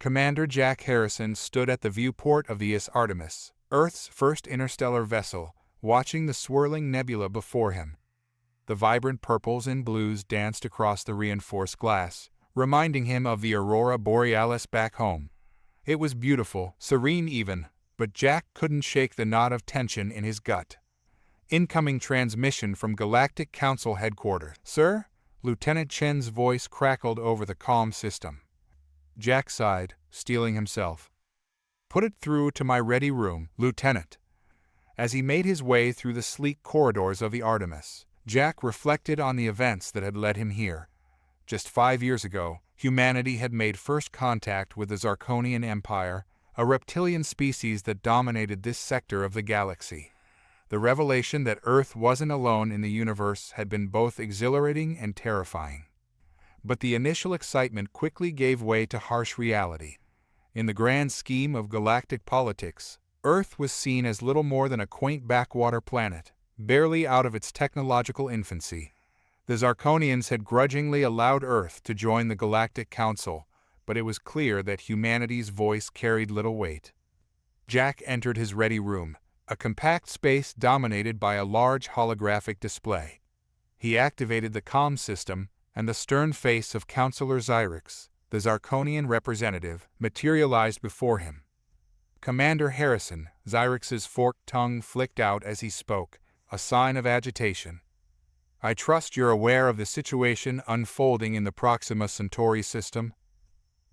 Commander Jack Harrison stood at the viewport of the Artemis, Earth's first interstellar vessel, watching the swirling nebula before him. The vibrant purples and blues danced across the reinforced glass, reminding him of the aurora borealis back home. It was beautiful, serene even, but Jack couldn't shake the knot of tension in his gut. Incoming transmission from Galactic Council headquarters. "Sir?" Lieutenant Chen's voice crackled over the comm system. Jack sighed, steeling himself. "Put it through to my ready room, Lieutenant." As he made his way through the sleek corridors of the Artemis, Jack reflected on the events that had led him here. Just 5 years ago, humanity had made first contact with the Zarkonian Empire, a reptilian species that dominated this sector of the galaxy. The revelation that Earth wasn't alone in the universe had been both exhilarating and terrifying. But the initial excitement quickly gave way to harsh reality. In the grand scheme of galactic politics, Earth was seen as little more than a quaint backwater planet, barely out of its technological infancy. The Zarkonians had grudgingly allowed Earth to join the Galactic Council, but it was clear that humanity's voice carried little weight. Jack entered his ready room, a compact space dominated by a large holographic display. He activated the comm system, and the stern face of Counselor Xyrix, the Zarkonian representative, materialized before him. "Commander Harrison," Xyrix's forked tongue flicked out as he spoke, a sign of agitation. "I trust you're aware of the situation unfolding in the Proxima Centauri system?"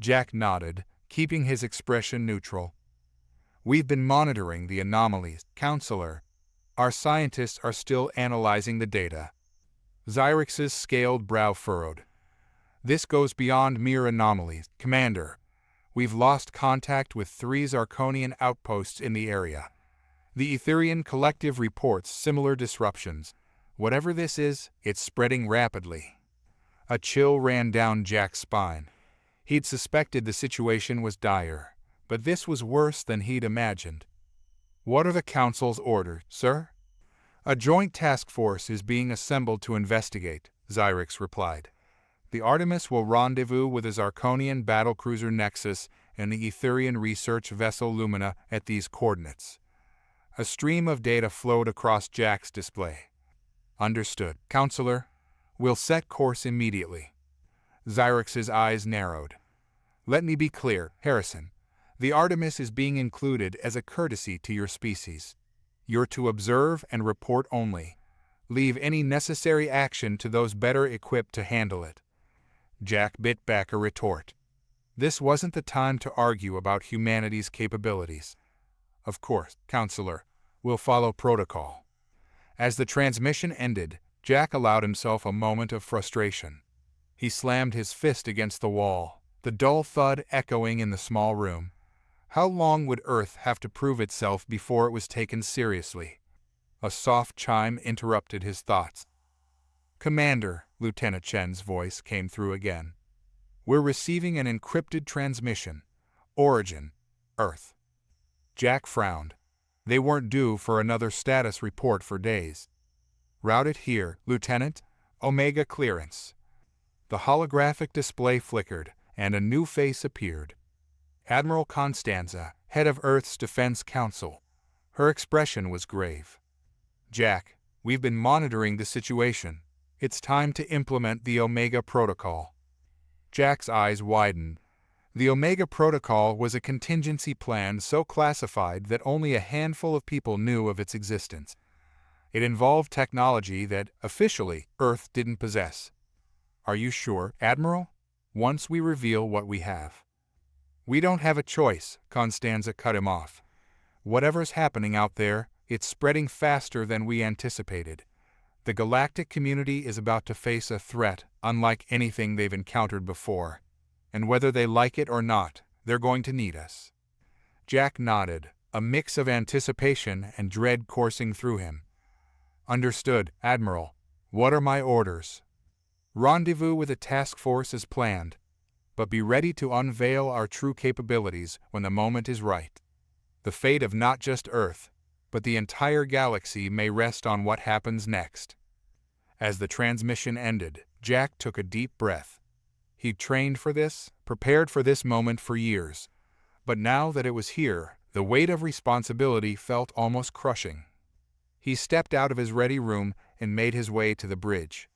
Jack nodded, keeping his expression neutral. "We've been monitoring the anomalies, Counselor. Our scientists are still analyzing the data." Xyrix's scaled brow furrowed. "This goes beyond mere anomalies, Commander. We've lost contact with 3 Zarkonian outposts in the area. The Etherian Collective reports similar disruptions. Whatever this is, it's spreading rapidly." A chill ran down Jack's spine. He'd suspected the situation was dire, but this was worse than he'd imagined. "What are the Council's orders, sir?" "A joint task force is being assembled to investigate," Xyrix replied. "The Artemis will rendezvous with the Zarkonian battlecruiser Nexus and the Etherian research vessel Lumina at these coordinates." A stream of data flowed across Jack's display. "Understood, Counselor. We'll set course immediately." Xyrix's eyes narrowed. "Let me be clear, Harrison. The Artemis is being included as a courtesy to your species. You're to observe and report only. Leave any necessary action to those better equipped to handle it." Jack bit back a retort. This wasn't the time to argue about humanity's capabilities. "Of course, Counselor. We'll follow protocol." As the transmission ended, Jack allowed himself a moment of frustration. He slammed his fist against the wall, the dull thud echoing in the small room. How long would Earth have to prove itself before it was taken seriously? A soft chime interrupted his thoughts. "Commander," Lieutenant Chen's voice came through again. "We're receiving an encrypted transmission. Origin, Earth." Jack frowned. They weren't due for another status report for days. "Routed here, Lieutenant. Omega clearance." The holographic display flickered, and a new face appeared. Admiral Constanza, head of Earth's Defense Council. Her expression was grave. "Jack, we've been monitoring the situation. It's time to implement the Omega Protocol." Jack's eyes widened. The Omega Protocol was a contingency plan so classified that only a handful of people knew of its existence. It involved technology that, officially, Earth didn't possess. "Are you sure, Admiral? Once we reveal what we have." "We don't have a choice," Constanza cut him off. "Whatever's happening out there, it's spreading faster than we anticipated. The galactic community is about to face a threat unlike anything they've encountered before. And whether they like it or not, they're going to need us." Jack nodded, a mix of anticipation and dread coursing through him. "Understood, Admiral. What are my orders?" "Rendezvous with a task force as planned. But be ready to unveil our true capabilities when the moment is right. The fate of not just Earth, but the entire galaxy may rest on what happens next." As the transmission ended, Jack took a deep breath. He'd trained for this, prepared for this moment for years. But now that it was here, the weight of responsibility felt almost crushing. He stepped out of his ready room and made his way to the bridge.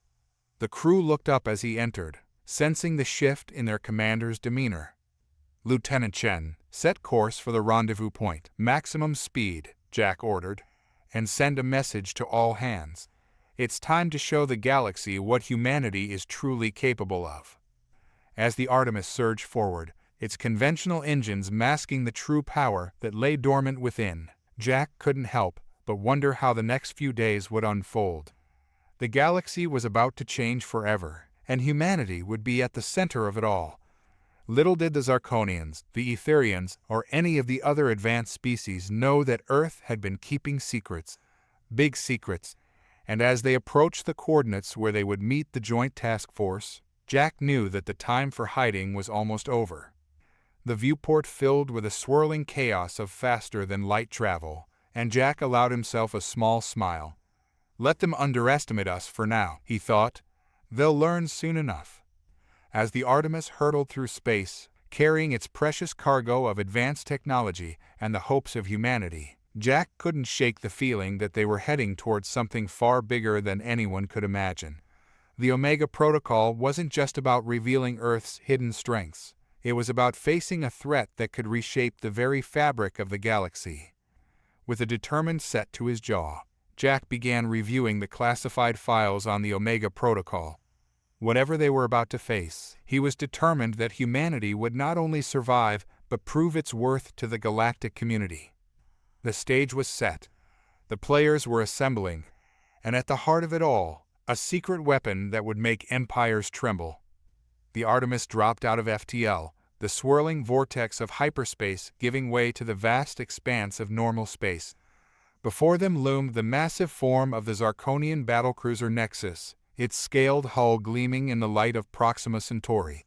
The crew looked up as he entered, sensing the shift in their commander's demeanor. "Lieutenant Chen, set course for the rendezvous point. Maximum speed," Jack ordered, "and send a message to all hands. It's time to show the galaxy what humanity is truly capable of." As the Artemis surged forward, its conventional engines masking the true power that lay dormant within, Jack couldn't help but wonder how the next few days would unfold. The galaxy was about to change forever, and humanity would be at the center of it all. Little did the Zarkonians, the Etherians, or any of the other advanced species know that Earth had been keeping secrets, big secrets, and as they approached the coordinates where they would meet the Joint Task Force, Jack knew that the time for hiding was almost over. The viewport filled with a swirling chaos of faster-than-light travel, and Jack allowed himself a small smile. Let them underestimate us for now, he thought. They'll learn soon enough. As the Artemis hurtled through space, carrying its precious cargo of advanced technology and the hopes of humanity, Jack couldn't shake the feeling that they were heading towards something far bigger than anyone could imagine. The Omega Protocol wasn't just about revealing Earth's hidden strengths. It was about facing a threat that could reshape the very fabric of the galaxy. With a determined set to his jaw, Jack began reviewing the classified files on the Omega Protocol. Whatever they were about to face, he was determined that humanity would not only survive but prove its worth to the galactic community. The stage was set. The players were assembling, and at the heart of it all, a secret weapon that would make empires tremble. The Artemis dropped out of FTL, the swirling vortex of hyperspace giving way to the vast expanse of normal space. Before them loomed the massive form of the Zarkonian battlecruiser Nexus, its scaled hull gleaming in the light of Proxima Centauri.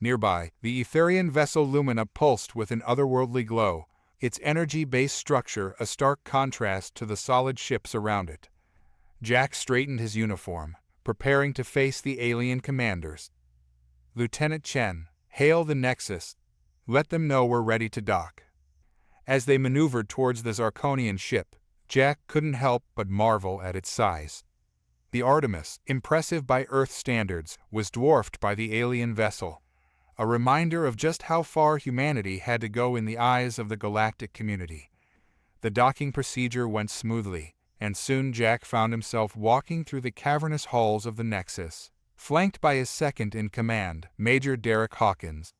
Nearby, the Etherian vessel Lumina pulsed with an otherworldly glow, its energy-based structure a stark contrast to the solid ships around it. Jack straightened his uniform, preparing to face the alien commanders. "Lieutenant Chen, hail the Nexus. Let them know we're ready to dock." As they maneuvered towards the Zarkonian ship, Jack couldn't help but marvel at its size. The Artemis, impressive by Earth standards, was dwarfed by the alien vessel, a reminder of just how far humanity had to go in the eyes of the galactic community. The docking procedure went smoothly, and soon Jack found himself walking through the cavernous halls of the Nexus, flanked by his second-in-command, Major Derek Hawkins.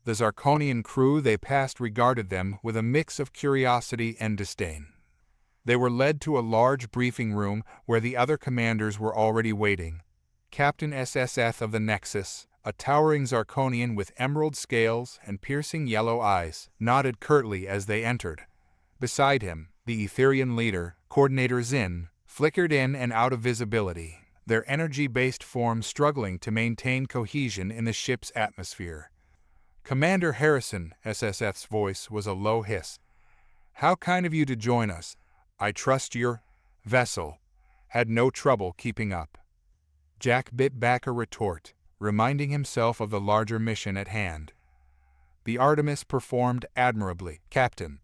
The Zarkonian crew they passed regarded them with a mix of curiosity and disdain. They were led to a large briefing room where the other commanders were already waiting. Captain SSF of the Nexus, a towering Zarkonian with emerald scales and piercing yellow eyes, nodded curtly as they entered. Beside him, the Etherian leader, Coordinator Zin, flickered in and out of visibility, their energy-based forms struggling to maintain cohesion in the ship's atmosphere. "Commander Harrison," SSF's voice was a low hiss. "How kind of you to join us. I trust your vessel had no trouble keeping up." Jack bit back a retort, reminding himself of the larger mission at hand. "The Artemis performed admirably, Captain.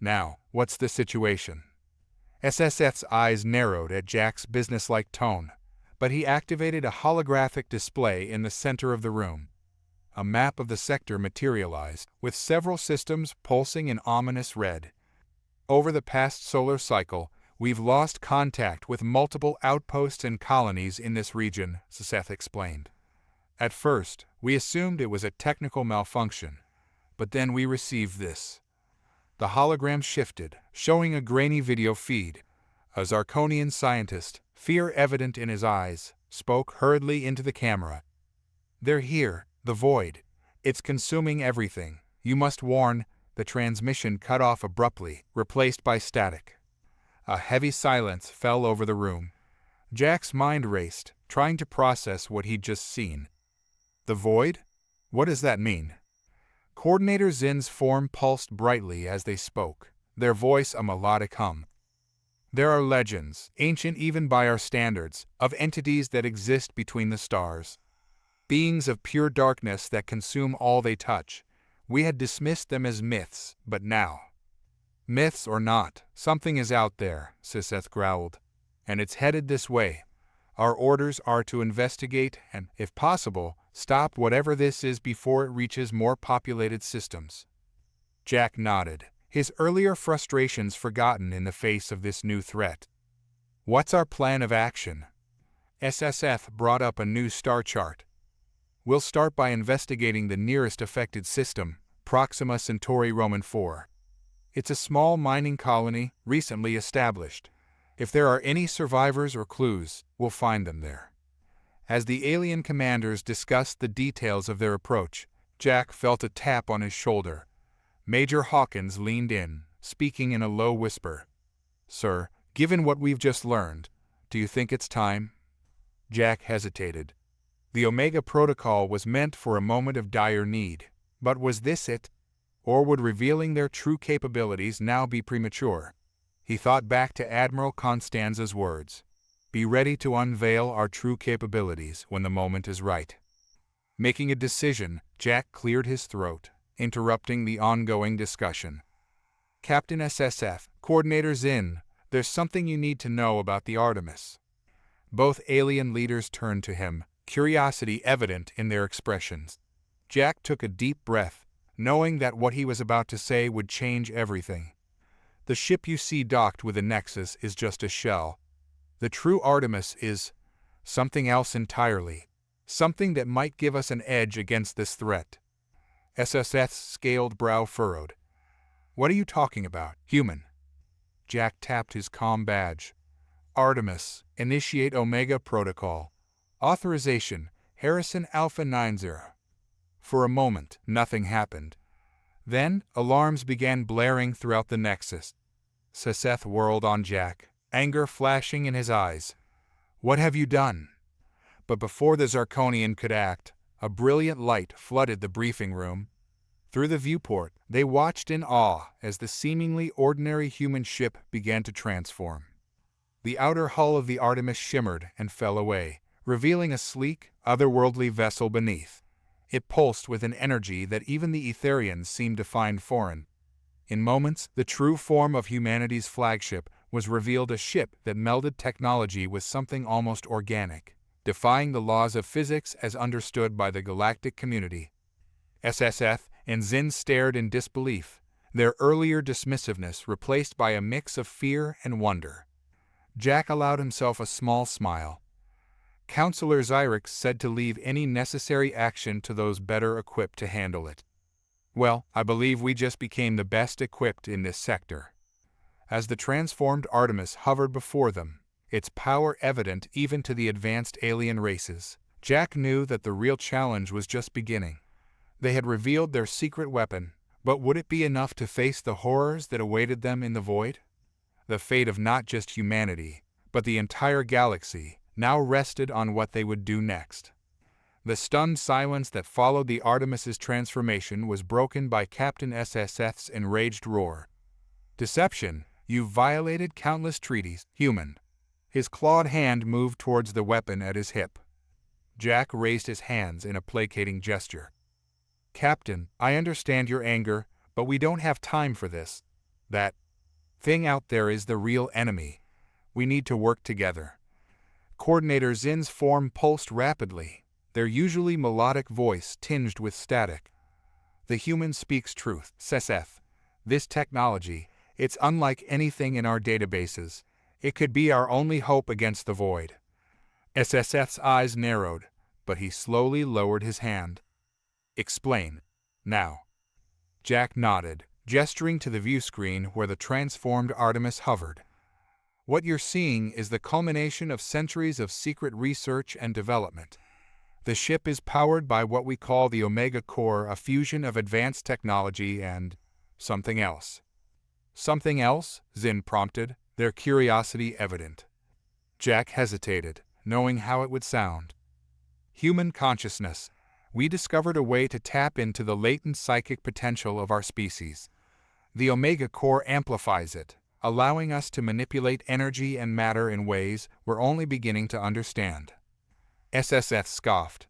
Now, what's the situation?" SSF's eyes narrowed at Jack's businesslike tone, but he activated a holographic display in the center of the room. A map of the sector materialized, with several systems pulsing in ominous red. "Over the past solar cycle, we've lost contact with multiple outposts and colonies in this region," Seth explained. "At first, we assumed it was a technical malfunction, but then we received this." The hologram shifted, showing a grainy video feed. A Zarkonian scientist, fear evident in his eyes, spoke hurriedly into the camera. "They're here, the void. It's consuming everything. You must warn." The transmission cut off abruptly, replaced by static. A heavy silence fell over the room. Jack's mind raced, trying to process what he'd just seen. "The void? What does that mean?" Coordinator Zin's form pulsed brightly as they spoke, their voice a melodic hum. "There are legends, ancient even by our standards, of entities that exist between the stars. beings of pure darkness that consume all they touch. We had dismissed them as myths, but now, myths or not, something is out there, Siseth growled. And it's headed this way. Our orders are to investigate and, if possible, stop whatever this is before it reaches more populated systems. Jack nodded, his earlier frustrations forgotten in the face of this new threat. What's our plan of action? SSF brought up a new star chart. We'll start by investigating the nearest affected system, Proxima Centauri Roman 4. It's a small mining colony, recently established. If there are any survivors or clues, we'll find them there. As the alien commanders discussed the details of their approach, Jack felt a tap on his shoulder. Major Hawkins leaned in, speaking in a low whisper. "Sir, given what we've just learned, do you think it's time?" Jack hesitated. The Omega Protocol was meant for a moment of dire need, but was this it? Or would revealing their true capabilities now be premature? He thought back to Admiral Constanza's words. Be ready to unveil our true capabilities when the moment is right. Making a decision, Jack cleared his throat, interrupting the ongoing discussion. Captain SSF, Coordinator Zinn, there's something you need to know about the Artemis. Both alien leaders turned to him, curiosity evident in their expressions. Jack took a deep breath, knowing that what he was about to say would change everything. The ship you see docked with the Nexus is just a shell. The true Artemis is something else entirely, something that might give us an edge against this threat. SSF's scaled brow furrowed. What are you talking about, human? Jack tapped his comm badge. Artemis, initiate Omega Protocol. Authorization, Harrison Alpha 90. For a moment, nothing happened. Then, alarms began blaring throughout the Nexus. Siseth whirled on Jack, anger flashing in his eyes. What have you done? But before the Zarkonian could act, a brilliant light flooded the briefing room. Through the viewport, they watched in awe as the seemingly ordinary human ship began to transform. The outer hull of the Artemis shimmered and fell away, revealing a sleek, otherworldly vessel beneath. It pulsed with an energy that even the Etherians seemed to find foreign. In moments, the true form of humanity's flagship was revealed, a ship that melded technology with something almost organic, defying the laws of physics as understood by the galactic community. SSF and Zinn stared in disbelief, their earlier dismissiveness replaced by a mix of fear and wonder. Jack allowed himself a small smile. Counselor Zyrex said to leave any necessary action to those better equipped to handle it. Well, I believe we just became the best equipped in this sector. As the transformed Artemis hovered before them, its power evident even to the advanced alien races, Jack knew that the real challenge was just beginning. They had revealed their secret weapon, but would it be enough to face the horrors that awaited them in the void? The fate of not just humanity, but the entire galaxy, now rested on what they would do next. The stunned silence that followed the Artemis's transformation was broken by Captain SSF's enraged roar. Deception, you've violated countless treaties, human. His clawed hand moved towards the weapon at his hip. Jack raised his hands in a placating gesture. Captain, I understand your anger, but we don't have time for this. That thing out there is the real enemy. We need to work together. Coordinator Zinn's form pulsed rapidly, their usually melodic voice tinged with static. The human speaks truth, Siseth. This technology, it's unlike anything in our databases. It could be our only hope against the void. SSF's eyes narrowed, but he slowly lowered his hand. Explain. Now. Jack nodded, gesturing to the view screen where the transformed Artemis hovered. What you're seeing is the culmination of centuries of secret research and development. The ship is powered by what we call the Omega Core, a fusion of advanced technology and something else. Something else? Zinn prompted, their curiosity evident. Jack hesitated, knowing how it would sound. Human consciousness. We discovered a way to tap into the latent psychic potential of our species. The Omega Core amplifies it, allowing us to manipulate energy and matter in ways we're only beginning to understand. SSF scoffed.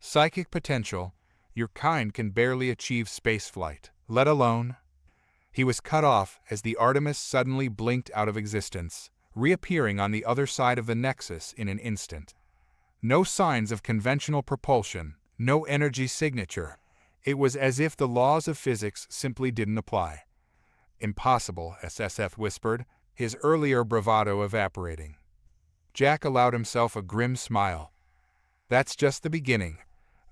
Psychic potential, your kind can barely achieve spaceflight, let alone. He was cut off as the Artemis suddenly blinked out of existence, reappearing on the other side of the nexus in an instant. No signs of conventional propulsion, no energy signature. It was as if the laws of physics simply didn't apply. Impossible, SSF whispered, his earlier bravado evaporating. Jack allowed himself a grim smile. That's just the beginning.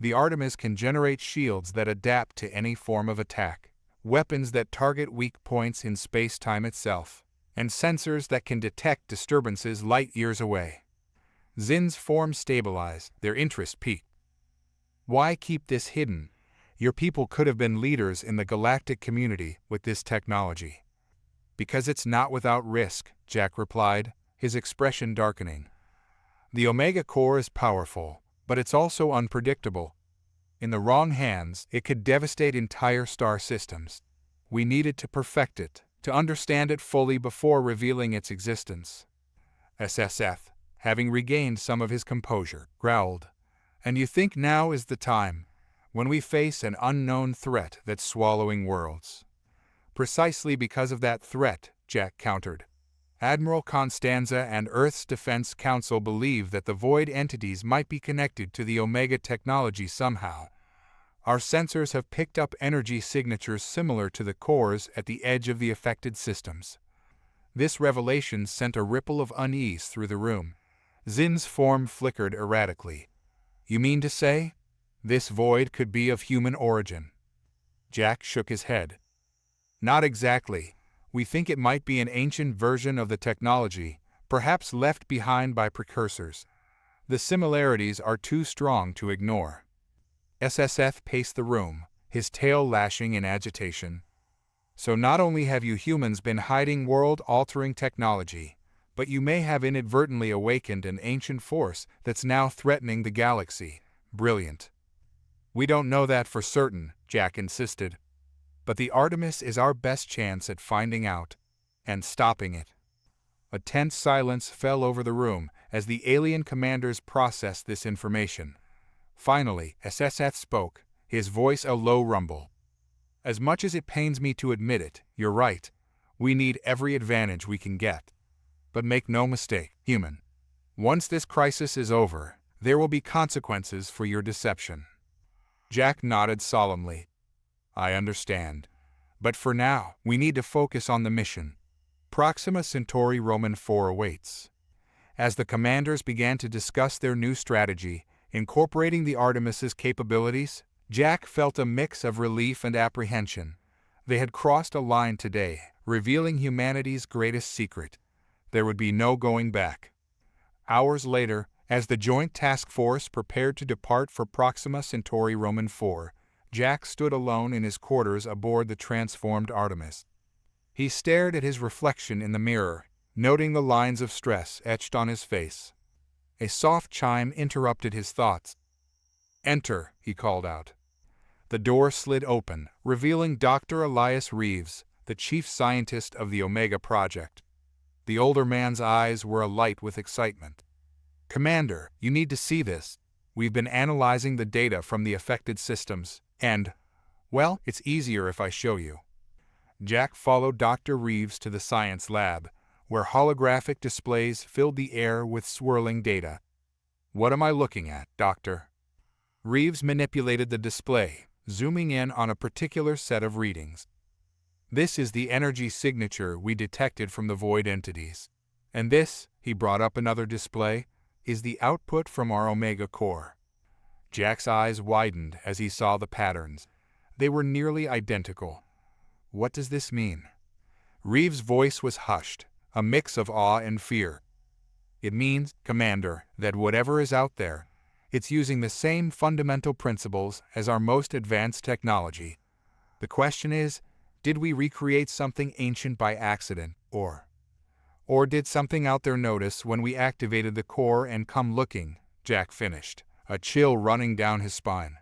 The Artemis can generate shields that adapt to any form of attack, weapons that target weak points in space-time itself, and sensors that can detect disturbances light years away. Zin's form stabilized, their interest peaked. Why keep this hidden? Your people could have been leaders in the galactic community with this technology. Because it's not without risk, Jack replied, his expression darkening. The Omega Core is powerful, but it's also unpredictable. In the wrong hands, it could devastate entire star systems. We needed to perfect it, to understand it fully before revealing its existence. SSF, having regained some of his composure, growled. And you think now is the time, when we face an unknown threat that's swallowing worlds? Precisely because of that threat, Jack countered. Admiral Constanza and Earth's Defense Council believe that the void entities might be connected to the Omega technology somehow. Our sensors have picked up energy signatures similar to the cores at the edge of the affected systems. This revelation sent a ripple of unease through the room. Zin's form flickered erratically. You mean to say? This void could be of human origin? Jack shook his head. Not exactly. We think it might be an ancient version of the technology, perhaps left behind by precursors. The similarities are too strong to ignore. SSF paced the room, his tail lashing in agitation. So not only have you humans been hiding world-altering technology, but you may have inadvertently awakened an ancient force that's now threatening the galaxy. Brilliant. We don't know that for certain, Jack insisted. But the Artemis is our best chance at finding out and stopping it. A tense silence fell over the room as the alien commanders processed this information. Finally, SSF spoke, his voice a low rumble. As much as it pains me to admit it, you're right. We need every advantage we can get. But make no mistake, human. Once this crisis is over, there will be consequences for your deception. Jack nodded solemnly. I understand. But for now, we need to focus on the mission. Proxima Centauri Roman 4 awaits. As the commanders began to discuss their new strategy, incorporating the Artemis's capabilities, Jack felt a mix of relief and apprehension. They had crossed a line today, revealing humanity's greatest secret. There would be no going back. Hours later, as the joint task force prepared to depart for Proxima Centauri Roman 4, Jack stood alone in his quarters aboard the transformed Artemis. He stared at his reflection in the mirror, noting the lines of stress etched on his face. A soft chime interrupted his thoughts. Enter, he called out. The door slid open, revealing Dr. Elias Reeves, the chief scientist of the Omega Project. The older man's eyes were alight with excitement. Commander, you need to see this. We've been analyzing the data from the affected systems, and, well, it's easier if I show you. Jack followed Dr. Reeves to the science lab, where holographic displays filled the air with swirling data. What am I looking at, Doctor? Reeves manipulated the display, zooming in on a particular set of readings. This is the energy signature we detected from the void entities. And this, he brought up another display, is the output from our Omega Core. Jack's eyes widened as he saw the patterns. They were nearly identical. What does this mean? Reeves' voice was hushed, a mix of awe and fear. It means, Commander, that whatever is out there, it's using the same fundamental principles as our most advanced technology. The question is, did we recreate something ancient by accident, or did something out there notice when we activated the core and come looking? Jack finished, a chill running down his spine.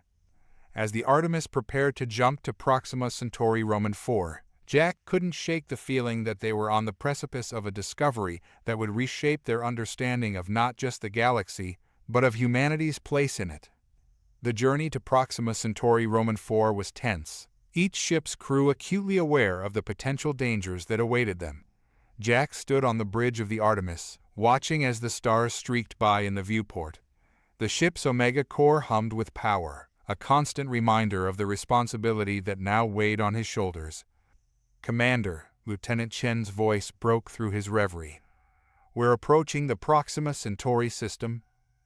As the Artemis prepared to jump to Proxima Centauri Roman 4, Jack couldn't shake the feeling that they were on the precipice of a discovery that would reshape their understanding of not just the galaxy, but of humanity's place in it. The journey to Proxima Centauri Roman 4 was tense, each ship's crew acutely aware of the potential dangers that awaited them. Jack stood on the bridge of the Artemis, watching as the stars streaked by in the viewport. The ship's Omega core hummed with power, a constant reminder of the responsibility that now weighed on his shoulders. "Commander," Lieutenant Chen's voice broke through his reverie. "We're approaching the Proxima Centauri system,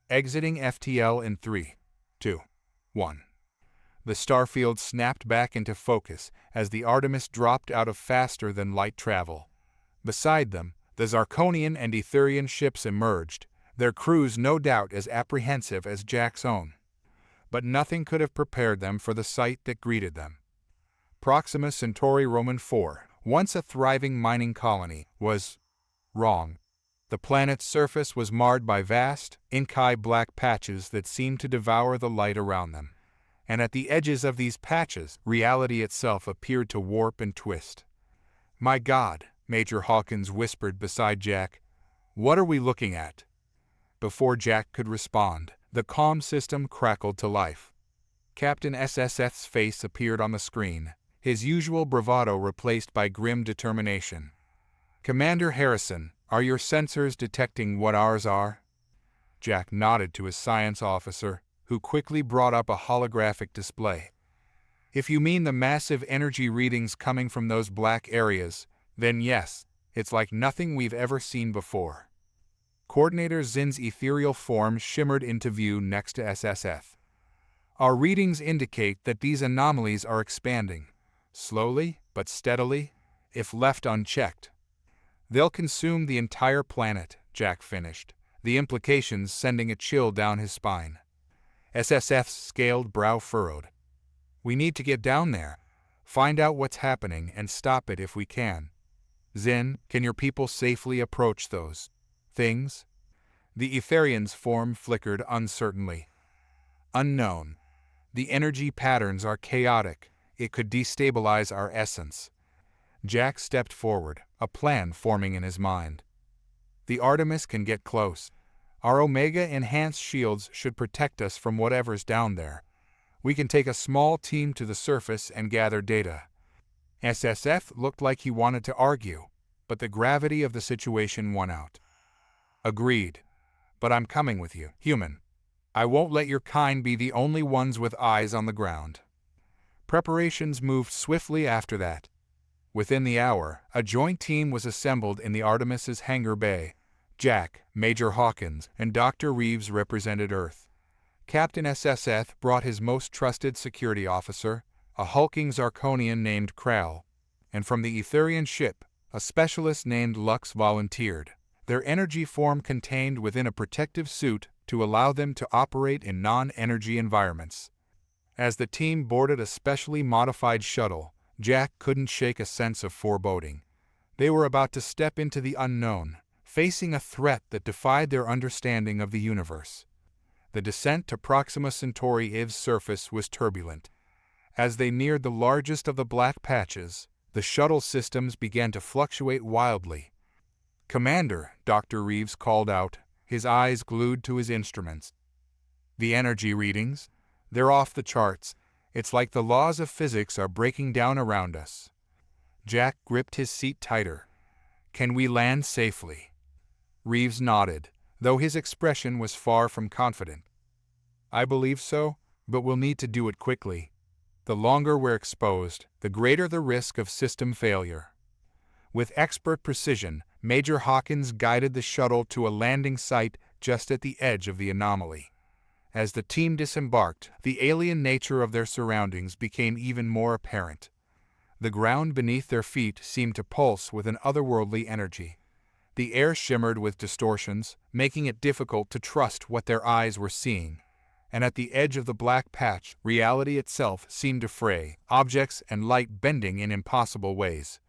exiting FTL in 3, 2, 1. The starfield snapped back into focus as the Artemis dropped out of faster-than-light travel. Beside them, the Zarkonian and Etherian ships emerged, their crews no doubt as apprehensive as Jack's own. But nothing could have prepared them for the sight that greeted them. Proxima Centauri Roman 4, once a thriving mining colony, was wrong. The planet's surface was marred by vast, inky black patches that seemed to devour the light around them. And at the edges of these patches, reality itself appeared to warp and twist. "My God," Major Hawkins whispered beside Jack. "What are we looking at?" Before Jack could respond, the comm system crackled to life. Captain SSF's face appeared on the screen, his usual bravado replaced by grim determination. "Commander Harrison, are your sensors detecting what ours are?" Jack nodded to his science officer, who quickly brought up a holographic display. "If you mean the massive energy readings coming from those black areas, then yes, it's like nothing we've ever seen before." Coordinator Zin's ethereal form shimmered into view next to SSF. "Our readings indicate that these anomalies are expanding, slowly but steadily, if left unchecked. They'll consume the entire planet," Jack finished, the implications sending a chill down his spine. SSF's scaled brow furrowed. "We need to get down there, find out what's happening, and stop it if we can. Zin, can your people safely approach those things?" The Etherian's form flickered uncertainly. "Unknown. The energy patterns are chaotic. It could destabilize our essence." Jack stepped forward, a plan forming in his mind. "The Artemis can get close. Our Omega-enhanced shields should protect us from whatever's down there. We can take a small team to the surface and gather data." SSF looked like he wanted to argue, but the gravity of the situation won out. "Agreed. But I'm coming with you, human. I won't let your kind be the only ones with eyes on the ground." Preparations moved swiftly after that. Within the hour, a joint team was assembled in the Artemis's hangar bay. Jack, Major Hawkins, and Dr. Reeves represented Earth. Captain SSF brought his most trusted security officer, a hulking Zarkonian named Kral, and from the Etherian ship, a specialist named Lux volunteered, their energy form contained within a protective suit to allow them to operate in non-energy environments. As the team boarded a specially modified shuttle, Jack couldn't shake a sense of foreboding. They were about to step into the unknown, facing a threat that defied their understanding of the universe. The descent to Proxima Centauri IV's surface was turbulent. As they neared the largest of the black patches, the shuttle systems began to fluctuate wildly. "Commander," Dr. Reeves called out, his eyes glued to his instruments. "The energy readings? They're off the charts. It's like the laws of physics are breaking down around us." Jack gripped his seat tighter. "Can we land safely?" Reeves nodded, though his expression was far from confident. "I believe so, but we'll need to do it quickly. The longer we're exposed, the greater the risk of system failure." With expert precision, Major Hawkins guided the shuttle to a landing site just at the edge of the anomaly. As the team disembarked, the alien nature of their surroundings became even more apparent. The ground beneath their feet seemed to pulse with an otherworldly energy. The air shimmered with distortions, making it difficult to trust what their eyes were seeing. And at the edge of the black patch, reality itself seemed to fray, objects and light bending in impossible ways.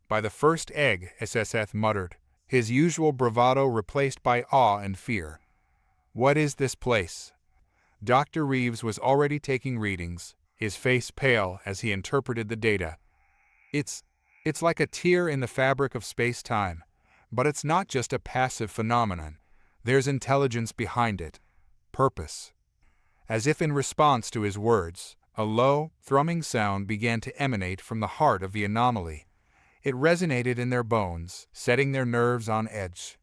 "By the first egg," SSF muttered, his usual bravado replaced by awe and fear. "What is this place?" Dr. Reeves was already taking readings, his face pale as he interpreted the data. It's like a tear in the fabric of space-time. But it's not just a passive phenomenon. There's intelligence behind it. Purpose." As if in response to his words, a low, thrumming sound began to emanate from the heart of the anomaly. It resonated in their bones, setting their nerves on edge.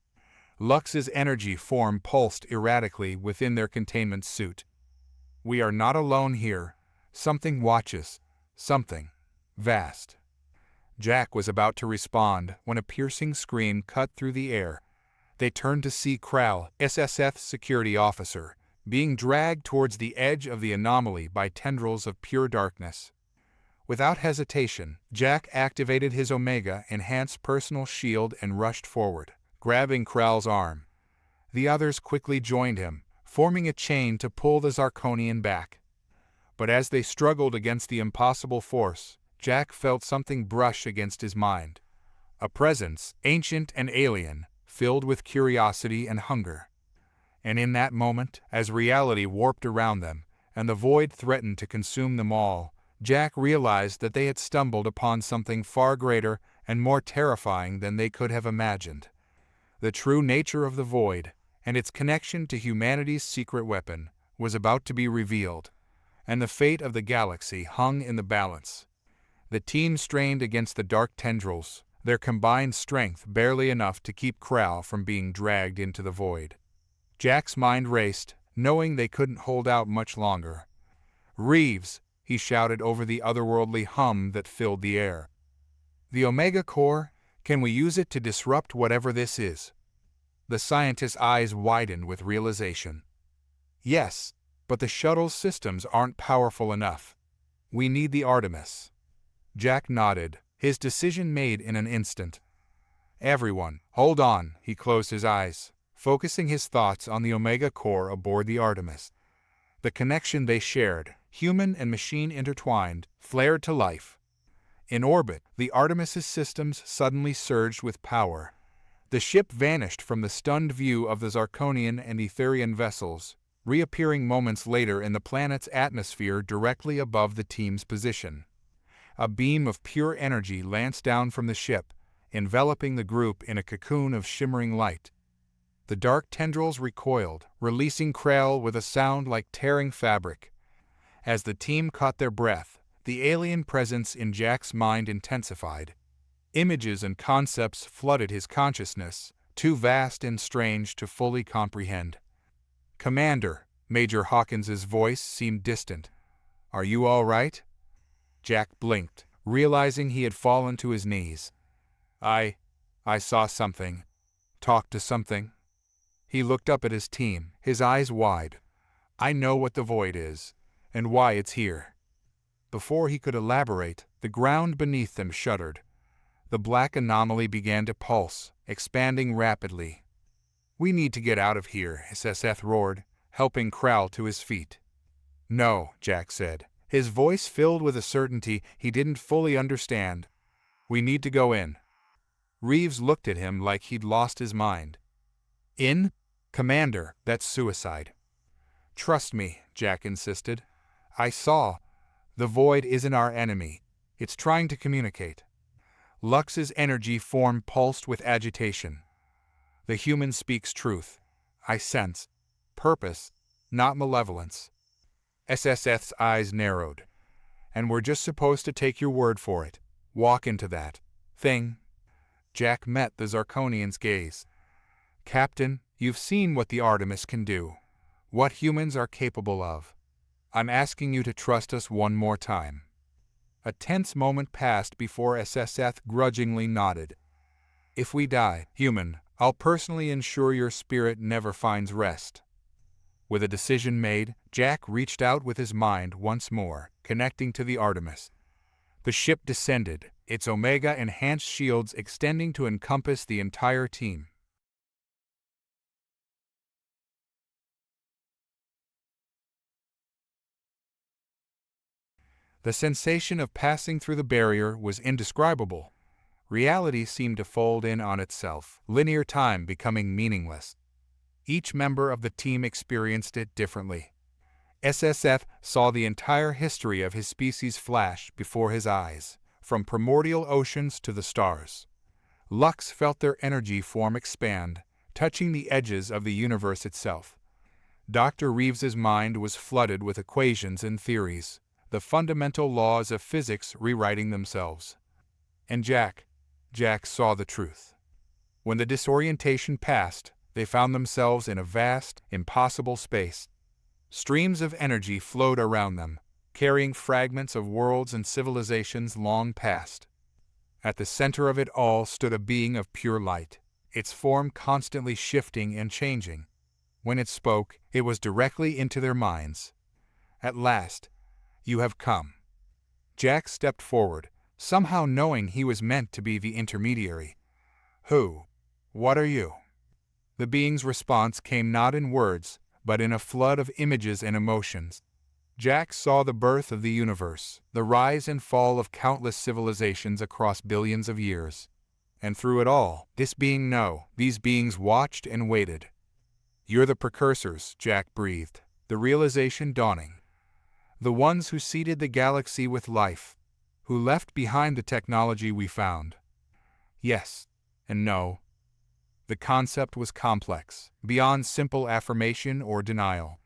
Lux's energy form pulsed erratically within their containment suit. "We are not alone here. Something watches. Something. Vast." Jack was about to respond when a piercing scream cut through the air. They turned to see Kral, SSF's security officer, being dragged towards the edge of the anomaly by tendrils of pure darkness. Without hesitation, Jack activated his Omega-enhanced personal shield and rushed forward, grabbing Kral's arm. The others quickly joined him, forming a chain to pull the Zarkonian back. But as they struggled against the impossible force, Jack felt something brush against his mind. A presence, ancient and alien, filled with curiosity and hunger. And in that moment, as reality warped around them, and the void threatened to consume them all, Jack realized that they had stumbled upon something far greater and more terrifying than they could have imagined. The true nature of the void, and its connection to humanity's secret weapon, was about to be revealed, and the fate of the galaxy hung in the balance. The team strained against the dark tendrils, their combined strength barely enough to keep Kral from being dragged into the void. Jack's mind raced, knowing they couldn't hold out much longer. "Reeves!" he shouted over the otherworldly hum that filled the air. "The Omega Core? Can we use it to disrupt whatever this is?" The scientist's eyes widened with realization. "Yes, but the shuttle's systems aren't powerful enough. We need the Artemis." Jack nodded, his decision made in an instant. "Everyone, hold on," he closed his eyes, focusing his thoughts on the Omega Core aboard the Artemis. The connection they shared, human and machine intertwined, flared to life. In orbit, the Artemis's systems suddenly surged with power. The ship vanished from the stunned view of the Zarkonian and Etherian vessels, reappearing moments later in the planet's atmosphere directly above the team's position. A beam of pure energy lanced down from the ship, enveloping the group in a cocoon of shimmering light. The dark tendrils recoiled, releasing Kral with a sound like tearing fabric. As the team caught their breath, the alien presence in Jack's mind intensified. Images and concepts flooded his consciousness, too vast and strange to fully comprehend. "Commander," Major Hawkins's voice seemed distant. "Are you all right?" Jack blinked, realizing he had fallen to his knees. I saw something. Talked to something." He looked up at his team, his eyes wide. "I know what the void is, and why it's here." Before he could elaborate, the ground beneath them shuddered. The black anomaly began to pulse, expanding rapidly. "We need to get out of here," SSF roared, helping Kral to his feet. "No," Jack said, his voice filled with a certainty he didn't fully understand. "We need to go in." Reeves looked at him like he'd lost his mind. "In? Commander, that's suicide." "Trust me," Jack insisted. "I saw. The void isn't our enemy. It's trying to communicate." Lux's energy form pulsed with agitation. "The human speaks truth. I sense purpose, not malevolence." SSF's eyes narrowed. "And we're just supposed to take your word for it. Walk into that thing." Jack met the Zarkonian's gaze. "Captain, you've seen what the Artemis can do. What humans are capable of. I'm asking you to trust us one more time." A tense moment passed before SSF grudgingly nodded. "If we die, human, I'll personally ensure your spirit never finds rest." With a decision made, Jack reached out with his mind once more, connecting to the Artemis. The ship descended, its Omega-enhanced shields extending to encompass the entire team. The sensation of passing through the barrier was indescribable. Reality seemed to fold in on itself, linear time becoming meaningless. Each member of the team experienced it differently. SSF saw the entire history of his species flash before his eyes, from primordial oceans to the stars. Lux felt their energy form expand, touching the edges of the universe itself. Dr. Reeves's mind was flooded with equations and theories, the fundamental laws of physics rewriting themselves. And Jack saw the truth. When the disorientation passed, they found themselves in a vast, impossible space. Streams of energy flowed around them, carrying fragments of worlds and civilizations long past. At the center of it all stood a being of pure light, its form constantly shifting and changing. When it spoke, it was directly into their minds. "At last, you have come." Jack stepped forward, somehow knowing he was meant to be the intermediary. "Who? What are you?" The being's response came not in words, but in a flood of images and emotions. Jack saw the birth of the universe, the rise and fall of countless civilizations across billions of years. And through it all, these beings watched and waited. "You're the precursors," Jack breathed, the realization dawning. "The ones who seeded the galaxy with life, who left behind the technology we found." Yes and no. The concept was complex, beyond simple affirmation or denial.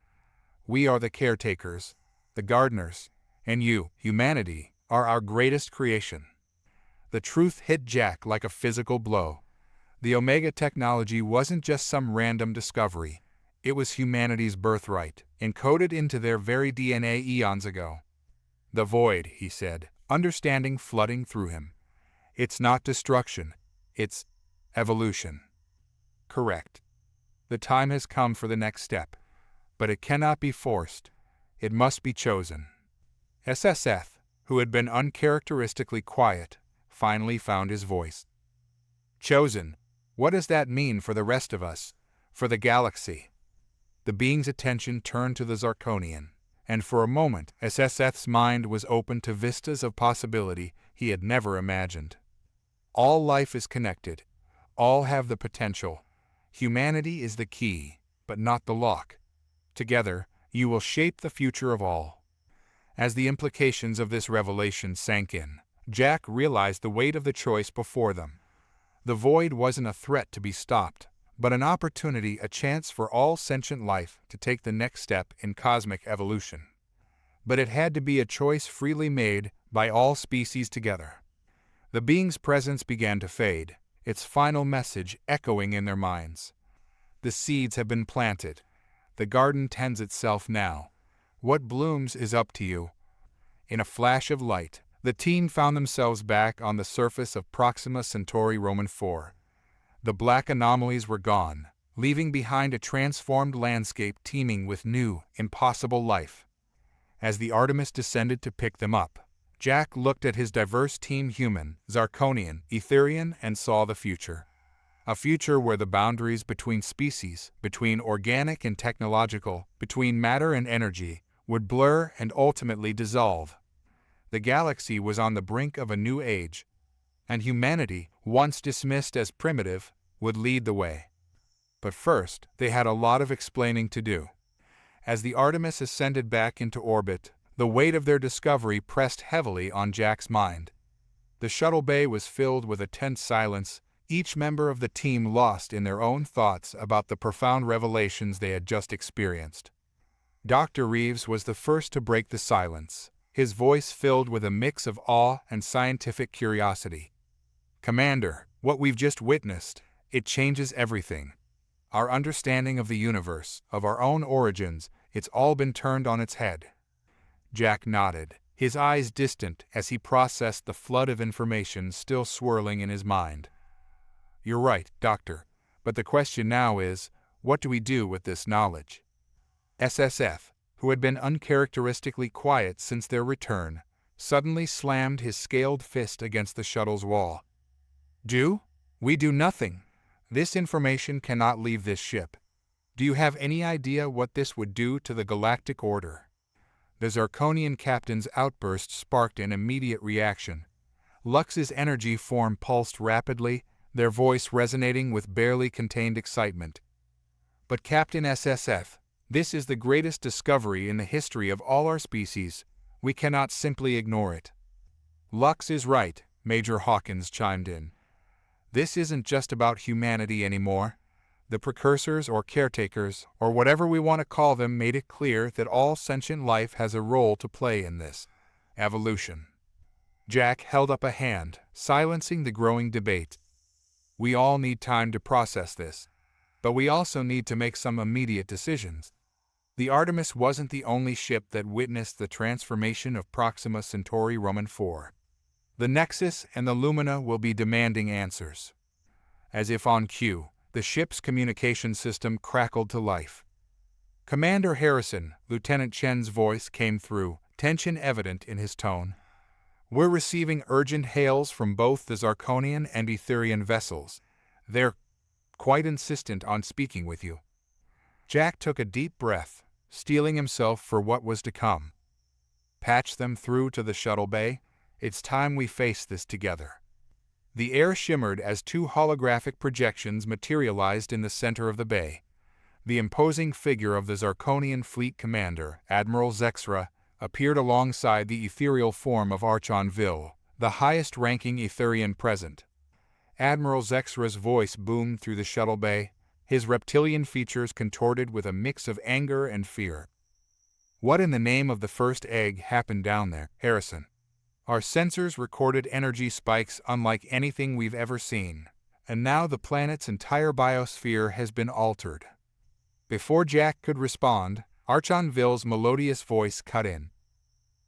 We are the caretakers, the gardeners, and you, humanity, are our greatest creation. The truth hit Jack like a physical blow. The Omega technology wasn't just some random discovery. It was humanity's birthright, encoded into their very DNA eons ago. "The void," he said, understanding flooding through him. "It's not destruction, it's evolution." "Correct. The time has come for the next step, but it cannot be forced. It must be chosen." SSF, who had been uncharacteristically quiet, finally found his voice. "Chosen? What does that mean for the rest of us, for the galaxy?" The being's attention turned to the Zirconian, and for a moment SSF's mind was open to vistas of possibility he had never imagined. All life is connected. All have the potential. Humanity is the key, but not the lock. Together, you will shape the future of all. As the implications of this revelation sank in, Jack realized the weight of the choice before them. The void wasn't a threat to be stopped, but an opportunity, a chance for all sentient life to take the next step in cosmic evolution. But it had to be a choice freely made by all species together. The being's presence began to fade, its final message echoing in their minds. "The seeds have been planted. The garden tends itself now. What blooms is up to you." In a flash of light, the team found themselves back on the surface of Proxima Centauri Roman 4. The black anomalies were gone, leaving behind a transformed landscape teeming with new, impossible life. As the Artemis descended to pick them up, Jack looked at his diverse team, human, Zirconian, Etherian, and saw the future. A future where the boundaries between species, between organic and technological, between matter and energy, would blur and ultimately dissolve. The galaxy was on the brink of a new age, and humanity, once dismissed as primitive, would lead the way. But first, they had a lot of explaining to do. As the Artemis ascended back into orbit, the weight of their discovery pressed heavily on Jack's mind. The shuttle bay was filled with a tense silence, each member of the team lost in their own thoughts about the profound revelations they had just experienced. Dr. Reeves was the first to break the silence, his voice filled with a mix of awe and scientific curiosity. "Commander, what we've just witnessed, it changes everything. Our understanding of the universe, of our own origins, it's all been turned on its head." Jack nodded, his eyes distant as he processed the flood of information still swirling in his mind. "You're right, Doctor, but the question now is, what do we do with this knowledge?" SSF, who had been uncharacteristically quiet since their return, suddenly slammed his scaled fist against the shuttle's wall. "Do? We do nothing. This information cannot leave this ship. Do you have any idea what this would do to the galactic order?" The Zirconian captain's outburst sparked an immediate reaction. Lux's energy form pulsed rapidly, their voice resonating with barely contained excitement. "But Captain SSF, this is the greatest discovery in the history of all our species. We cannot simply ignore it." "Lux is right," Major Hawkins chimed in. "This isn't just about humanity anymore. The precursors or caretakers, or whatever we want to call them, made it clear that all sentient life has a role to play in this evolution. Jack held up a hand, silencing the growing debate. We all need time to process this, but we also need to make some immediate decisions. The Artemis wasn't the only ship that witnessed the transformation of Proxima Centauri Roman 4. The Nexus and the Lumina will be demanding answers. As if on cue, the ship's communication system crackled to life. Commander Harrison, Lieutenant Chen's voice came through, tension evident in his tone. We're receiving urgent hails from both the Zirconian and Etherian vessels. They're quite insistent on speaking with you. Jack took a deep breath, steeling himself for what was to come. Patch them through to the shuttle bay. It's time we face this together. The air shimmered as two holographic projections materialized in the center of the bay. The imposing figure of the Zirconian fleet commander, Admiral Zexra, appeared alongside the ethereal form of Unveiled, the highest-ranking Etherian present. Admiral Zexra's voice boomed through the shuttle bay, his reptilian features contorted with a mix of anger and fear. What in the name of the first egg happened down there, Harrison? Our sensors recorded energy spikes unlike anything we've ever seen, and now the planet's entire biosphere has been altered. Before Jack could respond, Unveil's melodious voice cut in.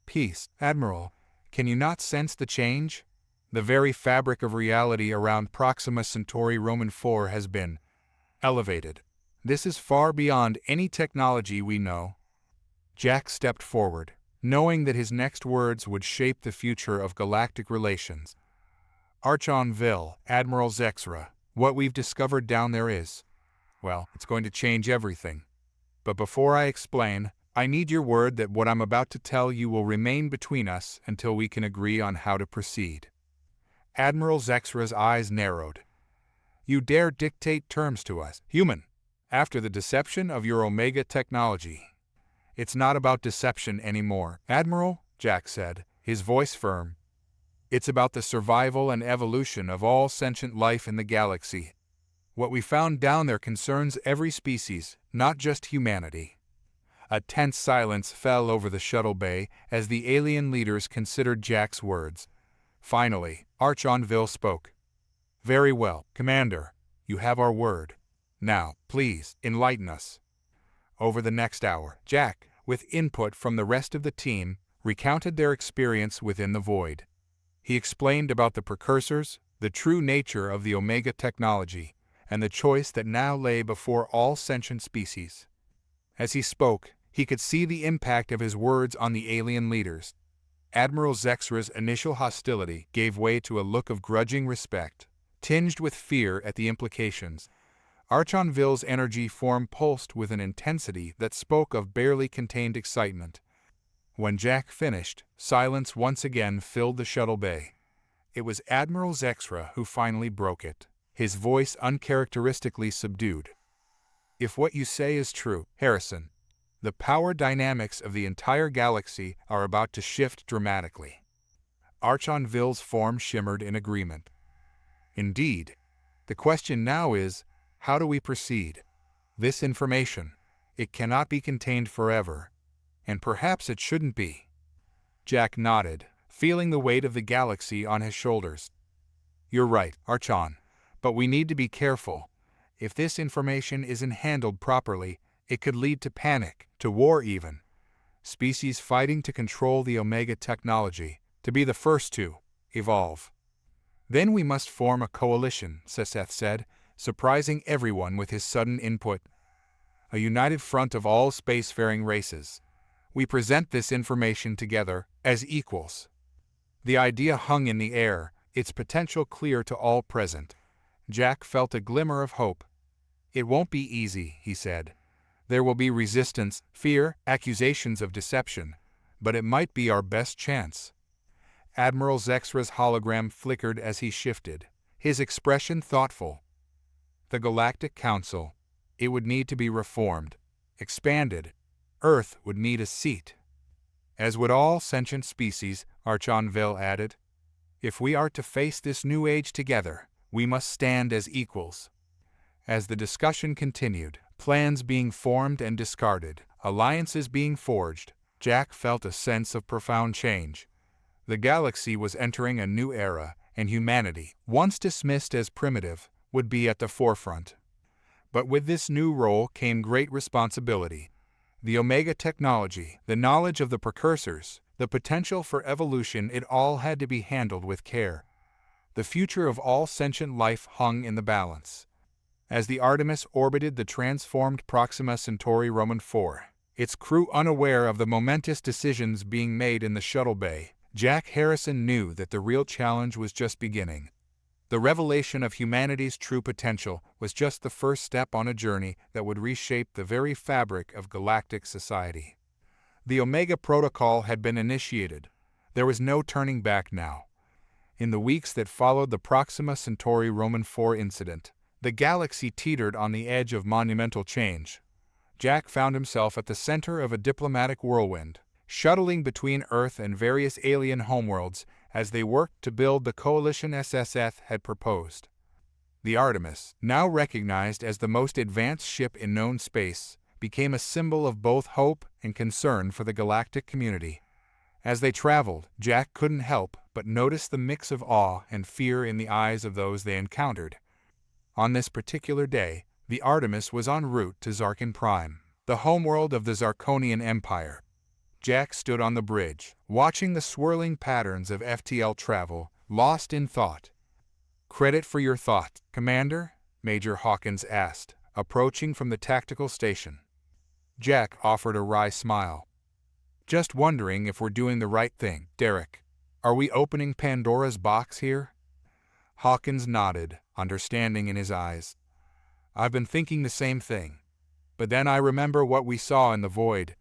Peace, Admiral. Can you not sense the change? The very fabric of reality around Proxima Centauri Roman 4 has been elevated. This is far beyond any technology we know. Jack stepped forward, knowing that his next words would shape the future of galactic relations. Unveiled, Admiral Zexra, what we've discovered down there is, well, it's going to change everything. But before I explain, I need your word that what I'm about to tell you will remain between us until we can agree on how to proceed. Admiral Zexra's eyes narrowed. You dare dictate terms to us, human, after the deception of your Omega technology. It's not about deception anymore, Admiral, Jack said, his voice firm. It's about the survival and evolution of all sentient life in the galaxy. What we found down there concerns every species, not just humanity. A tense silence fell over the shuttle bay as the alien leaders considered Jack's words. Finally, Unveiled spoke. Very well, Commander. You have our word. Now, please, enlighten us. Over the next hour, Jack, with input from the rest of the team, recounted their experience within the void. He explained about the precursors, the true nature of the Omega technology, and the choice that now lay before all sentient species. As he spoke, he could see the impact of his words on the alien leaders. Admiral Zexra's initial hostility gave way to a look of grudging respect, tinged with fear at the implications. Unveil's energy form pulsed with an intensity that spoke of barely contained excitement. When Jack finished, silence once again filled the shuttle bay. It was Admiral Zexra who finally broke it, his voice uncharacteristically subdued. If what you say is true, Harrison, the power dynamics of the entire galaxy are about to shift dramatically. Unveil's form shimmered in agreement. Indeed. The question now is, how do we proceed? This information, it cannot be contained forever, and perhaps it shouldn't be. Jack nodded, feeling the weight of the galaxy on his shoulders. You're right, Archon, but we need to be careful. If this information isn't handled properly, it could lead to panic, to war even. Species fighting to control the Omega technology, to be the first to evolve. Then we must form a coalition, Seth said, surprising everyone with his sudden input. A united front of all spacefaring races. We present this information together, as equals. The idea hung in the air, its potential clear to all present. Jack felt a glimmer of hope. It won't be easy, he said. There will be resistance, fear, accusations of deception, but it might be our best chance. Admiral Zexra's hologram flickered as he shifted, his expression thoughtful. The Galactic Council, it would need to be reformed, expanded. Earth would need a seat. As would all sentient species, Unveiled added. If we are to face this new age together, we must stand as equals. As the discussion continued, plans being formed and discarded, alliances being forged, Jack felt a sense of profound change. The galaxy was entering a new era, and humanity, once dismissed as primitive, would be at the forefront. But with this new role came great responsibility. The Omega technology, the knowledge of the precursors, the potential for evolution, it all had to be handled with care. The future of all sentient life hung in the balance. As the Artemis orbited the transformed Proxima Centauri Roman 4, its crew unaware of the momentous decisions being made in the shuttle bay, Jack Harrison knew that the real challenge was just beginning. The revelation of humanity's true potential was just the first step on a journey that would reshape the very fabric of galactic society. The Omega Protocol had been initiated. There was no turning back now. In the weeks that followed the Proxima Centauri Roman 4 incident, the galaxy teetered on the edge of monumental change. Jack found himself at the center of a diplomatic whirlwind, shuttling between Earth and various alien homeworlds as they worked to build the coalition SSF had proposed. The Artemis, now recognized as the most advanced ship in known space, became a symbol of both hope and concern for the galactic community. As they traveled, Jack couldn't help but notice the mix of awe and fear in the eyes of those they encountered. On this particular day, the Artemis was en route to Zarkon Prime, the homeworld of the Zarkonian Empire. Jack stood on the bridge, watching the swirling patterns of FTL travel, lost in thought. "Credit for your thought, Commander?" Major Hawkins asked, approaching from the tactical station. Jack offered a wry smile. "Just wondering if we're doing the right thing, Derek. Are we opening Pandora's box here?" Hawkins nodded, understanding in his eyes. "I've been thinking the same thing. But then I remember what we saw in the void.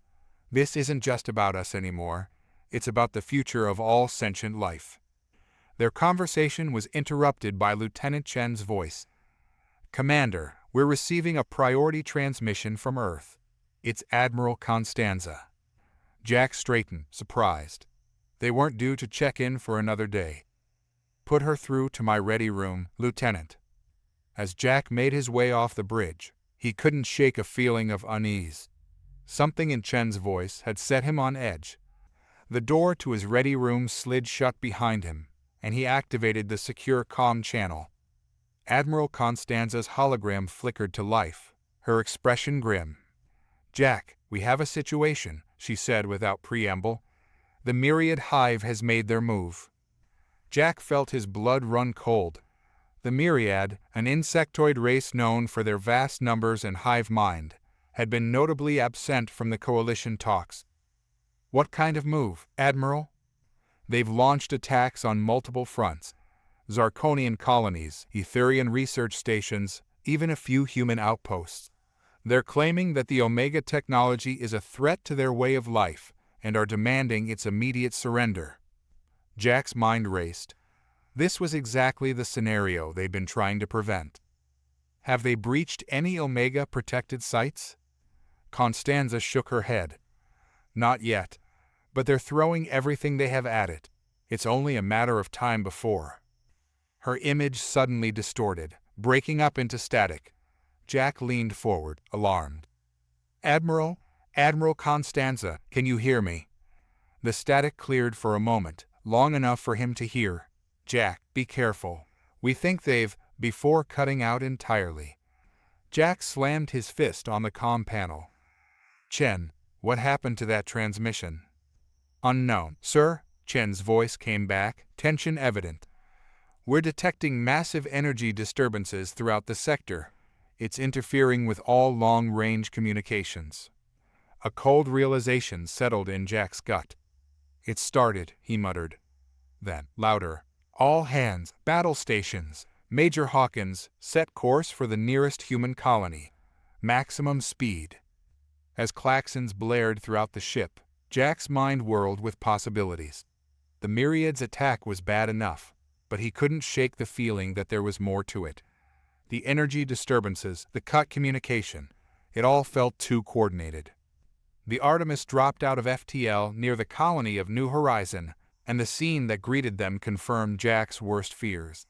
This isn't just about us anymore. It's about the future of all sentient life." Their conversation was interrupted by Lieutenant Chen's voice. "Commander, we're receiving a priority transmission from Earth. It's Admiral Constanza." Jack straightened, surprised. They weren't due to check in for another day. "Put her through to my ready room, Lieutenant." As Jack made his way off the bridge, he couldn't shake a feeling of unease. Something in Chen's voice had set him on edge. The door to his ready room slid shut behind him, and he activated the secure comm channel. Admiral Constanza's hologram flickered to life, her expression grim. "Jack, we have a situation," she said without preamble. "The Myriad Hive has made their move." Jack felt his blood run cold. The Myriad, an insectoid race known for their vast numbers and hive mind, had been notably absent from the coalition talks. "What kind of move, Admiral?" "They've launched attacks on multiple fronts. Zarkonian colonies, Etherian research stations, even a few human outposts. They're claiming that the Omega technology is a threat to their way of life and are demanding its immediate surrender." Jack's mind raced. This was exactly the scenario they'd been trying to prevent. "Have they breached any Omega-protected sites?" Constanza shook her head. "Not yet, but they're throwing everything they have at it. It's only a matter of time before." Her image suddenly distorted, breaking up into static. Jack leaned forward, alarmed. "Admiral? Admiral Constanza, can you hear me?" The static cleared for a moment, long enough for him to hear. "Jack, be careful. We think they've," before cutting out entirely. Jack slammed his fist on the comm panel. "Chen, what happened to that transmission?" "Unknown, sir," Chen's voice came back, tension evident. "We're detecting massive energy disturbances throughout the sector. It's interfering with all long-range communications." A cold realization settled in Jack's gut. "It started," he muttered. Then, louder, "All hands, battle stations. Major Hawkins, set course for the nearest human colony. Maximum speed." As klaxons blared throughout the ship, Jack's mind whirled with possibilities. The Myriad's attack was bad enough, but he couldn't shake the feeling that there was more to it. The energy disturbances, the cut communication, it all felt too coordinated. The Artemis dropped out of FTL near the colony of New Horizon, and the scene that greeted them confirmed Jack's worst fears.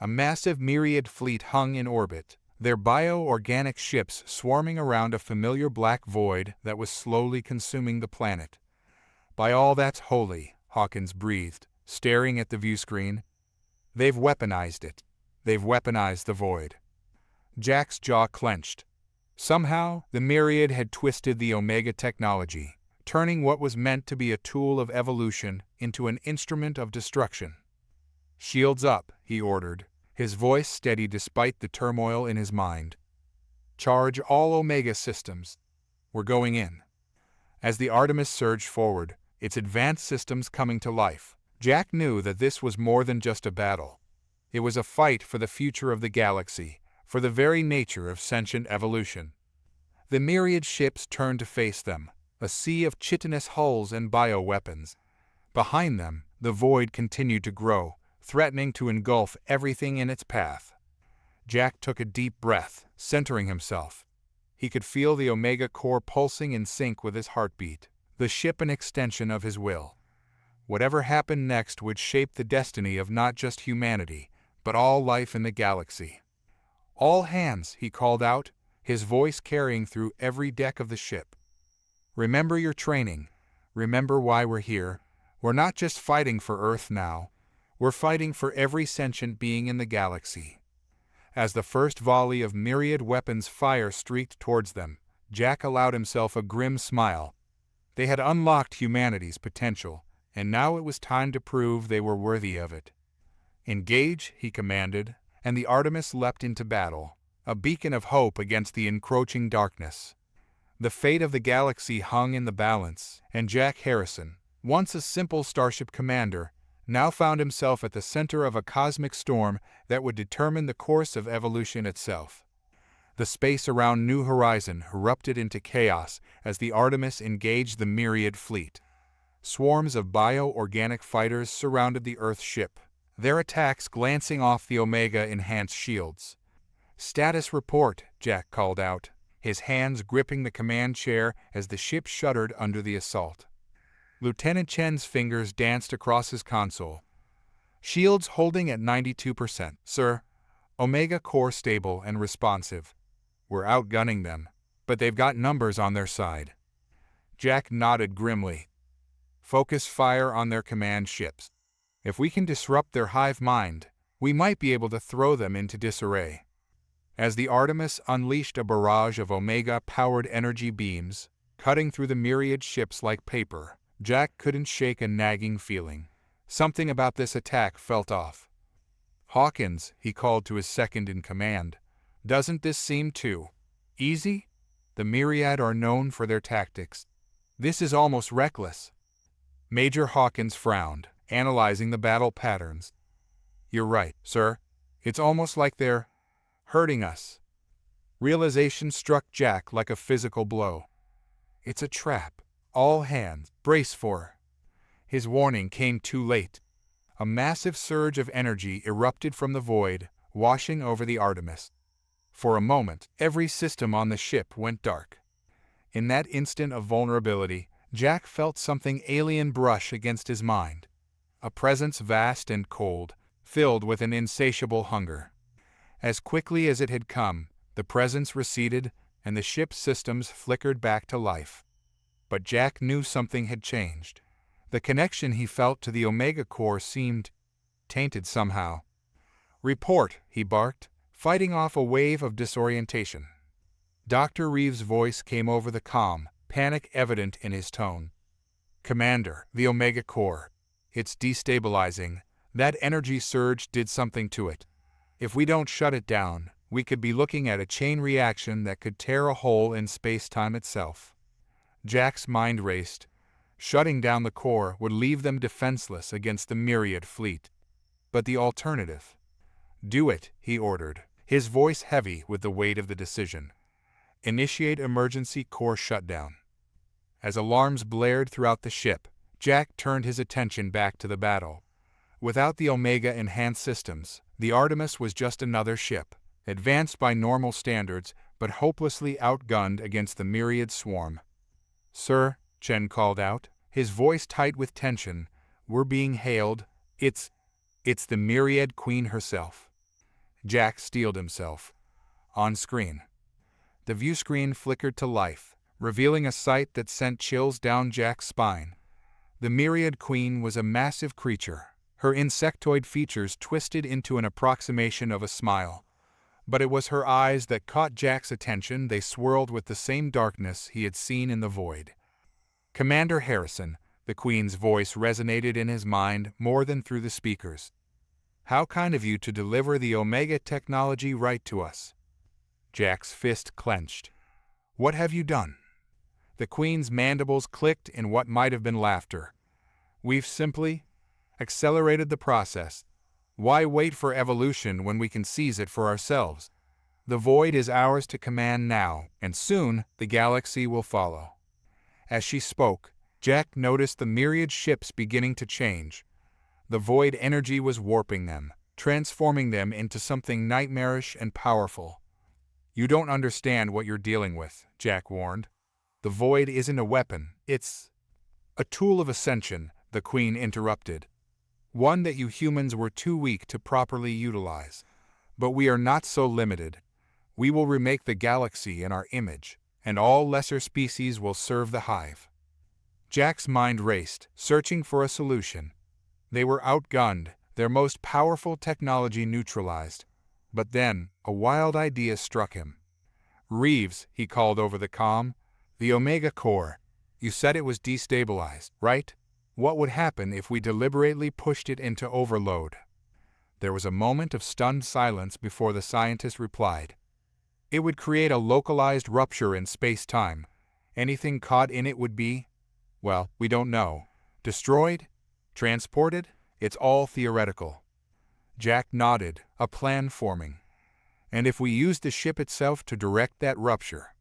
A massive Myriad fleet hung in orbit, their bio-organic ships swarming around a familiar black void that was slowly consuming the planet. "By all that's holy," Hawkins breathed, staring at the viewscreen. "They've weaponized it. They've weaponized the void." Jack's jaw clenched. Somehow, the Myriad had twisted the Omega technology, turning what was meant to be a tool of evolution into an instrument of destruction. "Shields up," he ordered, his voice steady despite the turmoil in his mind. "Charge all Omega systems. We're going in." As the Artemis surged forward, its advanced systems coming to life, Jack knew that this was more than just a battle. It was a fight for the future of the galaxy, for the very nature of sentient evolution. The myriad ships turned to face them, a sea of chitinous hulls and bioweapons. Behind them, the void continued to grow, threatening to engulf everything in its path. Jack took a deep breath, centering himself. He could feel the Omega core pulsing in sync with his heartbeat, the ship an extension of his will. Whatever happened next would shape the destiny of not just humanity, but all life in the galaxy. "All hands," he called out, his voice carrying through every deck of the ship. "Remember your training. Remember why we're here. We're not just fighting for Earth now. We're fighting for every sentient being in the galaxy." As the first volley of myriad weapons fire streaked towards them, Jack allowed himself a grim smile. They had unlocked humanity's potential, and now it was time to prove they were worthy of it. "Engage," he commanded, and the Artemis leapt into battle, a beacon of hope against the encroaching darkness. The fate of the galaxy hung in the balance, and Jack Harrison, once a simple starship commander, now found himself at the center of a cosmic storm that would determine the course of evolution itself. The space around New Horizon erupted into chaos as the Artemis engaged the Myriad fleet. Swarms of bio-organic fighters surrounded the Earth ship, their attacks glancing off the Omega-enhanced shields. "Status report," Jack called out, his hands gripping the command chair as the ship shuddered under the assault. Lieutenant Chen's fingers danced across his console. "Shields holding at 92%, sir. Omega core stable and responsive. We're outgunning them, but they've got numbers on their side." Jack nodded grimly. "Focus fire on their command ships. If we can disrupt their hive mind, we might be able to throw them into disarray." As the Artemis unleashed a barrage of Omega-powered energy beams, cutting through the myriad ships like paper, Jack couldn't shake a nagging feeling. Something about this attack felt off. "Hawkins," he called to his second-in-command, "doesn't this seem too easy? The Myriad are known for their tactics. This is almost reckless." Major Hawkins frowned, analyzing the battle patterns. "You're right, sir. It's almost like they're hurting us." Realization struck Jack like a physical blow. "It's a trap. All hands, brace for." His warning came too late. A massive surge of energy erupted from the void, washing over the Artemis. For a moment, every system on the ship went dark. In that instant of vulnerability, Jack felt something alien brush against his mind. A presence vast and cold, filled with an insatiable hunger. As quickly as it had come, the presence receded, and the ship's systems flickered back to life. But Jack knew something had changed. The connection he felt to the Omega core seemed tainted somehow. "Report," he barked, fighting off a wave of disorientation. Dr. Reeves' voice came over the comm, panic evident in his tone. "Commander, the Omega core. It's destabilizing. That energy surge did something to it. If we don't shut it down, we could be looking at a chain reaction that could tear a hole in space-time itself." Jack's mind raced. Shutting down the core would leave them defenseless against the Myriad fleet. But the alternative? "Do it," he ordered, his voice heavy with the weight of the decision. "Initiate emergency core shutdown." As alarms blared throughout the ship, Jack turned his attention back to the battle. Without the Omega-enhanced systems, the Artemis was just another ship, advanced by normal standards but hopelessly outgunned against the Myriad swarm. "Sir," Chen called out, his voice tight with tension, "we're being hailed. It's the Myriad Queen herself." Jack steeled himself. On screen, the view screen flickered to life, revealing a sight that sent chills down Jack's spine. The myriad queen was a massive creature, her insectoid features twisted into an approximation of a smile. But it was her eyes that caught Jack's attention. They swirled with the same darkness he had seen in the void. "Commander Harrison," the Queen's voice resonated in his mind more than through the speakers. "How kind of you to deliver the Omega technology right to us." Jack's fist clenched. "What have you done?" The Queen's mandibles clicked in what might have been laughter. "We've simply accelerated the process. Why wait for evolution when we can seize it for ourselves? The void is ours to command now, and soon the galaxy will follow." As she spoke, Jack noticed the myriad ships beginning to change. The void energy was warping them, transforming them into something nightmarish and powerful. "You don't understand what you're dealing with," Jack warned. "The void isn't a weapon, it's a tool of ascension," the Queen interrupted. "One that you humans were too weak to properly utilize. But we are not so limited. We will remake the galaxy in our image, and all lesser species will serve the hive." Jack's mind raced, searching for a solution. They were outgunned, their most powerful technology neutralized. But then, a wild idea struck him. "Reeves," he called over the comm, "the Omega Core. You said it was destabilized, right? What would happen if we deliberately pushed it into overload?" There was a moment of stunned silence before the scientist replied. "It would create a localized rupture in space-time. Anything caught in it would be, well, we don't know. Destroyed? Transported? It's all theoretical." Jack nodded, a plan forming. "And if we used the ship itself to direct that rupture?"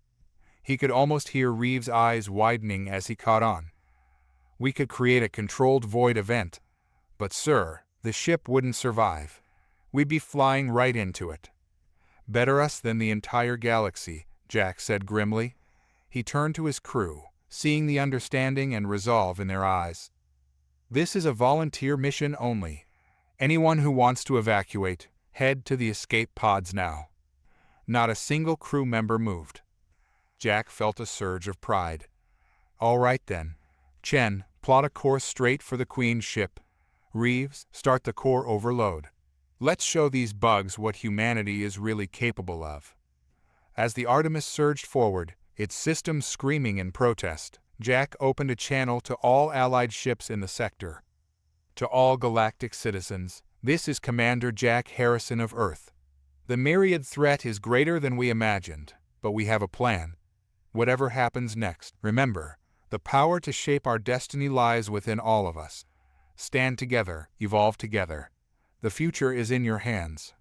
He could almost hear Reeves' eyes widening as he caught on. "We could create a controlled void event. But sir, the ship wouldn't survive. We'd be flying right into it." "Better us than the entire galaxy," Jack said grimly. He turned to his crew, seeing the understanding and resolve in their eyes. "This is a volunteer mission only. Anyone who wants to evacuate, head to the escape pods now." Not a single crew member moved. Jack felt a surge of pride. "All right then. Chen, plot a course straight for the Queen's ship. Reeves, start the core overload. Let's show these bugs what humanity is really capable of." As the Artemis surged forward, its systems screaming in protest, Jack opened a channel to all Allied ships in the sector. "To all galactic citizens, this is Commander Jack Harrison of Earth. The myriad threat is greater than we imagined, but we have a plan. Whatever happens next, remember, the power to shape our destiny lies within all of us. Stand together, evolve together. The future is in your hands."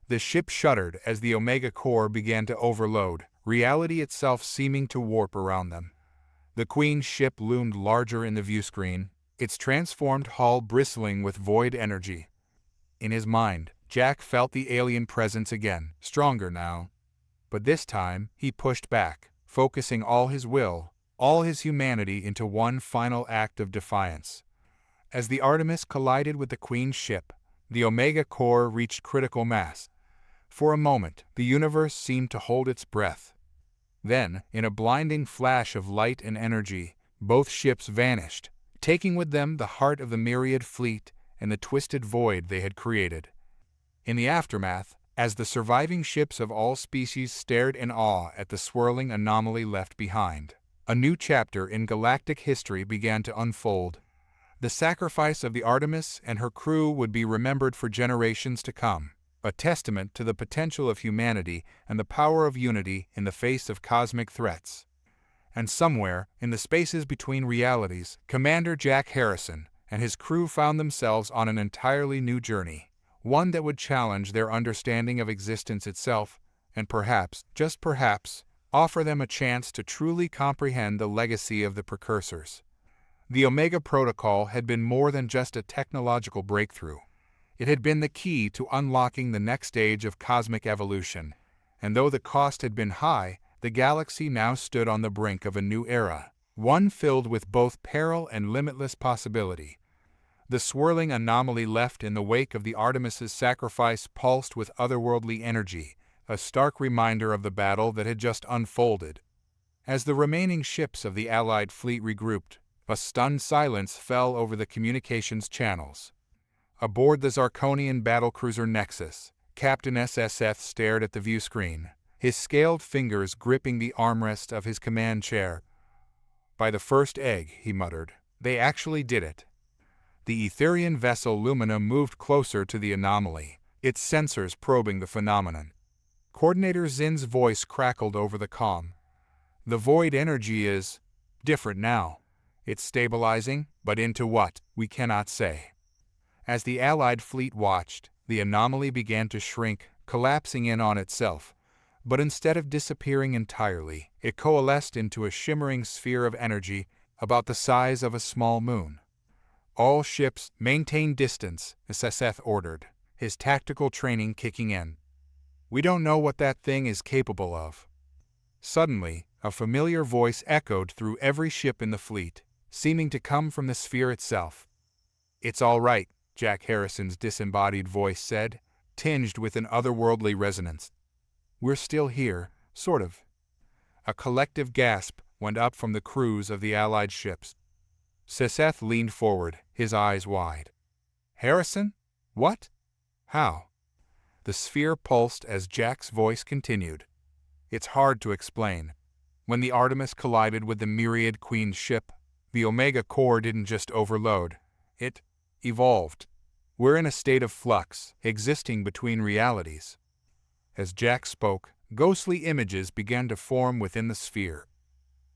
The ship shuddered as the Omega Core began to overload, reality itself seeming to warp around them. The Queen's ship loomed larger in the viewscreen, its transformed hull bristling with void energy. In his mind, Jack felt the alien presence again, stronger now. But this time, he pushed back, focusing all his will, all his humanity into one final act of defiance. As the Artemis collided with the Queen's ship, the Omega Core reached critical mass. For a moment, the universe seemed to hold its breath. Then, in a blinding flash of light and energy, both ships vanished, taking with them the heart of the myriad fleet and the twisted void they had created. In the aftermath, as the surviving ships of all species stared in awe at the swirling anomaly left behind, a new chapter in galactic history began to unfold. The sacrifice of the Artemis and her crew would be remembered for generations to come, a testament to the potential of humanity and the power of unity in the face of cosmic threats. And somewhere, in the spaces between realities, Commander Jack Harrison and his crew found themselves on an entirely new journey, one that would challenge their understanding of existence itself, and perhaps, just perhaps, offer them a chance to truly comprehend the legacy of the precursors. The Omega Protocol had been more than just a technological breakthrough. It had been the key to unlocking the next stage of cosmic evolution, and though the cost had been high, the galaxy now stood on the brink of a new era, one filled with both peril and limitless possibility. The swirling anomaly left in the wake of the Artemis's sacrifice pulsed with otherworldly energy, a stark reminder of the battle that had just unfolded. As the remaining ships of the Allied fleet regrouped, a stunned silence fell over the communications channels. Aboard the Zarkonian battlecruiser Nexus, Captain SSF stared at the viewscreen, his scaled fingers gripping the armrest of his command chair. "By the first egg," he muttered, "they actually did it." The Etherian vessel Lumina moved closer to the anomaly, its sensors probing the phenomenon. Coordinator Zin's voice crackled over the comm. "The void energy is different now. It's stabilizing, but into what, we cannot say." As the Allied fleet watched, the anomaly began to shrink, collapsing in on itself. But instead of disappearing entirely, it coalesced into a shimmering sphere of energy about the size of a small moon. "All ships, maintain distance," SSF ordered, his tactical training kicking in. "We don't know what that thing is capable of." Suddenly, a familiar voice echoed through every ship in the fleet, seeming to come from the sphere itself. "It's all right," Jack Harrison's disembodied voice said, tinged with an otherworldly resonance. "We're still here, sort of." A collective gasp went up from the crews of the Allied ships. Seth leaned forward, his eyes wide. "Harrison? What? How?" The sphere pulsed as Jack's voice continued. "It's hard to explain. When the Artemis collided with the Myriad Queen's ship, the Omega core didn't just overload. It evolved. We're in a state of flux, existing between realities." As Jack spoke, ghostly images began to form within the sphere.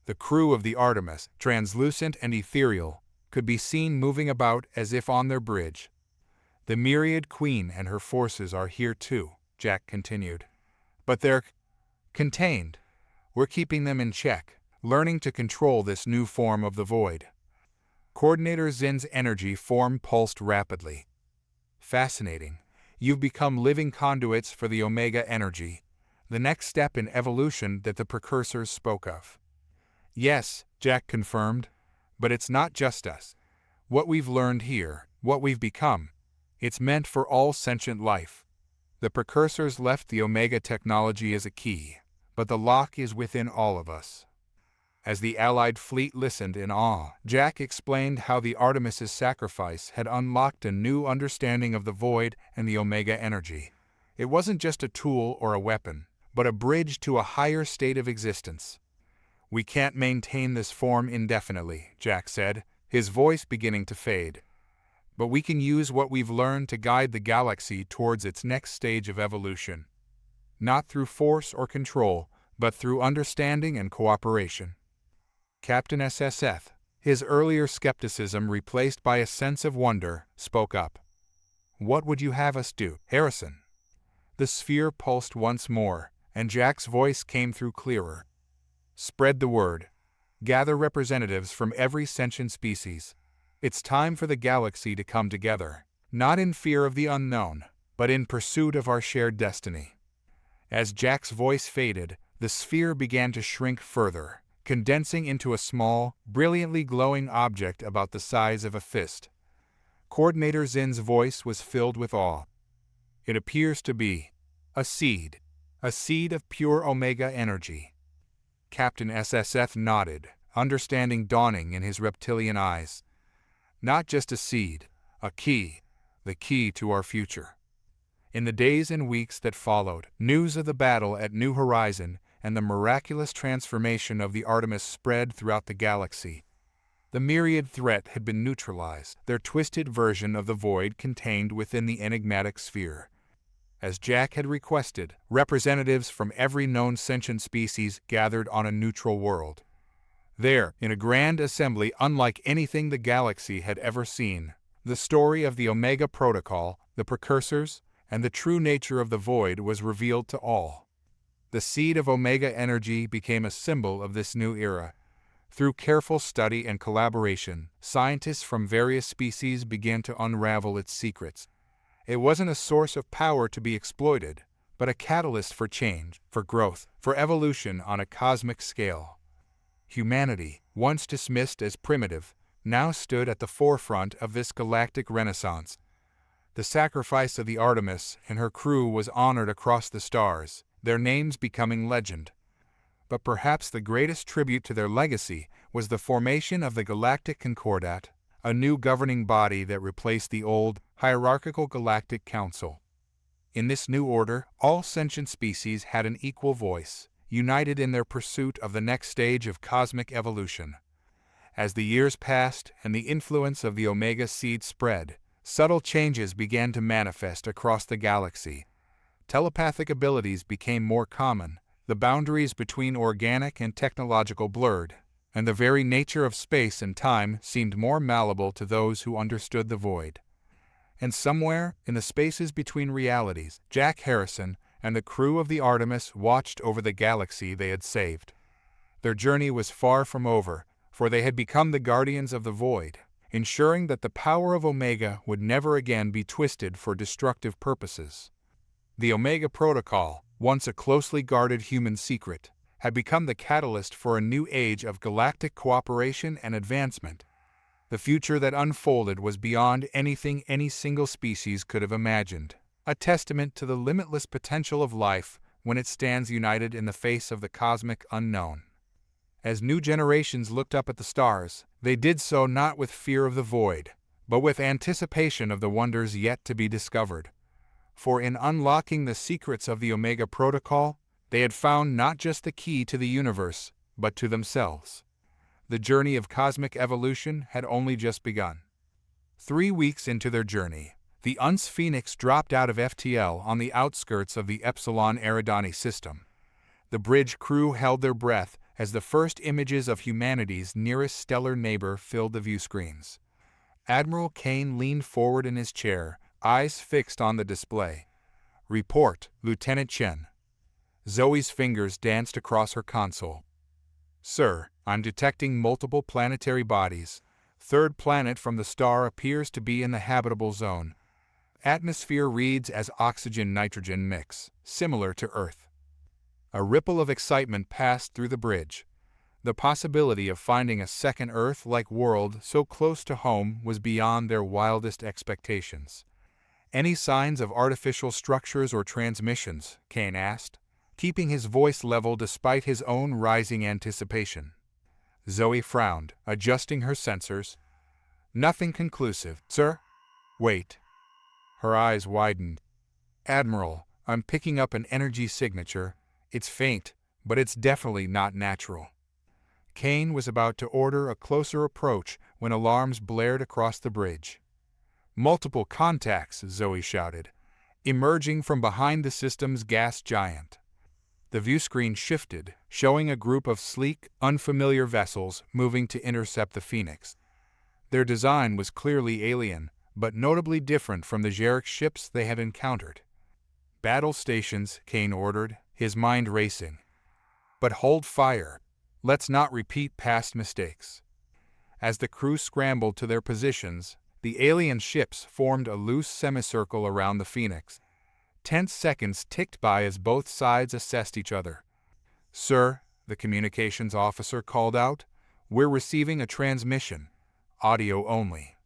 The crew of the Artemis, translucent and ethereal, could be seen moving about as if on their bridge. "The Myriad Queen and her forces are here too," Jack continued. "But they're contained. We're keeping them in check, learning to control this new form of the void." Coordinator Zin's energy form pulsed rapidly. "Fascinating. You've become living conduits for the Omega energy, the next step in evolution that the precursors spoke of." "Yes," Jack confirmed, "but it's not just us. What we've learned here, what we've become, it's meant for all sentient life. The precursors left the Omega technology as a key, but the lock is within all of us." As the Allied fleet listened in awe, Jack explained how the Artemis's sacrifice had unlocked a new understanding of the void and the Omega energy. It wasn't just a tool or a weapon, but a bridge to a higher state of existence. "We can't maintain this form indefinitely," Jack said, his voice beginning to fade. "But we can use what we've learned to guide the galaxy towards its next stage of evolution. Not through force or control, but through understanding and cooperation." Captain SSF, his earlier skepticism replaced by a sense of wonder, spoke up. "What would you have us do, Harrison?" The sphere pulsed once more, and Jack's voice came through clearer. "Spread the word. Gather representatives from every sentient species. It's time for the galaxy to come together, not in fear of the unknown, but in pursuit of our shared destiny." As Jack's voice faded, the sphere began to shrink further, condensing into a small, brilliantly glowing object about the size of a fist. Coordinator Zin's voice was filled with awe. "It appears to be a seed of pure Omega energy." Captain SSF nodded, understanding dawning in his reptilian eyes. "Not just a seed, a key, the key to our future." In the days and weeks that followed, news of the battle at New Horizon and the miraculous transformation of the Artemis spread throughout the galaxy. The Myriad threat had been neutralized, their twisted version of the void contained within the enigmatic sphere. As Jack had requested, representatives from every known sentient species gathered on a neutral world. There, in a grand assembly unlike anything the galaxy had ever seen, the story of the Omega Protocol, the precursors, and the true nature of the void was revealed to all. The seed of Omega energy became a symbol of this new era. Through careful study and collaboration, scientists from various species began to unravel its secrets. It wasn't a source of power to be exploited, but a catalyst for change, for growth, for evolution on a cosmic scale. Humanity, once dismissed as primitive, now stood at the forefront of this galactic renaissance. The sacrifice of the Artemis and her crew was honored across the stars, their names becoming legend. But perhaps the greatest tribute to their legacy was the formation of the Galactic Concordat, a new governing body that replaced the old, hierarchical Galactic Council. In this new order, all sentient species had an equal voice, united in their pursuit of the next stage of cosmic evolution. As the years passed and the influence of the Omega Seed spread, subtle changes began to manifest across the galaxy. Telepathic abilities became more common, the boundaries between organic and technological blurred, and the very nature of space and time seemed more malleable to those who understood the void. And somewhere, in the spaces between realities, Jack Harrison and the crew of the Artemis watched over the galaxy they had saved. Their journey was far from over, for they had become the guardians of the void, ensuring that the power of Omega would never again be twisted for destructive purposes. The Omega Protocol, once a closely guarded human secret, had become the catalyst for a new age of galactic cooperation and advancement. The future that unfolded was beyond anything any single species could have imagined, a testament to the limitless potential of life when it stands united in the face of the cosmic unknown. As new generations looked up at the stars, they did so not with fear of the void, but with anticipation of the wonders yet to be discovered. For in unlocking the secrets of the Omega Protocol, they had found not just the key to the universe, but to themselves. The journey of cosmic evolution had only just begun. 3 weeks into their journey, the UNS Phoenix dropped out of FTL on the outskirts of the Epsilon Eridani system. The bridge crew held their breath as the first images of humanity's nearest stellar neighbor filled the view screens. Admiral Kane leaned forward in his chair, eyes fixed on the display. "Report, Lieutenant Chen." Zoe's fingers danced across her console. "Sir, I'm detecting multiple planetary bodies. Third planet from the star appears to be in the habitable zone. Atmosphere reads as oxygen-nitrogen mix, similar to Earth." A ripple of excitement passed through the bridge. The possibility of finding a second Earth-like world so close to home was beyond their wildest expectations. "Any signs of artificial structures or transmissions?" Kane asked, keeping his voice level despite his own rising anticipation. Zoe frowned, adjusting her sensors. "Nothing conclusive, sir." "Wait." Her eyes widened. "Admiral, I'm picking up an energy signature. It's faint, but it's definitely not natural." Kane was about to order a closer approach when alarms blared across the bridge. "Multiple contacts," Zoe shouted, emerging from behind the system's gas giant. The viewscreen shifted, showing a group of sleek, unfamiliar vessels moving to intercept the Phoenix. Their design was clearly alien, but notably different from the Xeric ships they had encountered. "Battle stations," Kane ordered, his mind racing. "But hold fire. Let's not repeat past mistakes." As the crew scrambled to their positions, the alien ships formed a loose semicircle around the Phoenix. Tense seconds ticked by as both sides assessed each other. "Sir," the communications officer called out, "we're receiving a transmission. Audio only."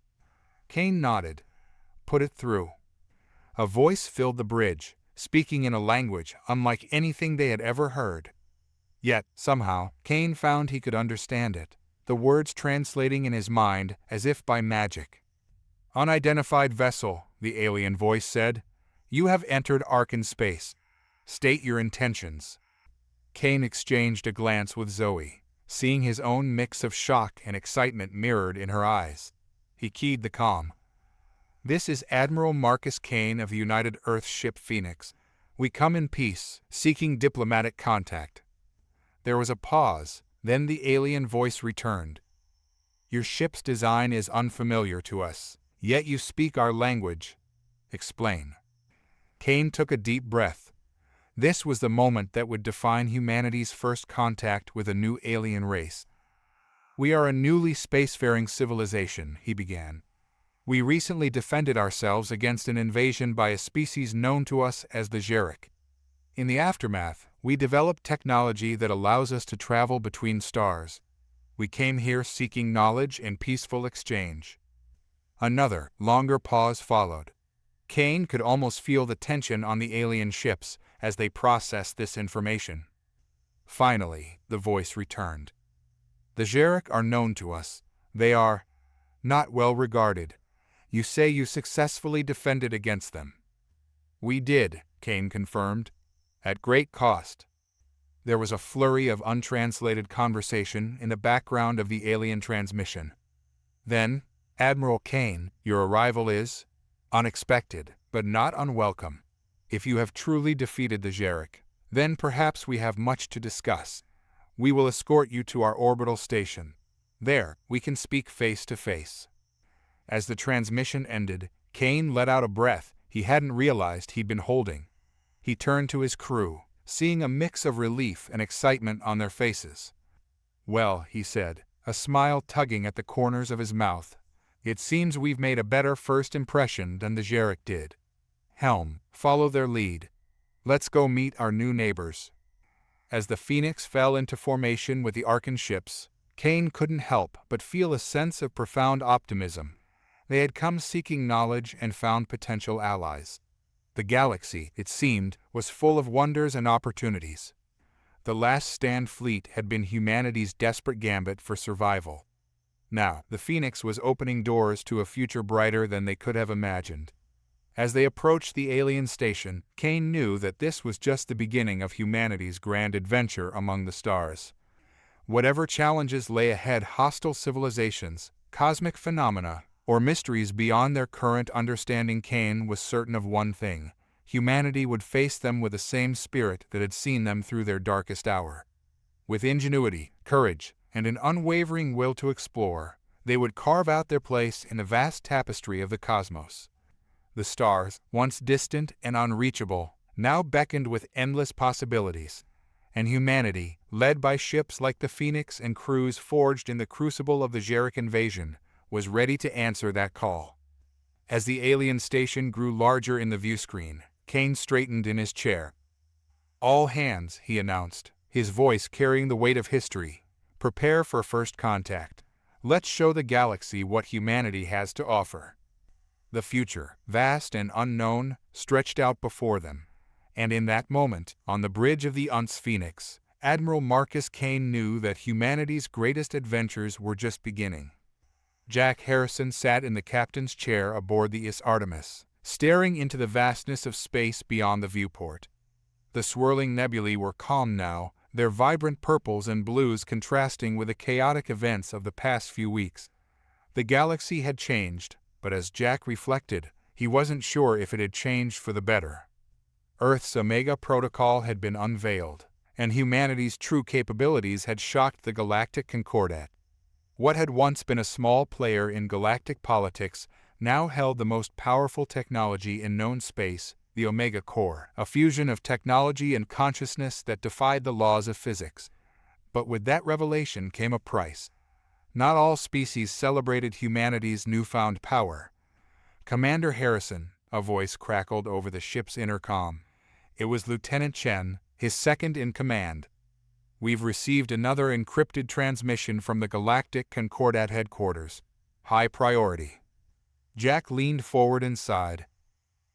Kane nodded. "Put it through." A voice filled the bridge, speaking in a language unlike anything they had ever heard. Yet, somehow, Kane found he could understand it, the words translating in his mind as if by magic. "Unidentified vessel," the alien voice said. "You have entered Arkan space. State your intentions." Kane exchanged a glance with Zoe, seeing his own mix of shock and excitement mirrored in her eyes. He keyed the comm. "This is Admiral Marcus Kane of the United Earth ship Phoenix. We come in peace, seeking diplomatic contact." There was a pause, then the alien voice returned. "Your ship's design is unfamiliar to us, yet you speak our language. Explain." Kane took a deep breath. This was the moment that would define humanity's first contact with a new alien race. "We are a newly spacefaring civilization," he began. "We recently defended ourselves against an invasion by a species known to us as the Xeric. In the aftermath, we developed technology that allows us to travel between stars. We came here seeking knowledge and peaceful exchange." Another, longer pause followed. Kane could almost feel the tension on the alien ships as they processed this information. Finally, the voice returned. The Jarek are known to us. They are not well regarded. You say you successfully defended against them. We did, Kane confirmed, at great cost. There was a flurry of untranslated conversation in the background of the alien transmission. Then, Admiral Kane, your arrival is unexpected, but not unwelcome. If you have truly defeated the Jarek, then perhaps we have much to discuss. We will escort you to our orbital station. There, we can speak face to face. As the transmission ended, Kane let out a breath he hadn't realized he'd been holding. He turned to his crew, seeing a mix of relief and excitement on their faces. Well, he said, a smile tugging at the corners of his mouth, it seems we've made a better first impression than the Jarek did. Helm, follow their lead. Let's go meet our new neighbors. As the Phoenix fell into formation with the Arkan ships, Kane couldn't help but feel a sense of profound optimism. They had come seeking knowledge and found potential allies. The galaxy, it seemed, was full of wonders and opportunities. The Last Stand fleet had been humanity's desperate gambit for survival. Now, the Phoenix was opening doors to a future brighter than they could have imagined. As they approached the alien station, Kane knew that this was just the beginning of humanity's grand adventure among the stars. Whatever challenges lay ahead, hostile civilizations, cosmic phenomena, or mysteries beyond their current understanding, Kane was certain of one thing: humanity would face them with the same spirit that had seen them through their darkest hour. With ingenuity, courage, and an unwavering will to explore, they would carve out their place in the vast tapestry of the cosmos. The stars, once distant and unreachable, now beckoned with endless possibilities, and humanity, led by ships like the Phoenix and crews forged in the crucible of the Jarek invasion, was ready to answer that call. As the alien station grew larger in the viewscreen, Kane straightened in his chair. All hands, he announced, his voice carrying the weight of history. Prepare for first contact. Let's show the galaxy what humanity has to offer. The future, vast and unknown, stretched out before them. And in that moment, on the bridge of the Phoenix, Admiral Marcus Kane knew that humanity's greatest adventures were just beginning. Jack Harrison sat in the captain's chair aboard the Artemis, staring into the vastness of space beyond the viewport. The swirling nebulae were calm now, their vibrant purples and blues contrasting with the chaotic events of the past few weeks. The galaxy had changed, but as Jack reflected, he wasn't sure if it had changed for the better. Earth's Omega Protocol had been unveiled, and humanity's true capabilities had shocked the Galactic Concordat. What had once been a small player in galactic politics now held the most powerful technology in known space, the Omega Core, a fusion of technology and consciousness that defied the laws of physics. But with that revelation came a price. Not all species celebrated humanity's newfound power. "Commander Harrison," a voice crackled over the ship's intercom. It was Lieutenant Chen, his second in command. "We've received another encrypted transmission from the Galactic Concordat headquarters. High priority." Jack leaned forward and sighed.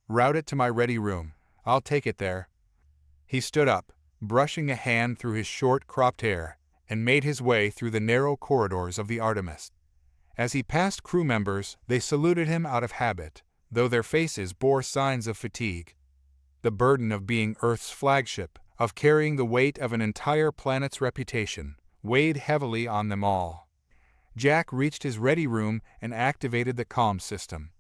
"Route it to my ready room. I'll take it there." He stood up, brushing a hand through his short cropped hair, and made his way through the narrow corridors of the Artemis. As he passed crew members, they saluted him out of habit, though their faces bore signs of fatigue. The burden of being Earth's flagship, of carrying the weight of an entire planet's reputation, weighed heavily on them all. Jack reached his ready room and activated the comm system.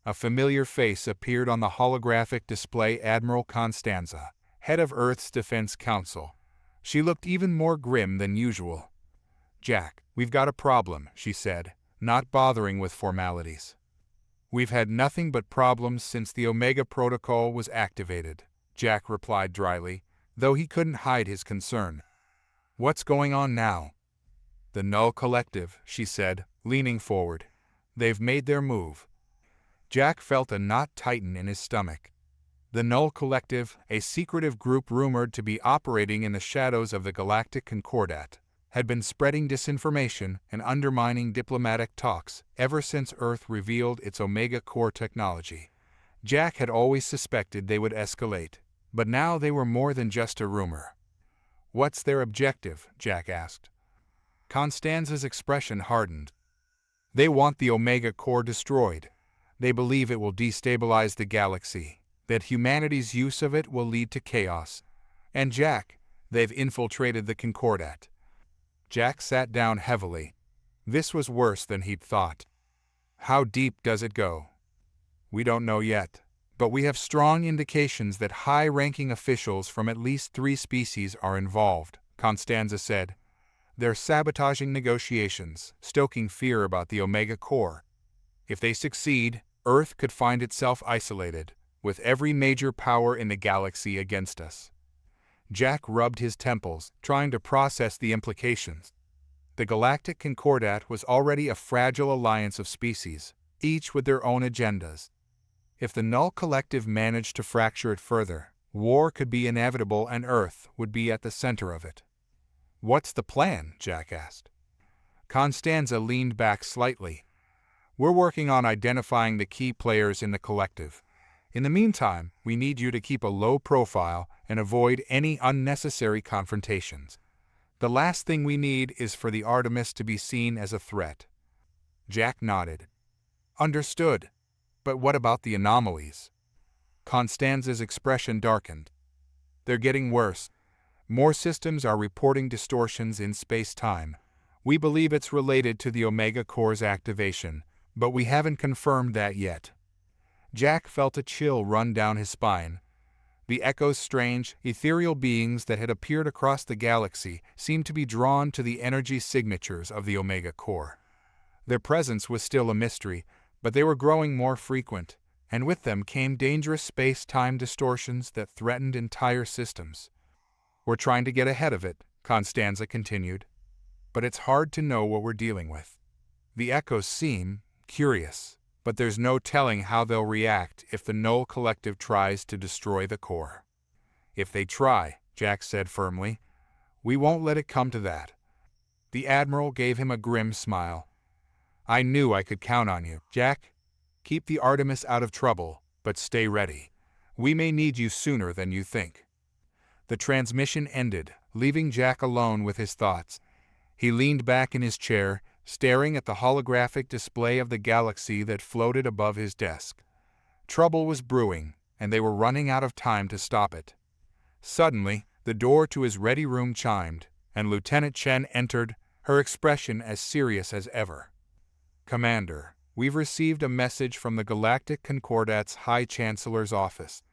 A familiar face appeared on the holographic display: Admiral Constanza, head of Earth's Defense Council. She looked even more grim than usual. "Jack, we've got a problem," she said, not bothering with formalities. "We've had nothing but problems since the Omega Protocol was activated," Jack replied dryly, though he couldn't hide his concern. "What's going on now?" "The Null Collective," she said, leaning forward. "They've made their move." Jack felt a knot tighten in his stomach. The Null Collective, a secretive group rumored to be operating in the shadows of the Galactic Concordat, had been spreading disinformation and undermining diplomatic talks ever since Earth revealed its Omega Core technology. Jack had always suspected they would escalate, but now they were more than just a rumor. "What's their objective?" Jack asked. Constanza's expression hardened. "They want the Omega Core destroyed. They believe it will destabilize the galaxy, that humanity's use of it will lead to chaos. And Jack, they've infiltrated the Concordat." Jack sat down heavily. This was worse than he'd thought. "How deep does it go?" "We don't know yet, but we have strong indications that high-ranking officials from at least 3 species are involved," Constanza said. "They're sabotaging negotiations, stoking fear about the Omega Core. If they succeed, Earth could find itself isolated, with every major power in the galaxy against us." Jack rubbed his temples, trying to process the implications. The Galactic Concordat was already a fragile alliance of species, each with their own agendas. If the Null Collective managed to fracture it further, war could be inevitable and Earth would be at the center of it. "What's the plan?" Jack asked. Constanza leaned back slightly. "We're working on identifying the key players in the collective. In the meantime, we need you to keep a low profile and avoid any unnecessary confrontations. The last thing we need is for the Artemis to be seen as a threat." Jack nodded. "Understood. But what about the anomalies?" Constanza's expression darkened. "They're getting worse. More systems are reporting distortions in space-time. We believe it's related to the Omega Core's activation, but we haven't confirmed that yet." Jack felt a chill run down his spine. The Echo's strange, ethereal beings that had appeared across the galaxy seemed to be drawn to the energy signatures of the Omega Core. Their presence was still a mystery, but they were growing more frequent, and with them came dangerous space-time distortions that threatened entire systems. "We're trying to get ahead of it," Constanza continued. "But it's hard to know what we're dealing with. The Echoes seem curious, but there's no telling how they'll react if the Null Collective tries to destroy the core." "If they try," Jack said firmly, "we won't let it come to that." The Admiral gave him a grim smile. "I knew I could count on you, Jack. Keep the Artemis out of trouble, but stay ready. We may need you sooner than you think." The transmission ended, leaving Jack alone with his thoughts. He leaned back in his chair, staring at the holographic display of the galaxy that floated above his desk. Trouble was brewing, and they were running out of time to stop it. Suddenly, the door to his ready room chimed, and Lieutenant Chen entered, her expression as serious as ever. "Commander, we've received a message from the Galactic Concordat's High Chancellor's office.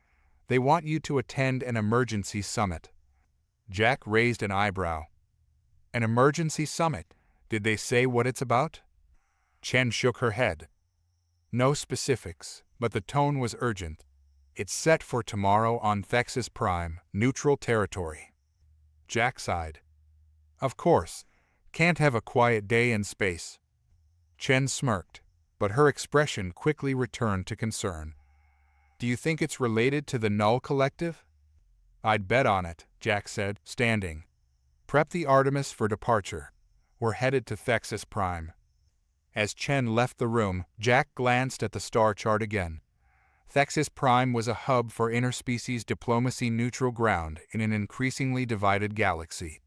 They want you to attend an emergency summit." Jack raised an eyebrow. "An emergency summit? Did they say what it's about?" Chen shook her head. "No specifics, but the tone was urgent. It's set for tomorrow on Thexus Prime, neutral territory." Jack sighed. "Of course. Can't have a quiet day in space." Chen smirked, but her expression quickly returned to concern. "Do you think it's related to the Null Collective?" "I'd bet on it," Jack said, standing. "Prep the Artemis for departure. We're headed to Thexus Prime." As Chen left the room, Jack glanced at the star chart again. Thexus Prime was a hub for interspecies diplomacy neutral ground in an increasingly divided galaxy.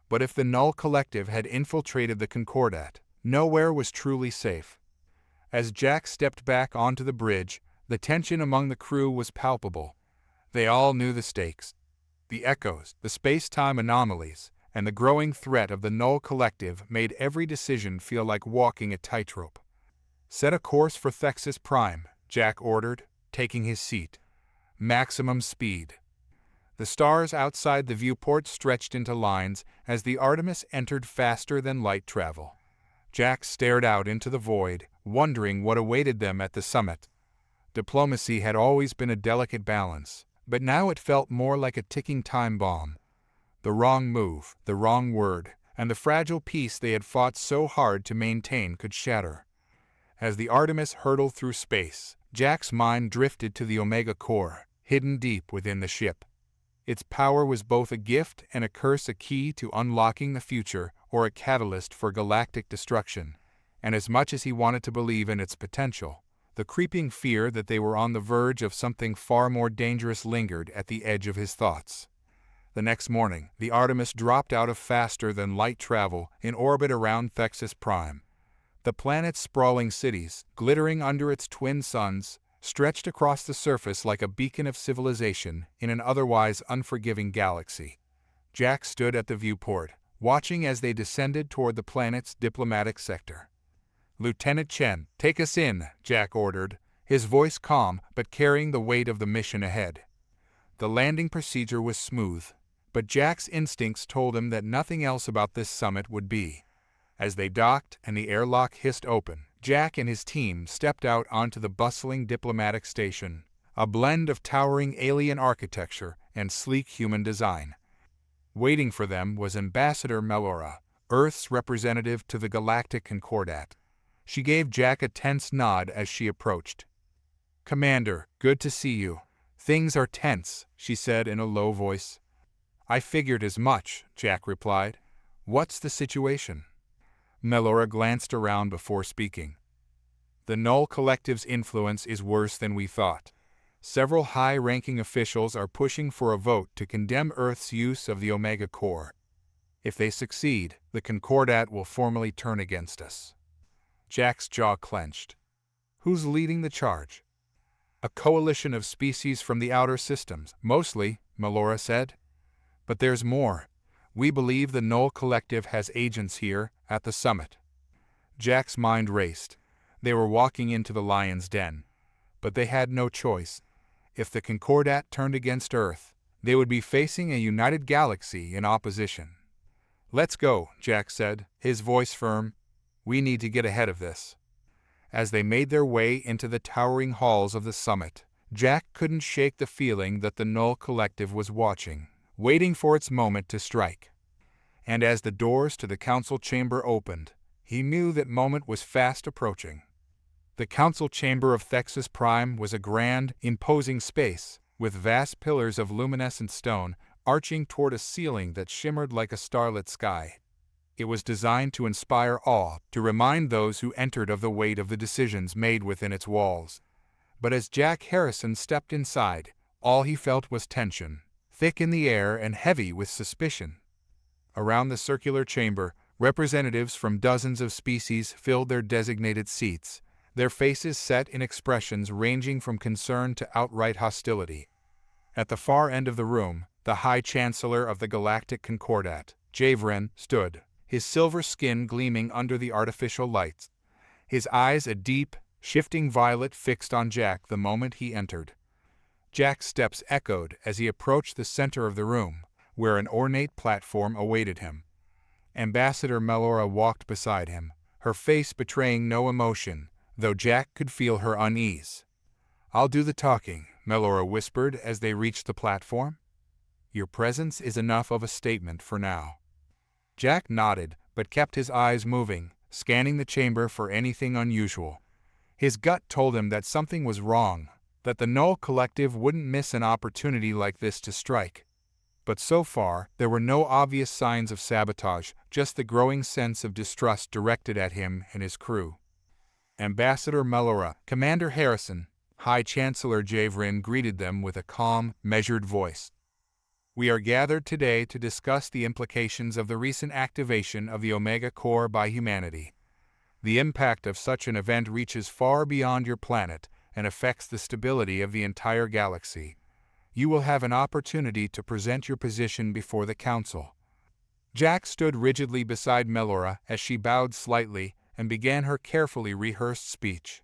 But if the Null Collective had infiltrated the Concordat, nowhere was truly safe. As Jack stepped back onto the bridge, the tension among the crew was palpable. They all knew the stakes. The Echoes, the space-time anomalies, and the growing threat of the Null Collective made every decision feel like walking a tightrope. "Set a course for Thexus Prime," Jack ordered, taking his seat. "Maximum speed." The stars outside the viewport stretched into lines as the Artemis entered faster than light travel. Jack stared out into the void, wondering what awaited them at the summit. Diplomacy had always been a delicate balance, but now it felt more like a ticking time bomb. The wrong move, the wrong word, and the fragile peace they had fought so hard to maintain could shatter. As the Artemis hurtled through space, Jack's mind drifted to the Omega Core, hidden deep within the ship. Its power was both a gift and a curse, a key to unlocking the future or a catalyst for galactic destruction, and as much as he wanted to believe in its potential, The creeping fear that they were on the verge of something far more dangerous lingered at the edge of his thoughts. The next morning, the Artemis dropped out of faster-than-light travel in orbit around Thexus Prime. The planet's sprawling cities, glittering under its twin suns, stretched across the surface like a beacon of civilization in an otherwise unforgiving galaxy. Jack stood at the viewport, watching as they descended toward the planet's diplomatic sector. "Lieutenant Chen, take us in," Jack ordered, his voice calm but carrying the weight of the mission ahead. The landing procedure was smooth, but Jack's instincts told him that nothing else about this summit would be. As they docked and the airlock hissed open, Jack and his team stepped out onto the bustling diplomatic station, a blend of towering alien architecture and sleek human design. Waiting for them was Ambassador Melora, Earth's representative to the Galactic Concordat. She gave Jack a tense nod as she approached. "Commander, good to see you. Things are tense," she said in a low voice. "I figured as much," Jack replied. "What's the situation?" Melora glanced around before speaking. "The Null Collective's influence is worse than we thought. Several high-ranking officials are pushing for a vote to condemn Earth's use of the Omega Core. If they succeed, the Concordat will formally turn against us." Jack's jaw clenched. "Who's leading the charge?" "A coalition of species from the outer systems, mostly," Melora said. "But there's more. We believe the Null Collective has agents here, at the summit." Jack's mind raced. They were walking into the lion's den. But they had no choice. If the Concordat turned against Earth, they would be facing a united galaxy in opposition. "Let's go," Jack said, his voice firm. "We need to get ahead of this." As they made their way into the towering halls of the summit, Jack couldn't shake the feeling that the Null Collective was watching, waiting for its moment to strike. And as the doors to the council chamber opened, he knew that moment was fast approaching. The council chamber of Thexus Prime was a grand, imposing space, with vast pillars of luminescent stone arching toward a ceiling that shimmered like a starlit sky. It was designed to inspire awe, to remind those who entered of the weight of the decisions made within its walls. But as Jack Harrison stepped inside, all he felt was tension, thick in the air and heavy with suspicion. Around the circular chamber, representatives from dozens of species filled their designated seats, their faces set in expressions ranging from concern to outright hostility. At the far end of the room, the High Chancellor of the Galactic Concordat, Javrin, stood, his silver skin gleaming under the artificial lights, his eyes a deep, shifting violet fixed on Jack the moment he entered. Jack's steps echoed as he approached the center of the room, where an ornate platform awaited him. Ambassador Melora walked beside him, her face betraying no emotion, though Jack could feel her unease. "I'll do the talking," Melora whispered as they reached the platform. "Your presence is enough of a statement for now." Jack nodded, but kept his eyes moving, scanning the chamber for anything unusual. His gut told him that something was wrong, that the Null Collective wouldn't miss an opportunity like this to strike. But so far, there were no obvious signs of sabotage, just the growing sense of distrust directed at him and his crew. Ambassador Melora, Commander Harrison, High Chancellor Javrin greeted them with a calm, measured voice. "We are gathered today to discuss the implications of the recent activation of the Omega Core by humanity. The impact of such an event reaches far beyond your planet and affects the stability of the entire galaxy. You will have an opportunity to present your position before the Council." Jack stood rigidly beside Melora as she bowed slightly and began her carefully rehearsed speech.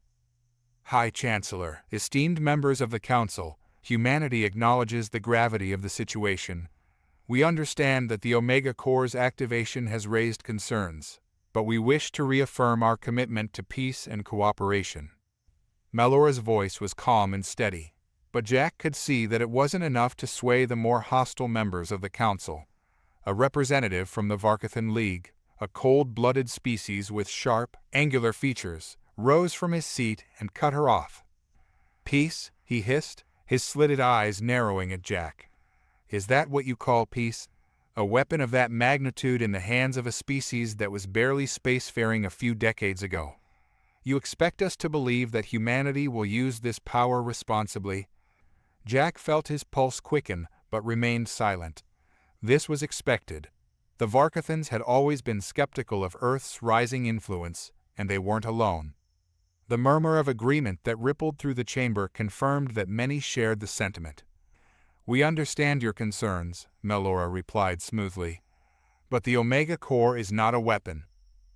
"High Chancellor, esteemed members of the Council, humanity acknowledges the gravity of the situation. We understand that the Omega Core's activation has raised concerns, but we wish to reaffirm our commitment to peace and cooperation." Melora's voice was calm and steady, but Jack could see that it wasn't enough to sway the more hostile members of the Council. A representative from the Varkathan League, a cold-blooded species with sharp, angular features, rose from his seat and cut her off. "Peace?" he hissed, his slitted eyes narrowing at Jack. "Is that what you call peace? A weapon of that magnitude in the hands of a species that was barely spacefaring a few decades ago? You expect us to believe that humanity will use this power responsibly? Jack felt his pulse quicken, but remained silent. This was expected. The Varkathans had always been skeptical of Earth's rising influence, and they weren't alone. The murmur of agreement that rippled through the chamber confirmed that many shared the sentiment. "We understand your concerns," Melora replied smoothly. "But the Omega Core is not a weapon.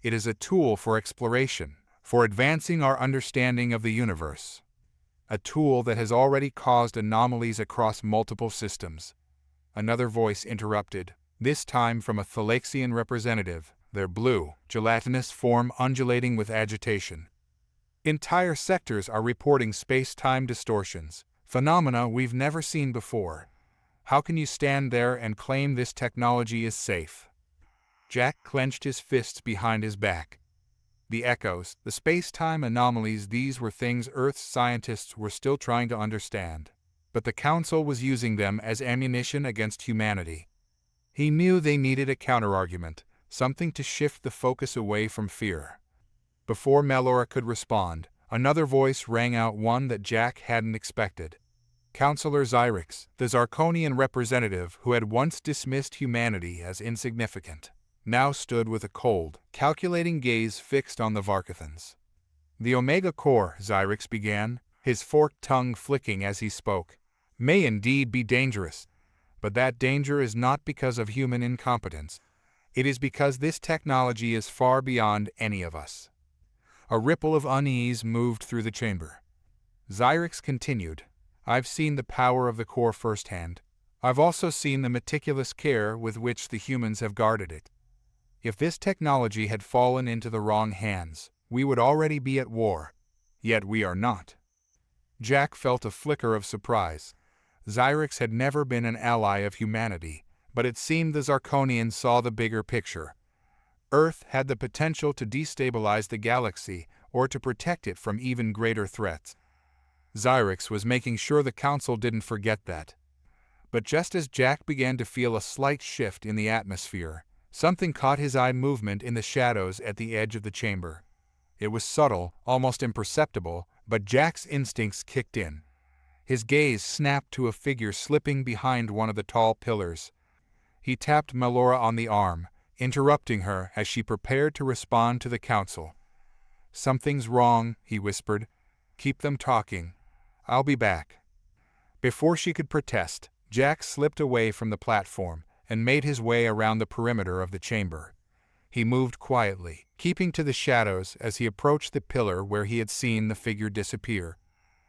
It is a tool for exploration, for advancing our understanding of the universe. A tool that has already caused anomalies across multiple systems." Another voice interrupted, this time from a Thalaxian representative, their blue, gelatinous form undulating with agitation. "Entire sectors are reporting space-time distortions, phenomena we've never seen before. How can you stand there and claim this technology is safe?" Jack clenched his fists behind his back. The echoes, the space-time anomalies, these were things Earth's scientists were still trying to understand. But the Council was using them as ammunition against humanity. He knew they needed a counterargument, something to shift the focus away from fear. Before Melora could respond, another voice rang out, one that Jack hadn't expected. Counselor Xyrix, the Zarkonian representative who had once dismissed humanity as insignificant, now stood with a cold, calculating gaze fixed on the Varkathans. "The Omega Core," Xyrix began, his forked tongue flicking as he spoke, "may indeed be dangerous, but that danger is not because of human incompetence. It is because this technology is far beyond any of us." A ripple of unease moved through the chamber. Xyrix continued, "I've seen the power of the core firsthand. I've also seen the meticulous care with which the humans have guarded it. If this technology had fallen into the wrong hands, we would already be at war. Yet we are not." Jack felt a flicker of surprise. Xyrix had never been an ally of humanity, but it seemed the Zarkonian saw the bigger picture. Earth had the potential to destabilize the galaxy or to protect it from even greater threats. Xyrix was making sure the Council didn't forget that. But just as Jack began to feel a slight shift in the atmosphere, something caught his eye: movement in the shadows at the edge of the chamber. It was subtle, almost imperceptible, but Jack's instincts kicked in. His gaze snapped to a figure slipping behind one of the tall pillars. He tapped Melora on the arm, interrupting her as she prepared to respond to the Council. "Something's wrong," he whispered. "Keep them talking. I'll be back." Before she could protest, Jack slipped away from the platform and made his way around the perimeter of the chamber. He moved quietly, keeping to the shadows as he approached the pillar where he had seen the figure disappear.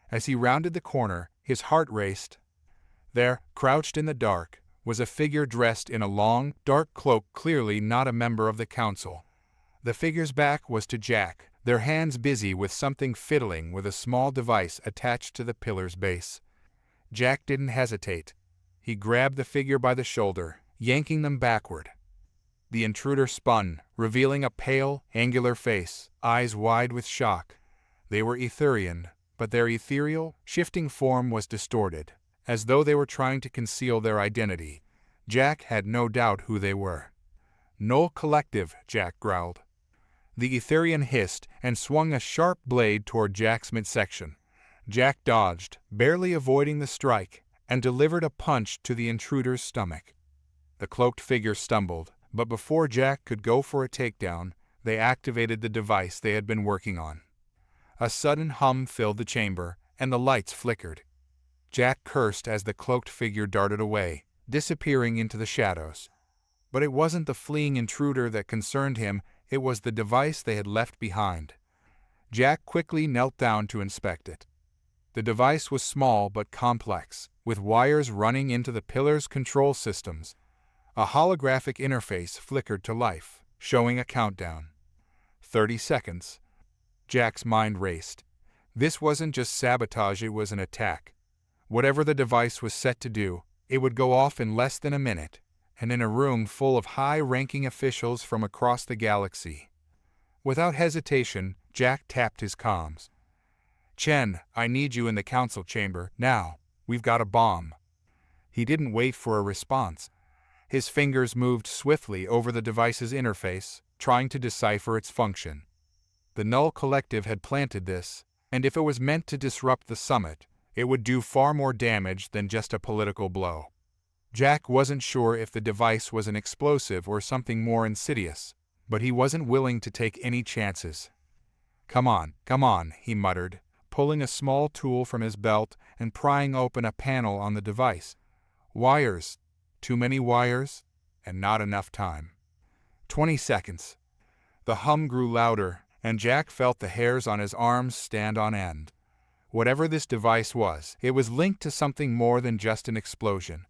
As he rounded the corner, his heart raced. There, crouched in the dark, was a figure dressed in a long, dark cloak, clearly not a member of the Council. The figure's back was to Jack, their hands busy with something, fiddling with a small device attached to the pillar's base. Jack didn't hesitate. He grabbed the figure by the shoulder, yanking them backward. The intruder spun, revealing a pale, angular face, eyes wide with shock. They were Etherian, but their ethereal, shifting form was distorted, as though they were trying to conceal their identity. Jack had no doubt who they were. "Null Collective," Jack growled. The Etherian hissed and swung a sharp blade toward Jack's midsection. Jack dodged, barely avoiding the strike, and delivered a punch to the intruder's stomach. The cloaked figure stumbled, but before Jack could go for a takedown, they activated the device they had been working on. A sudden hum filled the chamber, and the lights flickered. Jack cursed as the cloaked figure darted away, disappearing into the shadows. But it wasn't the fleeing intruder that concerned him, it was the device they had left behind. Jack quickly knelt down to inspect it. The device was small but complex, with wires running into the pillar's control systems. A holographic interface flickered to life, showing a countdown. 30 seconds. Jack's mind raced. This wasn't just sabotage, it was an attack. Whatever the device was set to do, it would go off in less than a minute, and in a room full of high-ranking officials from across the galaxy. Without hesitation, Jack tapped his comms. "Chen, I need you in the council chamber, now. We've got a bomb." He didn't wait for a response. His fingers moved swiftly over the device's interface, trying to decipher its function. The Null Collective had planted this, and if it was meant to disrupt the summit, it would do far more damage than just a political blow. Jack wasn't sure if the device was an explosive or something more insidious, but he wasn't willing to take any chances. Come on, he muttered, pulling a small tool from his belt and prying open a panel on the device. Wires. Too many wires, and not enough time. 20 seconds. The hum grew louder, and Jack felt the hairs on his arms stand on end. Whatever this device was, it was linked to something more than just an explosion.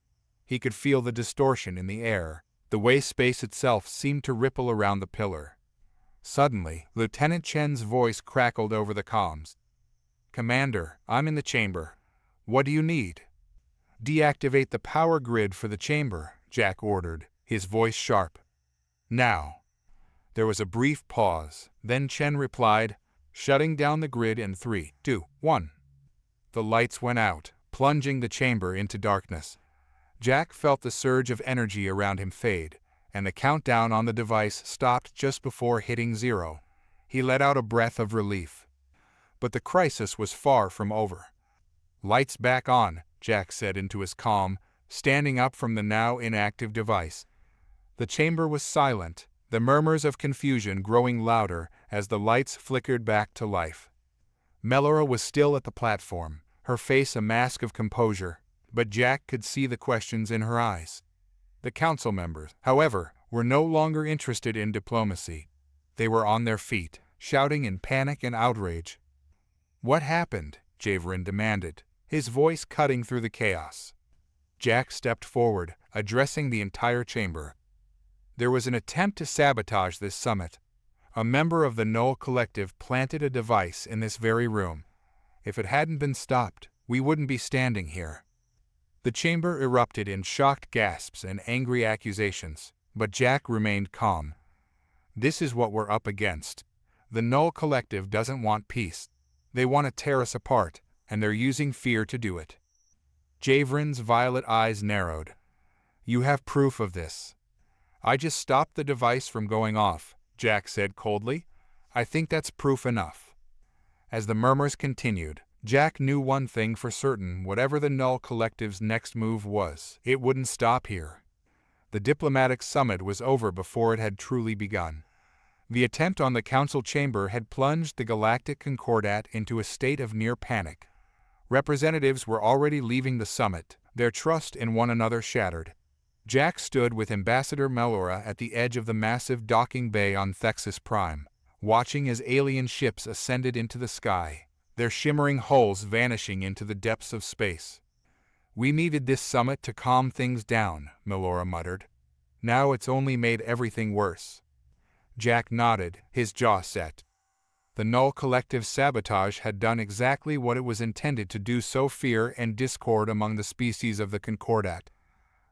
He could feel the distortion in the air, the way space itself seemed to ripple around the pillar. Suddenly, Lieutenant Chen's voice crackled over the comms. "Commander, I'm in the chamber. What do you need?" "Deactivate the power grid for the chamber," Jack ordered, his voice sharp. "Now." There was a brief pause, then Chen replied, "Shutting down the grid in 3, 2, 1. The lights went out, plunging the chamber into darkness. Jack felt the surge of energy around him fade, and the countdown on the device stopped just before hitting 0. He let out a breath of relief. But the crisis was far from over. "Lights back on," Jack said into his comm, standing up from the now inactive device. The chamber was silent, the murmurs of confusion growing louder as the lights flickered back to life. Melora was still at the platform, her face a mask of composure, but Jack could see the questions in her eyes. The council members, however, were no longer interested in diplomacy. They were on their feet, shouting in panic and outrage. "What happened?" Javerin demanded, his voice cutting through the chaos. Jack stepped forward, addressing the entire chamber. "There was an attempt to sabotage this summit. A member of the Null Collective planted a device in this very room. If it hadn't been stopped, we wouldn't be standing here." The chamber erupted in shocked gasps and angry accusations, but Jack remained calm. "This is what we're up against. The Null Collective doesn't want peace. They want to tear us apart, and they're using fear to do it." Javerin's violet eyes narrowed. "You have proof of this?" "I just stopped the device from going off," Jack said coldly. "I think that's proof enough." As the murmurs continued, Jack knew one thing for certain: whatever the Null Collective's next move was, it wouldn't stop here. The diplomatic summit was over before it had truly begun. The attempt on the council chamber had plunged the Galactic Concordat into a state of near panic. Representatives were already leaving the summit, their trust in one another shattered. Jack stood with Ambassador Melora at the edge of the massive docking bay on Thexus Prime, watching as alien ships ascended into the sky, their shimmering hulls vanishing into the depths of space. "We needed this summit to calm things down," Melora muttered. "Now it's only made everything worse." Jack nodded, his jaw set. The Null Collective's sabotage had done exactly what it was intended to do: sow fear and discord among the species of the Concordat.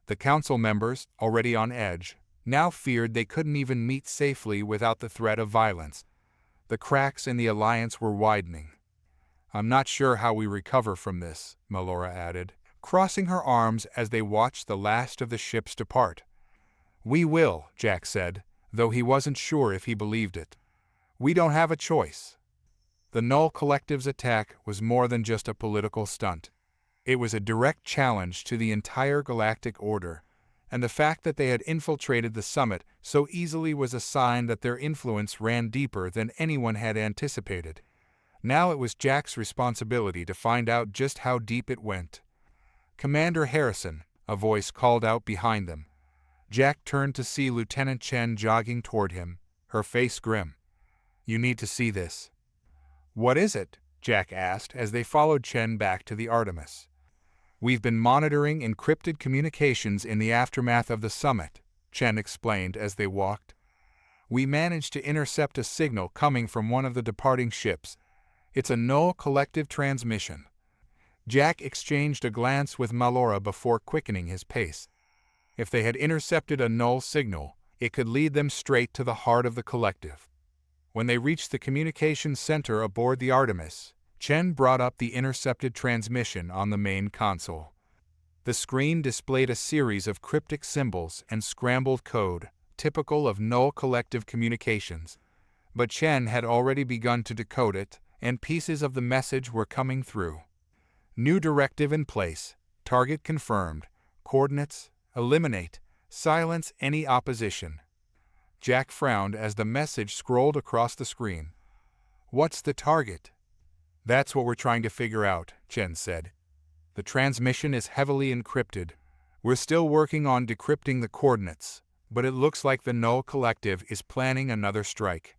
The council members, already on edge, now feared they couldn't even meet safely without the threat of violence. The cracks in the alliance were widening. "I'm not sure how we recover from this," Melora added, crossing her arms as they watched the last of the ships depart. "We will," Jack said, though he wasn't sure if he believed it. "We don't have a choice." The Null Collective's attack was more than just a political stunt. It was a direct challenge to the entire galactic order, and the fact that they had infiltrated the summit so easily was a sign that their influence ran deeper than anyone had anticipated. Now it was Jack's responsibility to find out just how deep it went. "Commander Harrison," a voice called out behind them. Jack turned to see Lieutenant Chen jogging toward him, her face grim. "You need to see this." "What is it?" Jack asked as they followed Chen back to the Artemis. "We've been monitoring encrypted communications in the aftermath of the summit," Chen explained as they walked. "We managed to intercept a signal coming from one of the departing ships. It's a Null Collective transmission." Jack exchanged a glance with Melora before quickening his pace. If they had intercepted a Null signal, it could lead them straight to the heart of the Collective. When they reached the communications center aboard the Artemis, Chen brought up the intercepted transmission on the main console. The screen displayed a series of cryptic symbols and scrambled code, typical of Null Collective communications. But Chen had already begun to decode it, and pieces of the message were coming through. New directive in place. Target confirmed. Coordinates: eliminate. Silence any opposition. Jack frowned as the message scrolled across the screen. What's the target? That's what we're trying to figure out, Chen said. The transmission is heavily encrypted. We're still working on decrypting the coordinates, but it looks like the Null Collective is planning another strike.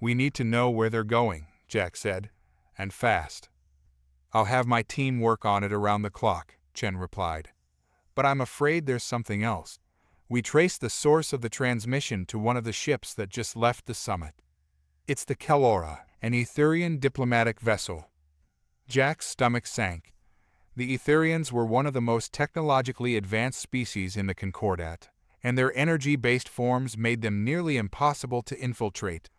We need to know where they're going, Jack said, and fast. I'll have my team work on it around the clock, Chen replied. But I'm afraid there's something else. We traced the source of the transmission to one of the ships that just left the summit. It's the Kelora, an Etherian diplomatic vessel. Jack's stomach sank. The Etherians were one of the most technologically advanced species in the Concordat, and their energy-based forms made them nearly impossible to infiltrate.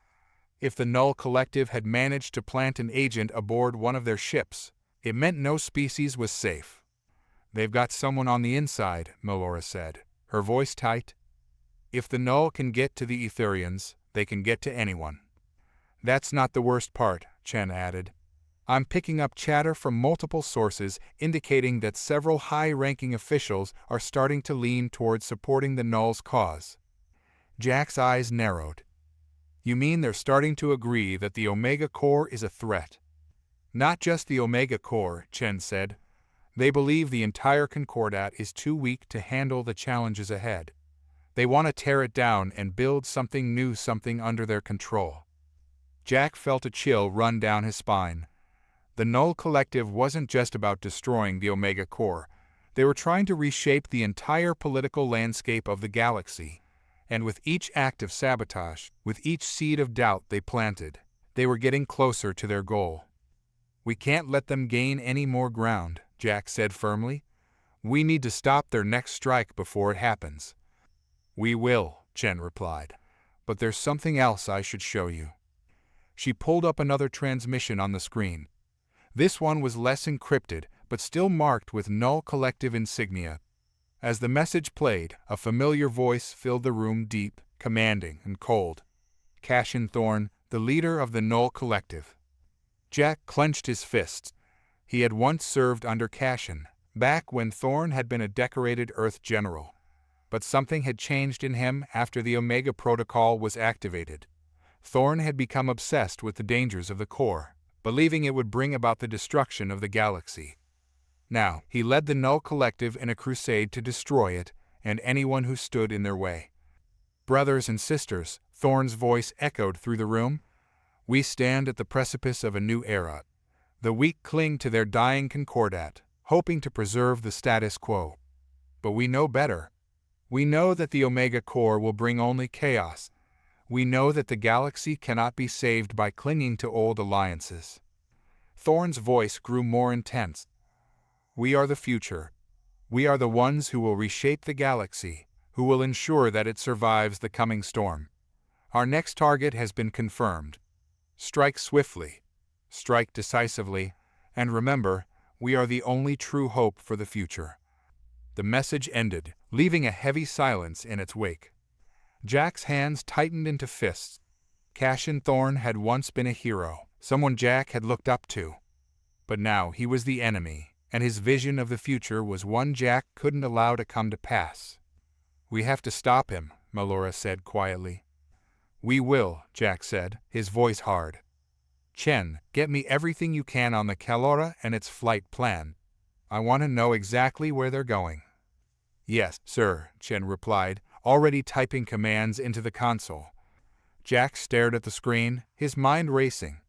If the Null Collective had managed to plant an agent aboard one of their ships, it meant no species was safe. They've got someone on the inside, Melora said, her voice tight. If the Null can get to the Etherians, they can get to anyone. That's not the worst part, Chen added. I'm picking up chatter from multiple sources indicating that several high-ranking officials are starting to lean towards supporting the Null's cause. Jack's eyes narrowed. You mean they're starting to agree that the Omega Core is a threat? Not just the Omega Core, Chen said. They believe the entire Concordat is too weak to handle the challenges ahead. They want to tear it down and build something new, something under their control. Jack felt a chill run down his spine. The Null Collective wasn't just about destroying the Omega Core. They were trying to reshape the entire political landscape of the galaxy. And with each act of sabotage, with each seed of doubt they planted, they were getting closer to their goal. We can't let them gain any more ground, Jack said firmly. We need to stop their next strike before it happens. We will, Chen replied. But there's something else I should show you. She pulled up another transmission on the screen. This one was less encrypted, but still marked with Null Collective insignia. As the message played, a familiar voice filled the room, deep, commanding, and cold. Cassian Thorne, the leader of the Null Collective. Jack clenched his fists. He had once served under Cassian, back when Thorne had been a decorated Earth general. But something had changed in him after the Omega Protocol was activated. Thorne had become obsessed with the dangers of the core, believing it would bring about the destruction of the galaxy. Now, he led the Null Collective in a crusade to destroy it and anyone who stood in their way. Brothers and sisters, Thorne's voice echoed through the room. We stand at the precipice of a new era. The weak cling to their dying Concordat, hoping to preserve the status quo. But we know better. We know that the Omega Core will bring only chaos. We know that the galaxy cannot be saved by clinging to old alliances. Thorne's voice grew more intense. We are the future. We are the ones who will reshape the galaxy, who will ensure that it survives the coming storm. Our next target has been confirmed. Strike swiftly, strike decisively, and remember, we are the only true hope for the future. The message ended, leaving a heavy silence in its wake. Jack's hands tightened into fists. Cassian Thorne had once been a hero, someone Jack had looked up to. But now he was the enemy, and his vision of the future was one Jack couldn't allow to come to pass. We have to stop him, Melora said quietly. We will, Jack said, his voice hard. Chen, get me everything you can on the Kelora and its flight plan. I want to know exactly where they're going. Yes, sir, Chen replied, already typing commands into the console. Jack stared at the screen, his mind racing.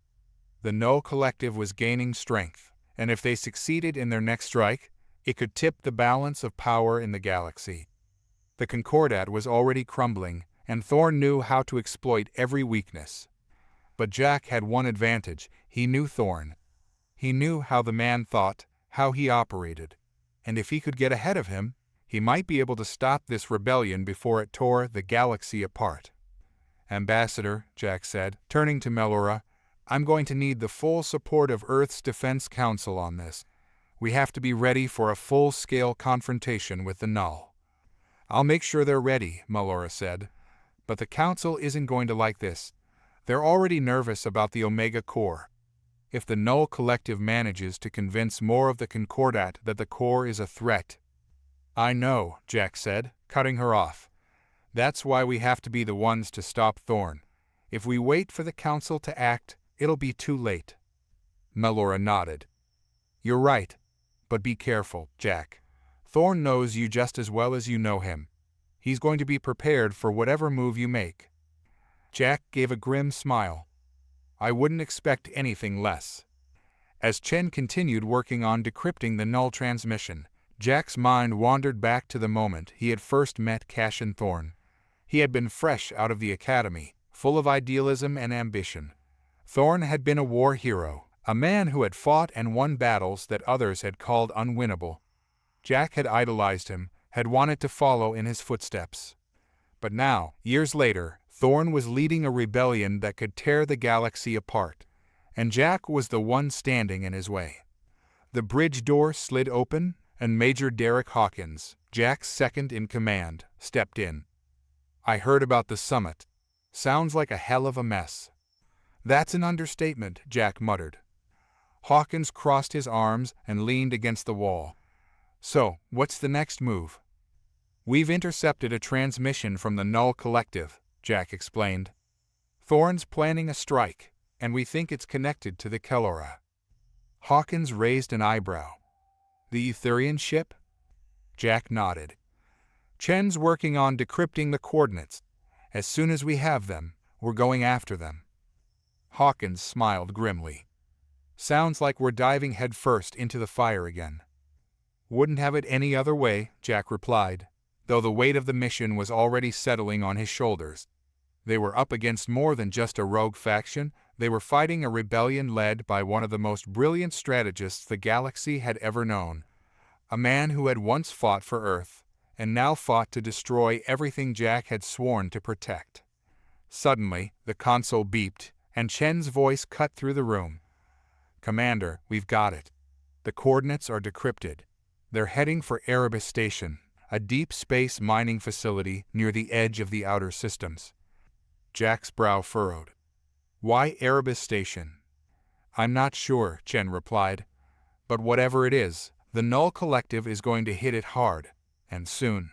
The Null Collective was gaining strength, and if they succeeded in their next strike, it could tip the balance of power in the galaxy. The Concordat was already crumbling, and Thorne knew how to exploit every weakness. But Jack had one advantage. He knew Thorne. He knew how the man thought, how he operated. And if he could get ahead of him, he might be able to stop this rebellion before it tore the galaxy apart. Ambassador, Jack said, turning to Melora, I'm going to need the full support of Earth's Defense Council on this. We have to be ready for a full-scale confrontation with the Null. I'll make sure they're ready, Melora said. But the Council isn't going to like this. They're already nervous about the Omega Core. If the Null Collective manages to convince more of the Concordat that the core is a threat. I know, Jack said, cutting her off. That's why we have to be the ones to stop Thorn. If we wait for the Council to act, it'll be too late. Melora nodded. You're right. But be careful, Jack. Thorn knows you just as well as you know him. He's going to be prepared for whatever move you make. Jack gave a grim smile. I wouldn't expect anything less. As Chen continued working on decrypting the null transmission, Jack's mind wandered back to the moment he had first met Cassian Thorn. He had been fresh out of the academy, full of idealism and ambition. Thorn had been a war hero, a man who had fought and won battles that others had called unwinnable. Jack had idolized him, had wanted to follow in his footsteps. But now, years later, Thorn was leading a rebellion that could tear the galaxy apart, and Jack was the one standing in his way. The bridge door slid open, and Major Derek Hawkins, Jack's second in command, stepped in. I heard about the summit. Sounds like a hell of a mess. That's an understatement, Jack muttered. Hawkins crossed his arms and leaned against the wall. So, what's the next move? We've intercepted a transmission from the Null Collective, Jack explained. Thorn's planning a strike, and we think it's connected to the Kellora. Hawkins raised an eyebrow. The Etherian ship? Jack nodded. Chen's working on decrypting the coordinates. As soon as we have them, we're going after them. Hawkins smiled grimly. Sounds like we're diving headfirst into the fire again. Wouldn't have it any other way, Jack replied, though the weight of the mission was already settling on his shoulders. They were up against more than just a rogue faction. They were fighting a rebellion led by one of the most brilliant strategists the galaxy had ever known. A man who had once fought for Earth, and now fought to destroy everything Jack had sworn to protect. Suddenly, the console beeped, and Chen's voice cut through the room. Commander, we've got it. The coordinates are decrypted. They're heading for Erebus Station, a deep space mining facility near the edge of the outer systems. Jack's brow furrowed. Why Erebus Station? I'm not sure, Chen replied. But whatever it is, the Null Collective is going to hit it hard, and soon.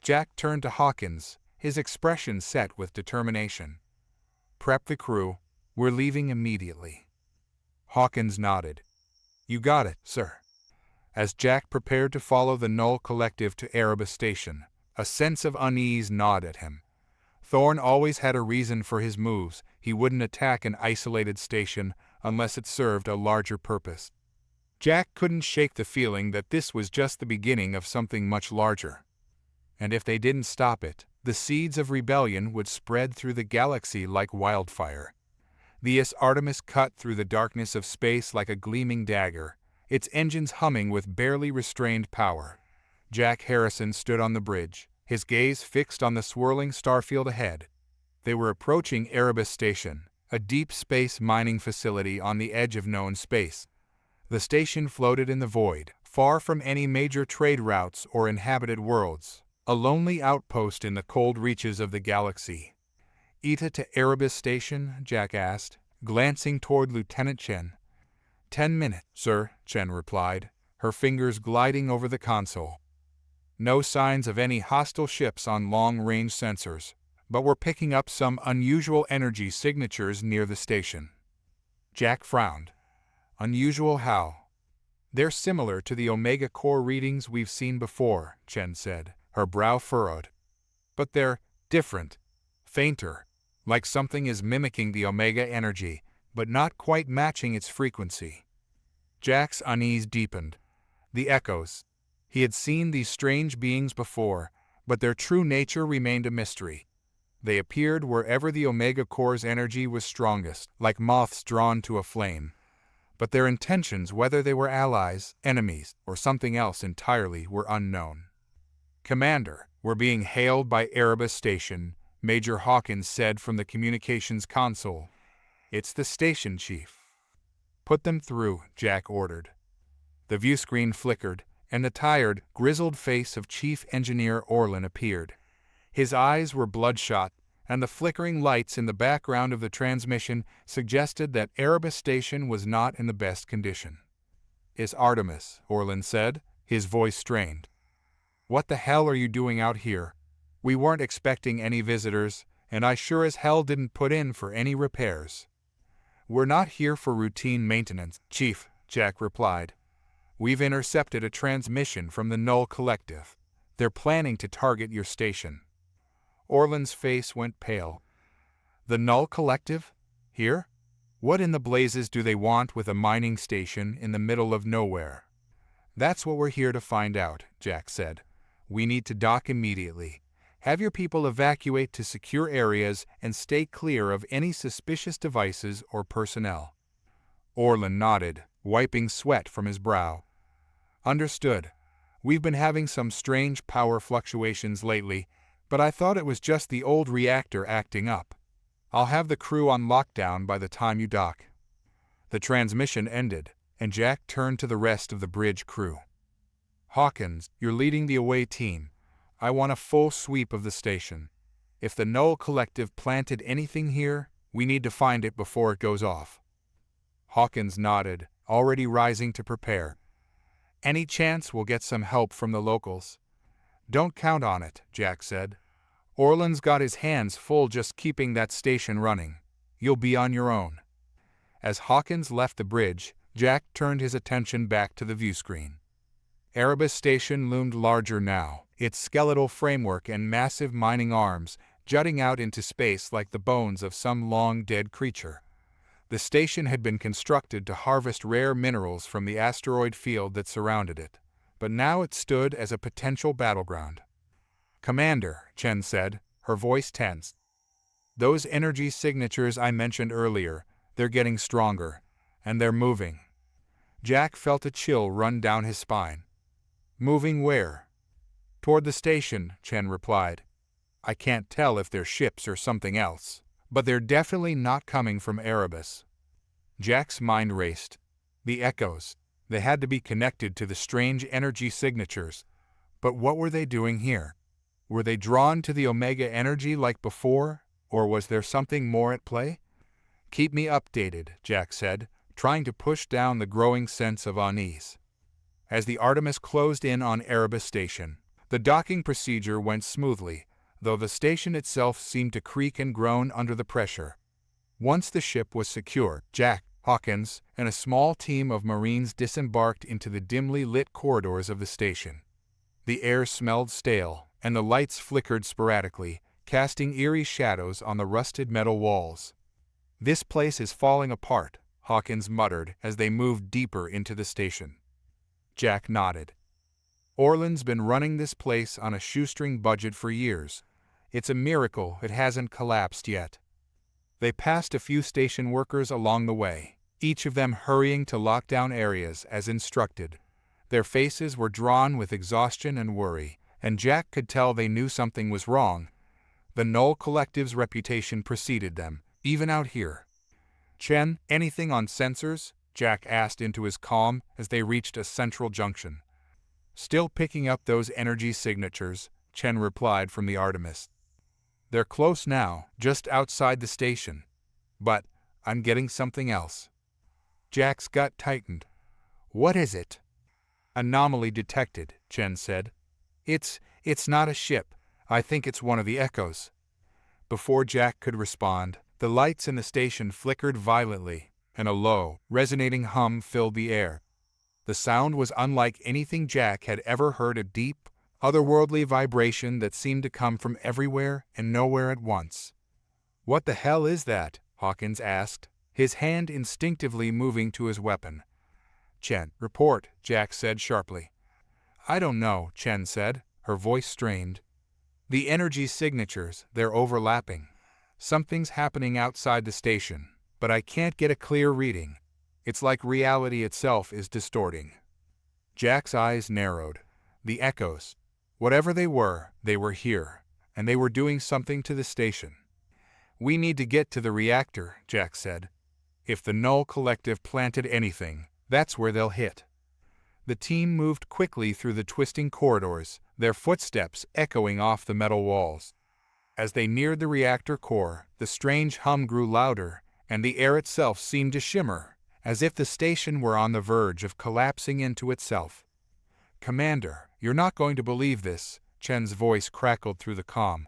Jack turned to Hawkins, his expression set with determination. Prep the crew. We're leaving immediately. Hawkins nodded. You got it, sir. As Jack prepared to follow the Null Collective to Erebus Station, a sense of unease gnawed at him. Thorn always had a reason for his moves. He wouldn't attack an isolated station unless it served a larger purpose. Jack couldn't shake the feeling that this was just the beginning of something much larger. And if they didn't stop it, the seeds of rebellion would spread through the galaxy like wildfire. The Artemis cut through the darkness of space like a gleaming dagger, its engines humming with barely restrained power. Jack Harrison stood on the bridge, his gaze fixed on the swirling starfield ahead. They were approaching Erebus Station, a deep space mining facility on the edge of known space. The station floated in the void, far from any major trade routes or inhabited worlds, a lonely outpost in the cold reaches of the galaxy. Eta to Erebus Station? Jack asked, glancing toward Lieutenant Chen. 10 minutes, sir, Chen replied, her fingers gliding over the console. No signs of any hostile ships on long-range sensors, but we're picking up some unusual energy signatures near the station. Jack frowned. Unusual how? They're similar to the Omega Core readings we've seen before, Chen said, her brow furrowed. But they're different, fainter, like something is mimicking the Omega energy, but not quite matching its frequency. Jack's unease deepened. The echoes. He had seen these strange beings before, but their true nature remained a mystery. They appeared wherever the Omega Core's energy was strongest, like moths drawn to a flame. But their intentions, whether they were allies, enemies, or something else entirely, were unknown. Commander, we're being hailed by Erebus Station, Major Hawkins said from the communications console. It's the station chief. Put them through, Jack ordered. The view screen flickered, and the tired, grizzled face of Chief Engineer Orlin appeared. His eyes were bloodshot, and the flickering lights in the background of the transmission suggested that Erebus Station was not in the best condition. "It's Artemis," Orlin said, his voice strained. "What the hell are you doing out here? We weren't expecting any visitors, and I sure as hell didn't put in for any repairs." "We're not here for routine maintenance, Chief," Jack replied. "We've intercepted a transmission from the Null Collective. They're planning to target your station." Orlin's face went pale. "The Null Collective? Here? What in the blazes do they want with a mining station in the middle of nowhere?" "That's what we're here to find out," Jack said. "We need to dock immediately. Have your people evacuate to secure areas and stay clear of any suspicious devices or personnel." Orlin nodded, wiping sweat from his brow. "Understood. We've been having some strange power fluctuations lately, but I thought it was just the old reactor acting up. I'll have the crew on lockdown by the time you dock." The transmission ended, and Jack turned to the rest of the bridge crew. "Hawkins, you're leading the away team. I want a full sweep of the station. If the Null Collective planted anything here, we need to find it before it goes off." Hawkins nodded, already rising to prepare. "Any chance we'll get some help from the locals?" "Don't count on it," Jack said. "Orlin's got his hands full just keeping that station running. You'll be on your own." As Hawkins left the bridge, Jack turned his attention back to the viewscreen. Erebus Station loomed larger now, its skeletal framework and massive mining arms jutting out into space like the bones of some long-dead creature. The station had been constructed to harvest rare minerals from the asteroid field that surrounded it, but now it stood as a potential battleground. "Commander," Chen said, her voice tense. "Those energy signatures I mentioned earlier, they're getting stronger, and they're moving." Jack felt a chill run down his spine. "Moving where?" "Toward the station," Chen replied. "I can't tell if they're ships or something else, but they're definitely not coming from Erebus." Jack's mind raced. The echoes. They had to be connected to the strange energy signatures. But what were they doing here? Were they drawn to the Omega energy like before, or was there something more at play? "Keep me updated," Jack said, trying to push down the growing sense of unease. As the Artemis closed in on Erebus Station, the docking procedure went smoothly, though the station itself seemed to creak and groan under the pressure. Once the ship was secure, Jack, Hawkins, and a small team of Marines disembarked into the dimly lit corridors of the station. The air smelled stale, and the lights flickered sporadically, casting eerie shadows on the rusted metal walls. "This place is falling apart," Hawkins muttered as they moved deeper into the station. Jack nodded. "Orlin's been running this place on a shoestring budget for years. It's a miracle it hasn't collapsed yet." They passed a few station workers along the way, each of them hurrying to lock down areas as instructed. Their faces were drawn with exhaustion and worry, and Jack could tell they knew something was wrong. The Null Collective's reputation preceded them, even out here. "Chen, anything on sensors?" Jack asked into his comm as they reached a central junction. "Still picking up those energy signatures," Chen replied from the Artemis. "They're close now, just outside the station. But I'm getting something else." Jack's gut tightened. "What is it?" "Anomaly detected," Chen said. It's not a ship. I think it's one of the echoes." Before Jack could respond, the lights in the station flickered violently, and a low, resonating hum filled the air. The sound was unlike anything Jack had ever heard, a deep, otherworldly vibration that seemed to come from everywhere and nowhere at once. "What the hell is that?" Hawkins asked, his hand instinctively moving to his weapon. "Chen, report," Jack said sharply. "I don't know," Chen said, her voice strained. "The energy signatures, they're overlapping. Something's happening outside the station, but I can't get a clear reading. It's like reality itself is distorting." Jack's eyes narrowed. The echoes. Whatever they were here, and they were doing something to the station. "We need to get to the reactor," Jack said. "If the Null Collective planted anything, that's where they'll hit." The team moved quickly through the twisting corridors, their footsteps echoing off the metal walls. As they neared the reactor core, the strange hum grew louder, and the air itself seemed to shimmer, as if the station were on the verge of collapsing into itself. "Commander, you're not going to believe this," Chen's voice crackled through the comm.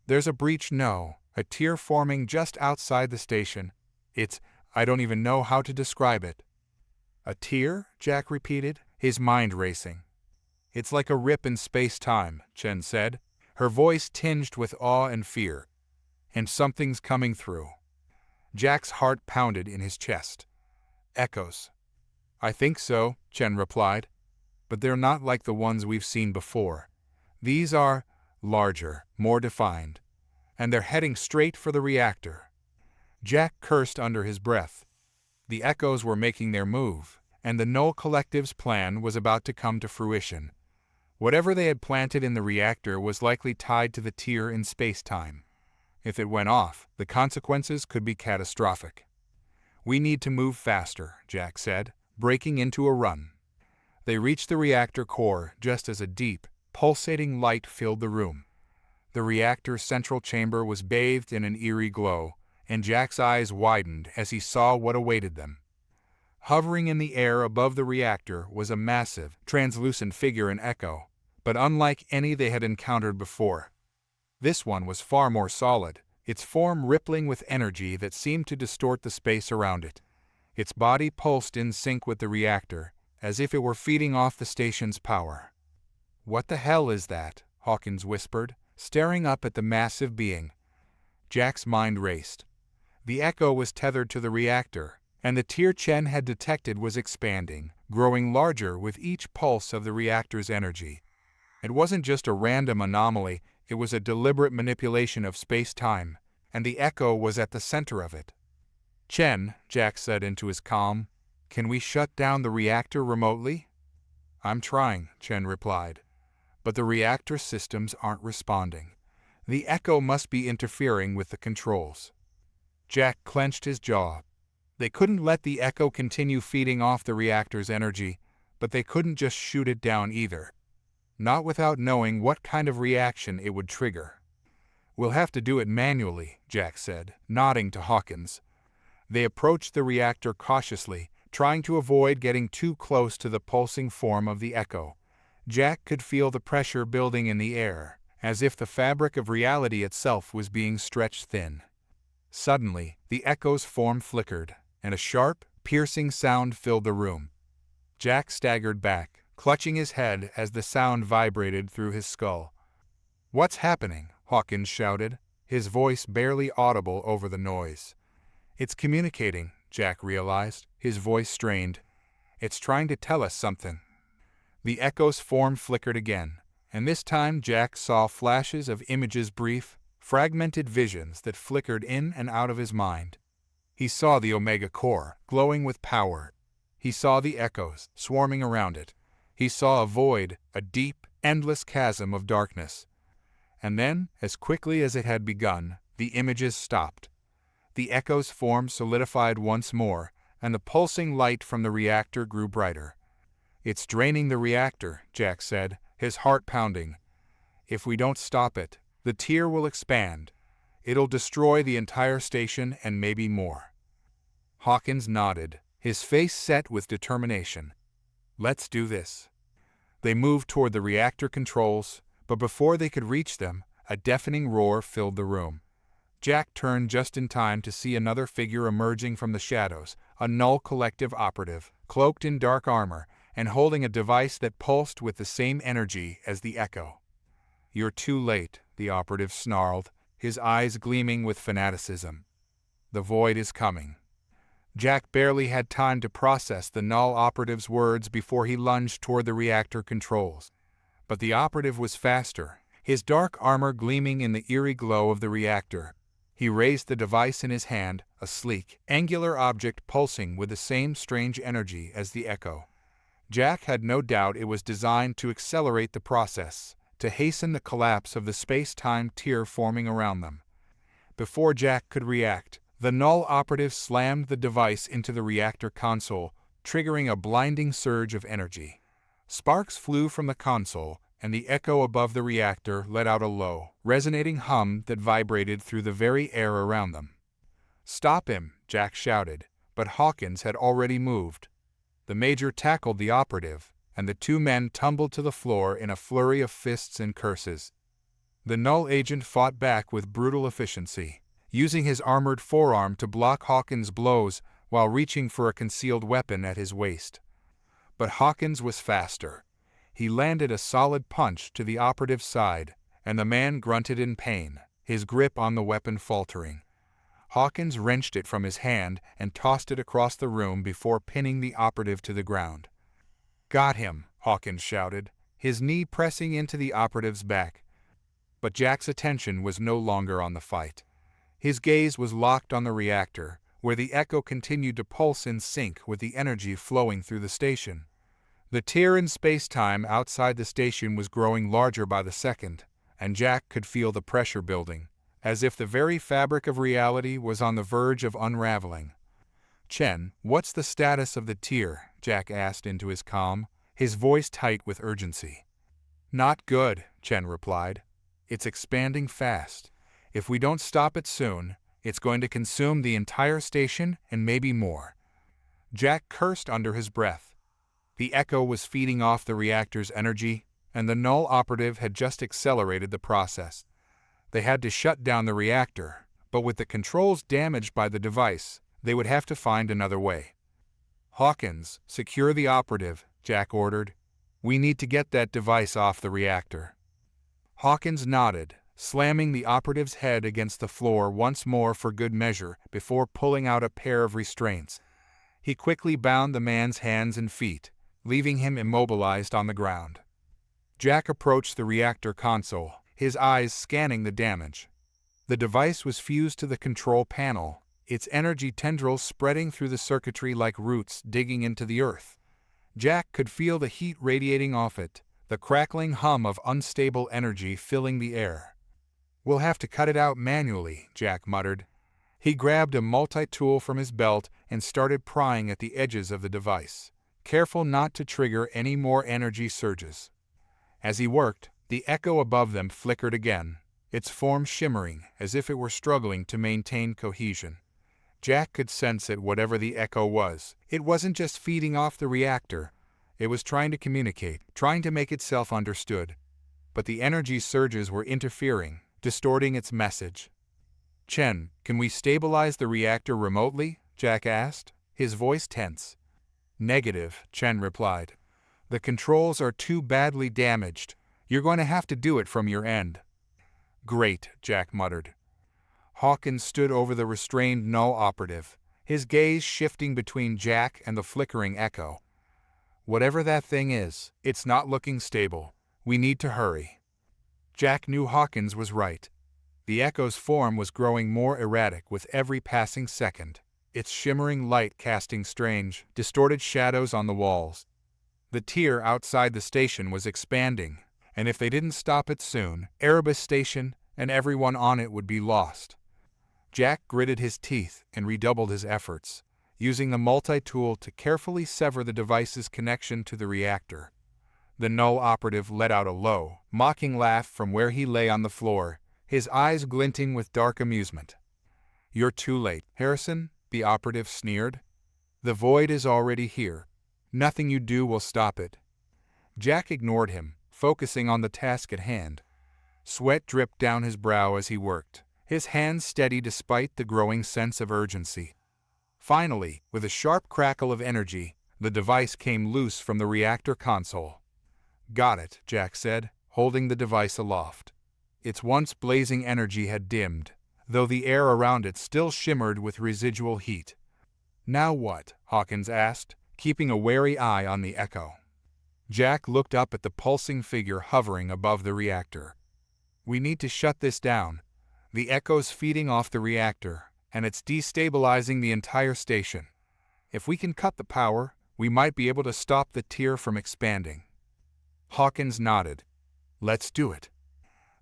"There's a breach a tear forming just outside the station. I don't even know how to describe it." "A tear?" Jack repeated, his mind racing. "It's like a rip in space-time," Chen said, her voice tinged with awe and fear. "And something's coming through." Jack's heart pounded in his chest. "Echoes." "I think so," Chen replied, "but they're not like the ones we've seen before. These are larger, more defined, and they're heading straight for the reactor." Jack cursed under his breath. The echoes were making their move, and the Null Collective's plan was about to come to fruition. Whatever they had planted in the reactor was likely tied to the tear in space-time. If it went off, the consequences could be catastrophic. "We need to move faster," Jack said, breaking into a run. They reached the reactor core just as a deep, pulsating light filled the room. The reactor's central chamber was bathed in an eerie glow, and Jack's eyes widened as he saw what awaited them. Hovering in the air above the reactor was a massive, translucent figure in Echo, but unlike any they had encountered before. This one was far more solid, its form rippling with energy that seemed to distort the space around it. Its body pulsed in sync with the reactor, as if it were feeding off the station's power. "What the hell is that?" Hawkins whispered, staring up at the massive being. Jack's mind raced. The Echo was tethered to the reactor, and the tear Chen had detected was expanding, growing larger with each pulse of the reactor's energy. It wasn't just a random anomaly, it was a deliberate manipulation of space-time, and the Echo was at the center of it. "Chen," Jack said into his comm, "can we shut down the reactor remotely?" "I'm trying," Chen replied, "but the reactor systems aren't responding. The Echo must be interfering with the controls." Jack clenched his jaw. They couldn't let the Echo continue feeding off the reactor's energy, but they couldn't just shoot it down either. Not without knowing what kind of reaction it would trigger. "We'll have to do it manually," Jack said, nodding to Hawkins. They approached the reactor cautiously, trying to avoid getting too close to the pulsing form of the Echo. Jack could feel the pressure building in the air, as if the fabric of reality itself was being stretched thin. Suddenly, the Echo's form flickered, and a sharp, piercing sound filled the room. Jack staggered back, clutching his head as the sound vibrated through his skull. "What's happening?" Hawkins shouted, his voice barely audible over the noise. "It's communicating," Jack realized, his voice strained. "It's trying to tell us something." The Echo's form flickered again, and this time Jack saw flashes of images, brief, fragmented visions that flickered in and out of his mind. He saw the Omega Core, glowing with power. He saw the Echoes, swarming around it. He saw a void, a deep, endless chasm of darkness. And then, as quickly as it had begun, the images stopped. The Echo's form solidified once more, and the pulsing light from the reactor grew brighter. "It's draining the reactor," Jack said, his heart pounding. "If we don't stop it, the tear will expand. It'll destroy the entire station and maybe more." Hawkins nodded, his face set with determination. "Let's do this." They moved toward the reactor controls, but before they could reach them, a deafening roar filled the room. Jack turned just in time to see another figure emerging from the shadows, a Null Collective operative, cloaked in dark armor, and holding a device that pulsed with the same energy as the Echo. "You're too late," the operative snarled, his eyes gleaming with fanaticism. "The void is coming." Jack barely had time to process the Null operative's words before he lunged toward the reactor controls. But the operative was faster, his dark armor gleaming in the eerie glow of the reactor. He raised the device in his hand, a sleek, angular object pulsing with the same strange energy as the Echo. Jack had no doubt it was designed to accelerate the process, to hasten the collapse of the space-time tear forming around them. Before Jack could react, the Null operative slammed the device into the reactor console, triggering a blinding surge of energy. Sparks flew from the console, and the Echo above the reactor let out a low, resonating hum that vibrated through the very air around them. "Stop him!" Jack shouted, but Hawkins had already moved. The Major tackled the operative, and the two men tumbled to the floor in a flurry of fists and curses. The Null agent fought back with brutal efficiency, using his armored forearm to block Hawkins' blows while reaching for a concealed weapon at his waist. But Hawkins was faster. He landed a solid punch to the operative's side, and the man grunted in pain, his grip on the weapon faltering. Hawkins wrenched it from his hand and tossed it across the room before pinning the operative to the ground. "Got him!" Hawkins shouted, his knee pressing into the operative's back. But Jack's attention was no longer on the fight. His gaze was locked on the reactor, where the echo continued to pulse in sync with the energy flowing through the station. The tear in space-time outside the station was growing larger by the second, and Jack could feel the pressure building, as if the very fabric of reality was on the verge of unraveling. "Chen, what's the status of the tear?" Jack asked into his comm, his voice tight with urgency. "Not good," Chen replied. "It's expanding fast. If we don't stop it soon, it's going to consume the entire station and maybe more." Jack cursed under his breath. The echo was feeding off the reactor's energy, and the Null operative had just accelerated the process. They had to shut down the reactor, but with the controls damaged by the device, they would have to find another way. "Hawkins, secure the operative," Jack ordered. "We need to get that device off the reactor." Hawkins nodded, slamming the operative's head against the floor once more for good measure before pulling out a pair of restraints. He quickly bound the man's hands and feet, leaving him immobilized on the ground. Jack approached the reactor console, his eyes scanning the damage. The device was fused to the control panel, its energy tendrils spreading through the circuitry like roots digging into the earth. Jack could feel the heat radiating off it, the crackling hum of unstable energy filling the air. "We'll have to cut it out manually," Jack muttered. He grabbed a multi-tool from his belt and started prying at the edges of the device, careful not to trigger any more energy surges. As he worked, the echo above them flickered again, its form shimmering as if it were struggling to maintain cohesion. Jack could sense it, whatever the echo was. It wasn't just feeding off the reactor. It was trying to communicate, trying to make itself understood. But the energy surges were interfering, distorting its message. "Chen, can we stabilize the reactor remotely?" Jack asked, his voice tense. "Negative," Chen replied. "The controls are too badly damaged. You're going to have to do it from your end." "Great," Jack muttered. Hawkins stood over the restrained Null operative, his gaze shifting between Jack and the flickering echo. "Whatever that thing is, it's not looking stable. We need to hurry." Jack knew Hawkins was right. The echo's form was growing more erratic with every passing second, its shimmering light casting strange, distorted shadows on the walls. The tier outside the station was expanding, and if they didn't stop it soon, Erebus Station and everyone on it would be lost. Jack gritted his teeth and redoubled his efforts, using the multi-tool to carefully sever the device's connection to the reactor. The Null operative let out a low, mocking laugh from where he lay on the floor, his eyes glinting with dark amusement. "You're too late, Harrison," the operative sneered. "The void is already here. Nothing you do will stop it." Jack ignored him, focusing on the task at hand. Sweat dripped down his brow as he worked, his hands steady despite the growing sense of urgency. Finally, with a sharp crackle of energy, the device came loose from the reactor console. "Got it," Jack said, holding the device aloft. Its once blazing energy had dimmed, though the air around it still shimmered with residual heat. "Now what?" Hawkins asked, keeping a wary eye on the echo. Jack looked up at the pulsing figure hovering above the reactor. "We need to shut this down. The echo's feeding off the reactor, and it's destabilizing the entire station. If we can cut the power, we might be able to stop the tier from expanding." Hawkins nodded. "Let's do it."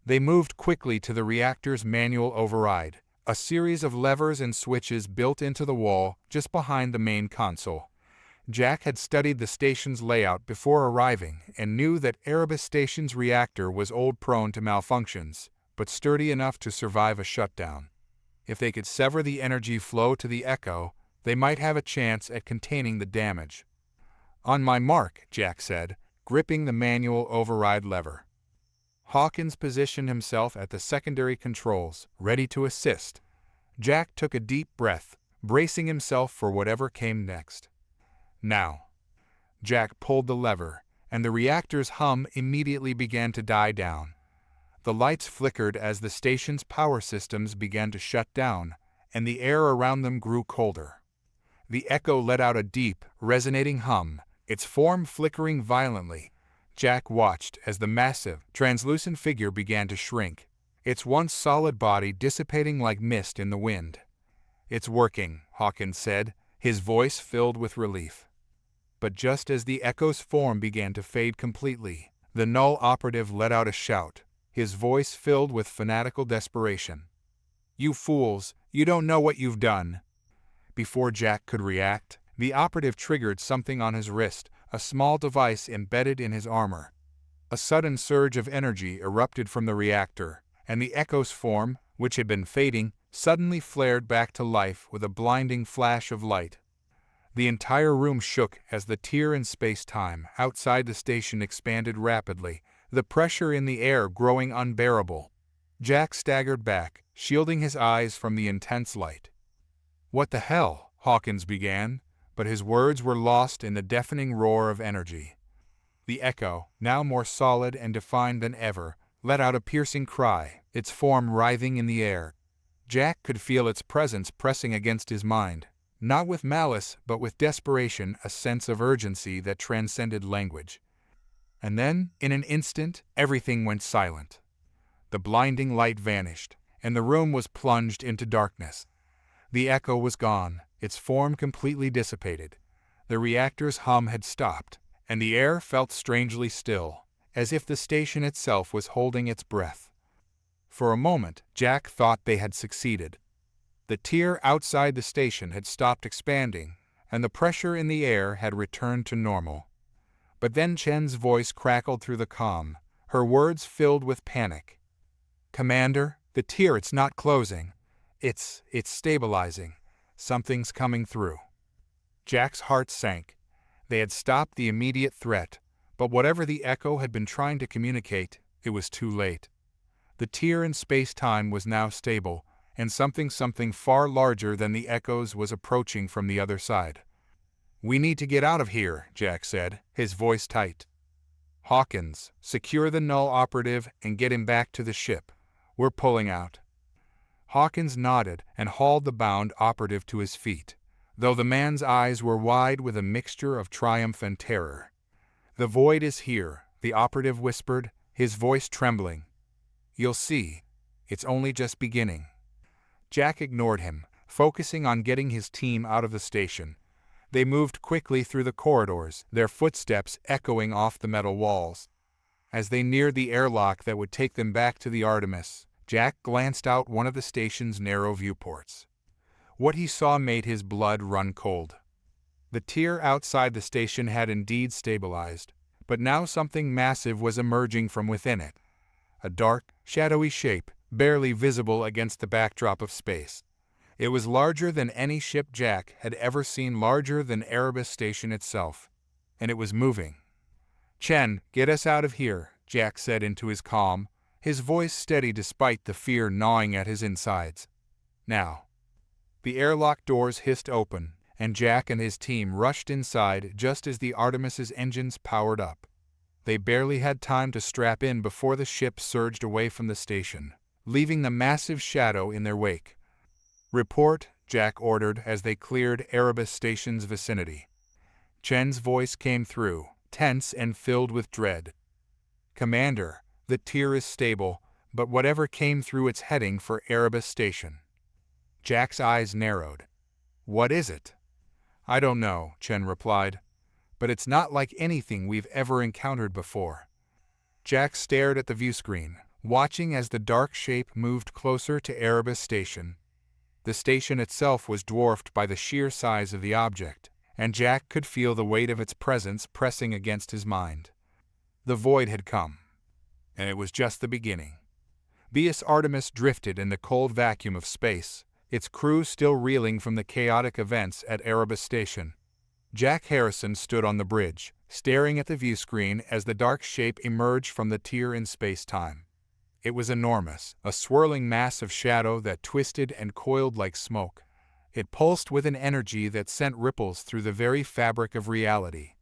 They moved quickly to the reactor's manual override, a series of levers and switches built into the wall just behind the main console. Jack had studied the station's layout before arriving and knew that Erebus Station's reactor was old, prone to malfunctions, but sturdy enough to survive a shutdown. If they could sever the energy flow to the Echo, they might have a chance at containing the damage. "On my mark," Jack said, gripping the manual override lever. Hawkins positioned himself at the secondary controls, ready to assist. Jack took a deep breath, bracing himself for whatever came next. "Now." Jack pulled the lever, and the reactor's hum immediately began to die down. The lights flickered as the station's power systems began to shut down, and the air around them grew colder. The Echo let out a deep, resonating hum, its form flickering violently. Jack watched as the massive, translucent figure began to shrink, its once solid body dissipating like mist in the wind. "It's working," Hawkins said, his voice filled with relief. But just as the Echo's form began to fade completely, the Null operative let out a shout, his voice filled with fanatical desperation. "You fools, you don't know what you've done." Before Jack could react, the operative triggered something on his wrist, a small device embedded in his armor. A sudden surge of energy erupted from the reactor, and the Echo's form, which had been fading, suddenly flared back to life with a blinding flash of light. The entire room shook as the tear in space-time outside the station expanded rapidly, the pressure in the air growing unbearable. Jack staggered back, shielding his eyes from the intense light. "What the hell?" Hawkins began, but his words were lost in the deafening roar of energy. The Echo, now more solid and defined than ever, let out a piercing cry, its form writhing in the air. Jack could feel its presence pressing against his mind, not with malice but with desperation, a sense of urgency that transcended language. And then, in an instant, everything went silent. The blinding light vanished, and the room was plunged into darkness. The Echo was gone, its form completely dissipated. The reactor's hum had stopped, and the air felt strangely still, as if the station itself was holding its breath. For a moment, Jack thought they had succeeded. The tier outside the station had stopped expanding, and the pressure in the air had returned to normal. But then Chen's voice crackled through the comm, her words filled with panic. "Commander, the tier, it's not closing. It's stabilizing. Something's coming through." Jack's heart sank. They had stopped the immediate threat, but whatever the Echo had been trying to communicate, it was too late. The tier in space-time was now stable, and something far larger than the Echoes was approaching from the other side. "We need to get out of here," Jack said, his voice tight. "Hawkins, secure the Null operative and get him back to the ship. We're pulling out." Hawkins nodded and hauled the bound operative to his feet, though the man's eyes were wide with a mixture of triumph and terror. "The void is here," the operative whispered, his voice trembling. "You'll see. It's only just beginning." Jack ignored him, focusing on getting his team out of the station. They moved quickly through the corridors, their footsteps echoing off the metal walls. As they neared the airlock that would take them back to the Artemis, Jack glanced out one of the station's narrow viewports. What he saw made his blood run cold. The tier outside the station had indeed stabilized, but now something massive was emerging from within it. A dark, shadowy shape, barely visible against the backdrop of space. It was larger than any ship Jack had ever seen, larger than Erebus Station itself. And it was moving. "Chen, get us out of here," Jack said into his comm, his voice steady despite the fear gnawing at his insides. "Now." The airlock doors hissed open, and Jack and his team rushed inside just as the Artemis's engines powered up. They barely had time to strap in before the ship surged away from the station, leaving the massive shadow in their wake. "Report," Jack ordered as they cleared Erebus Station's vicinity. Chen's voice came through, tense and filled with dread. "Commander, the tier is stable, but whatever came through it's heading for Erebus Station." Jack's eyes narrowed. "What is it?" "I don't know," Chen replied, "but it's not like anything we've ever encountered before." Jack stared at the viewscreen, watching as the dark shape moved closer to Erebus Station. The station itself was dwarfed by the sheer size of the object, and Jack could feel the weight of its presence pressing against his mind. The void had come, and it was just the beginning. The Artemis drifted in the cold vacuum of space, its crew still reeling from the chaotic events at Erebus Station. Jack Harrison stood on the bridge, staring at the viewscreen as the dark shape emerged from the tear in space-time. It was enormous, a swirling mass of shadow that twisted and coiled like smoke. It pulsed with an energy that sent ripples through the very fabric of reality.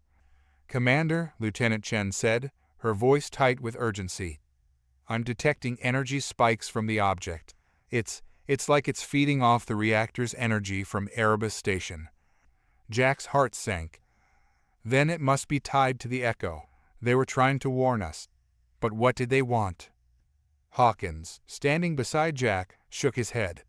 "Commander," Lieutenant Chen said, her voice tight with urgency. "I'm detecting energy spikes from the object. It's like it's feeding off the reactor's energy from Erebus Station." Jack's heart sank. Then it must be tied to the Echo. They were trying to warn us. But what did they want? Hawkins, standing beside Jack, shook his head.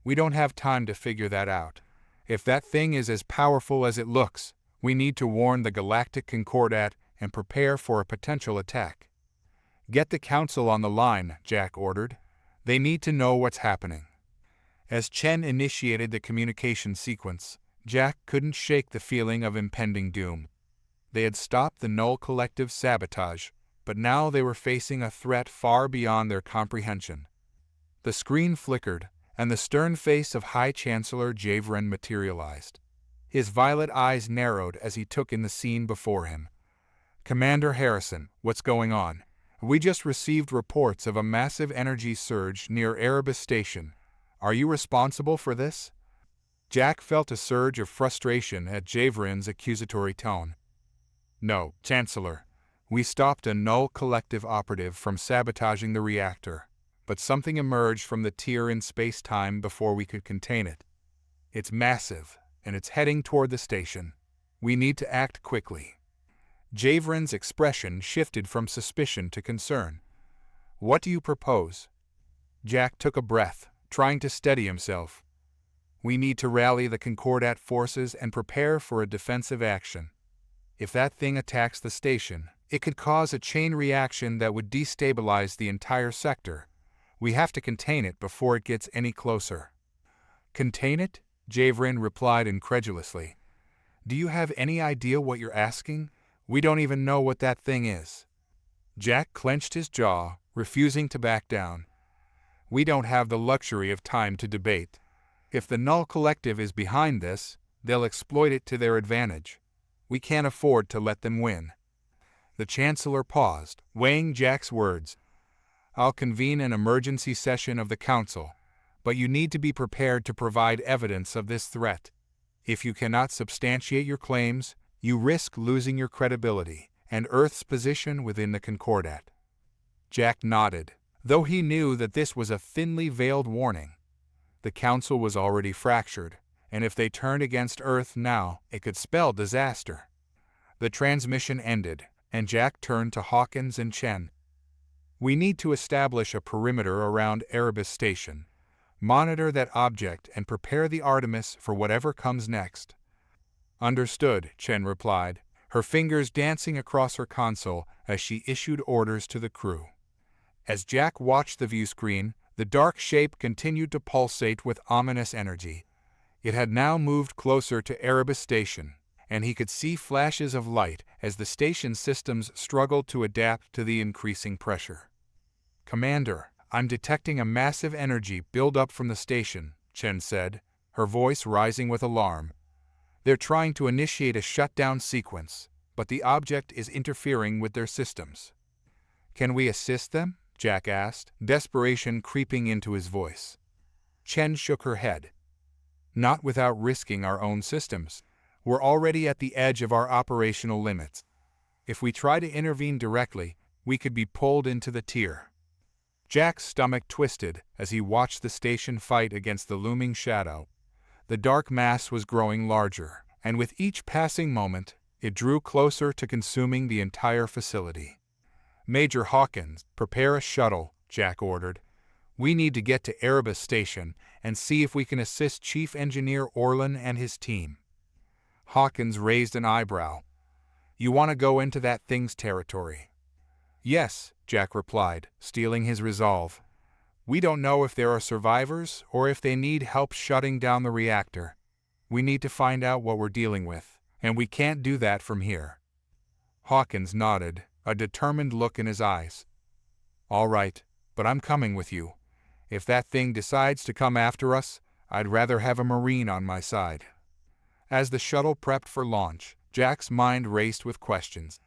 "We don't have time to figure that out. If that thing is as powerful as it looks, we need to warn the Galactic Concordat and prepare for a potential attack." "Get the Council on the line," Jack ordered. "They need to know what's happening." As Chen initiated the communication sequence, Jack couldn't shake the feeling of impending doom. They had stopped the Null Collective's sabotage, but now they were facing a threat far beyond their comprehension. The screen flickered, and the stern face of High Chancellor Javrin materialized. His violet eyes narrowed as he took in the scene before him. "Commander Harrison, what's going on? We just received reports of a massive energy surge near Erebus Station. Are you responsible for this?" Jack felt a surge of frustration at Javrin's accusatory tone. "No, Chancellor. We stopped a Null Collective operative from sabotaging the reactor, but something emerged from the tear in space-time before we could contain it. It's massive, and it's heading toward the station. We need to act quickly." Javrin's expression shifted from suspicion to concern. "What do you propose?" Jack took a breath, trying to steady himself. "We need to rally the Concordat forces and prepare for a defensive action. If that thing attacks the station, it could cause a chain reaction that would destabilize the entire sector. We have to contain it before it gets any closer." "Contain it?" Javrin replied incredulously. "Do you have any idea what you're asking? We don't even know what that thing is." Jack clenched his jaw, refusing to back down. "We don't have the luxury of time to debate. If the Null Collective is behind this, they'll exploit it to their advantage. We can't afford to let them win." The Chancellor paused, weighing Jack's words. "I'll convene an emergency session of the Council, but you need to be prepared to provide evidence of this threat. If you cannot substantiate your claims, you risk losing your credibility and Earth's position within the Concordat." Jack nodded, though he knew that this was a thinly veiled warning. The Council was already fractured, and if they turned against Earth now, it could spell disaster. The transmission ended, and Jack turned to Hawkins and Chen. "We need to establish a perimeter around Erebus Station. Monitor that object and prepare the Artemis for whatever comes next." "Understood," Chen replied, her fingers dancing across her console as she issued orders to the crew. As Jack watched the viewscreen, the dark shape continued to pulsate with ominous energy. It had now moved closer to Erebus Station, and he could see flashes of light as the station's systems struggled to adapt to the increasing pressure. "Commander, I'm detecting a massive energy build up from the station," Chen said, her voice rising with alarm. "They're trying to initiate a shutdown sequence, but the object is interfering with their systems." "Can we assist them?" Jack asked, desperation creeping into his voice. Chen shook her head. "Not without risking our own systems. We're already at the edge of our operational limits. If we try to intervene directly, we could be pulled into the tier." Jack's stomach twisted as he watched the station fight against the looming shadow. The dark mass was growing larger, and with each passing moment, it drew closer to consuming the entire facility. "Major Hawkins, prepare a shuttle," Jack ordered. "We need to get to Erebus Station and see if we can assist Chief Engineer Orlan and his team." Hawkins raised an eyebrow. "You want to go into that thing's territory?" "Yes," Jack replied, steeling his resolve. "We don't know if there are survivors or if they need help shutting down the reactor. We need to find out what we're dealing with, and we can't do that from here." Hawkins nodded, a determined look in his eyes. "All right, but I'm coming with you. If that thing decides to come after us, I'd rather have a Marine on my side." As the shuttle prepped for launch, Jack's mind raced with questions.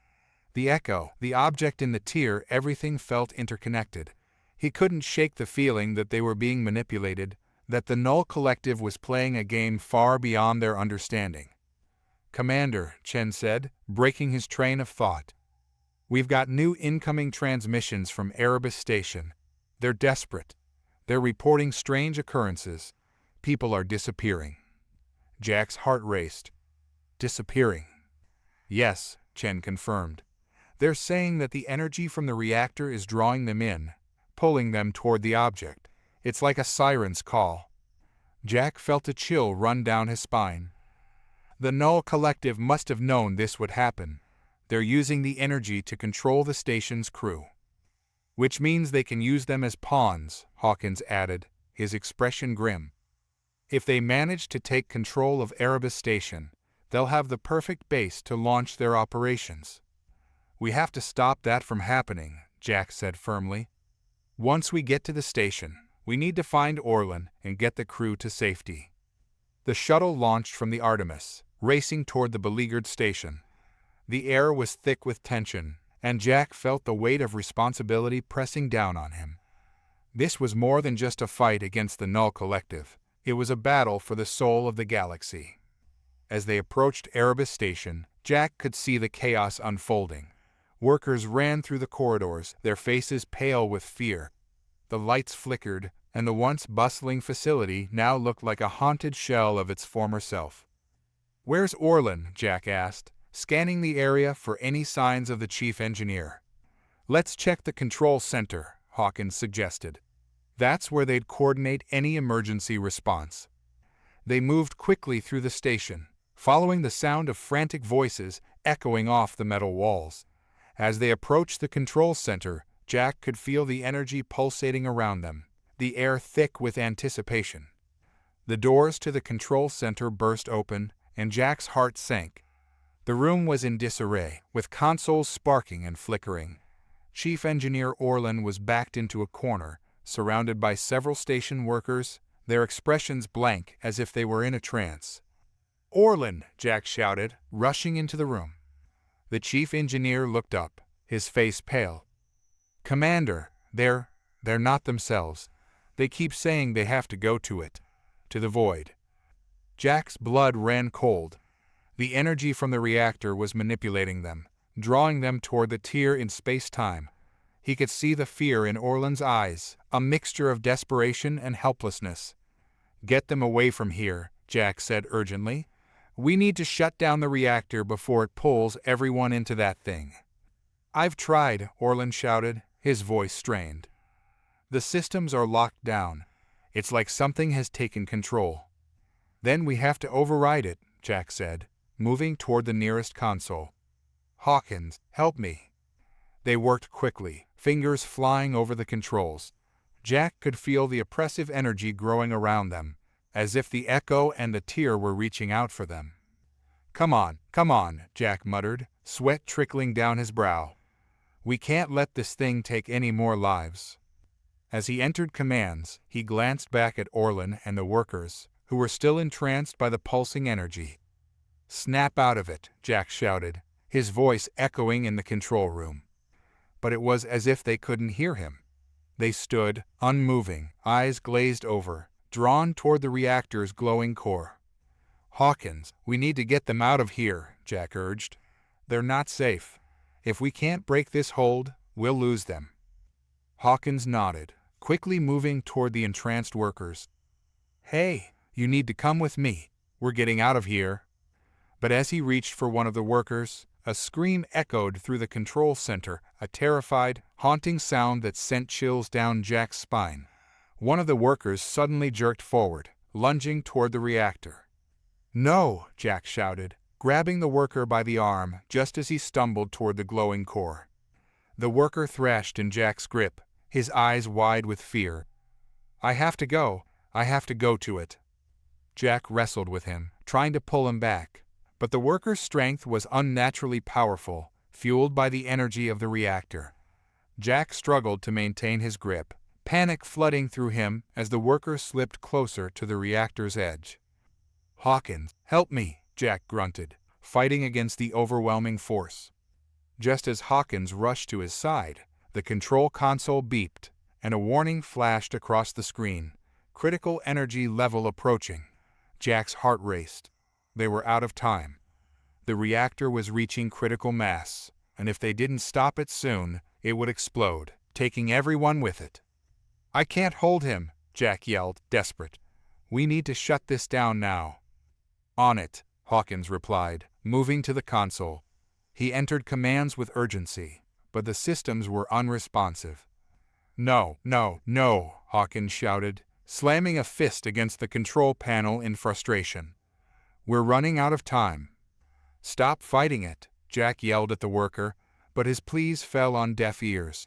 The echo, the object in the tier, everything felt interconnected. He couldn't shake the feeling that they were being manipulated, that the Null Collective was playing a game far beyond their understanding. "Commander," Chen said, breaking his train of thought. "We've got new incoming transmissions from Erebus Station. They're desperate. They're reporting strange occurrences. People are disappearing." Jack's heart raced. "Disappearing?" "Yes," Chen confirmed. "They're saying that the energy from the reactor is drawing them in, pulling them toward the object. It's like a siren's call." Jack felt a chill run down his spine. The Null Collective must have known this would happen. They're using the energy to control the station's crew. "Which means they can use them as pawns," Hawkins added, his expression grim. "If they manage to take control of Erebus Station, they'll have the perfect base to launch their operations." "We have to stop that from happening," Jack said firmly. "Once we get to the station, we need to find Orlan and get the crew to safety." The shuttle launched from the Artemis, racing toward the beleaguered station. The air was thick with tension, and Jack felt the weight of responsibility pressing down on him. This was more than just a fight against the Null Collective. It was a battle for the soul of the galaxy. As they approached Erebus Station, Jack could see the chaos unfolding. Workers ran through the corridors, their faces pale with fear. The lights flickered, and the once bustling facility now looked like a haunted shell of its former self. "Where's Orlan?" Jack asked, scanning the area for any signs of the chief engineer. "Let's check the control center," Hawkins suggested. "That's where they'd coordinate any emergency response." They moved quickly through the station, following the sound of frantic voices echoing off the metal walls. As they approached the control center, Jack could feel the energy pulsating around them, the air thick with anticipation. The doors to the control center burst open, and Jack's heart sank. The room was in disarray, with consoles sparking and flickering. Chief Engineer Orlan was backed into a corner, surrounded by several station workers, their expressions blank as if they were in a trance. "Orlan!" Jack shouted, rushing into the room. The chief engineer looked up, his face pale. "Commander, they're not themselves. They keep saying they have to go to it. To the void." Jack's blood ran cold. The energy from the reactor was manipulating them, drawing them toward the tier in space-time. He could see the fear in Orlan's eyes, a mixture of desperation and helplessness. "Get them away from here," Jack said urgently. "We need to shut down the reactor before it pulls everyone into that thing." "I've tried," Orlan shouted, his voice strained. "The systems are locked down. It's like something has taken control." "Then we have to override it," Jack said, moving toward the nearest console. "Hawkins, help me." They worked quickly, fingers flying over the controls. Jack could feel the oppressive energy growing around them, as if the echo and the tier were reaching out for them. Come on," Jack muttered, sweat trickling down his brow. "We can't let this thing take any more lives." As he entered commands, he glanced back at Orlan and the workers, who were still entranced by the pulsing energy. "Snap out of it," Jack shouted, his voice echoing in the control room. But it was as if they couldn't hear him. They stood, unmoving, eyes glazed over, drawn toward the reactor's glowing core. "Hawkins, we need to get them out of here," Jack urged. "They're not safe. If we can't break this hold, we'll lose them." Hawkins nodded, quickly moving toward the entranced workers. "Hey, you need to come with me. We're getting out of here." But as he reached for one of the workers, a scream echoed through the control center, a terrified, haunting sound that sent chills down Jack's spine. One of the workers suddenly jerked forward, lunging toward the reactor. "No!" Jack shouted, grabbing the worker by the arm just as he stumbled toward the glowing core. The worker thrashed in Jack's grip, his eyes wide with fear. I have to go to it." Jack wrestled with him, trying to pull him back, but the worker's strength was unnaturally powerful, fueled by the energy of the reactor. Jack struggled to maintain his grip, panic flooding through him as the worker slipped closer to the reactor's edge. "Hawkins, help me," Jack grunted, fighting against the overwhelming force. Just as Hawkins rushed to his side, the control console beeped, and a warning flashed across the screen. Critical energy level approaching. Jack's heart raced. They were out of time. The reactor was reaching critical mass, and if they didn't stop it soon, it would explode, taking everyone with it. "I can't hold him," Jack yelled, desperate. "We need to shut this down now." "On it," Hawkins replied, moving to the console. He entered commands with urgency, but the systems were unresponsive. "No, no, no," Hawkins shouted, slamming a fist against the control panel in frustration. "We're running out of time." "Stop fighting it," Jack yelled at the worker, but his pleas fell on deaf ears.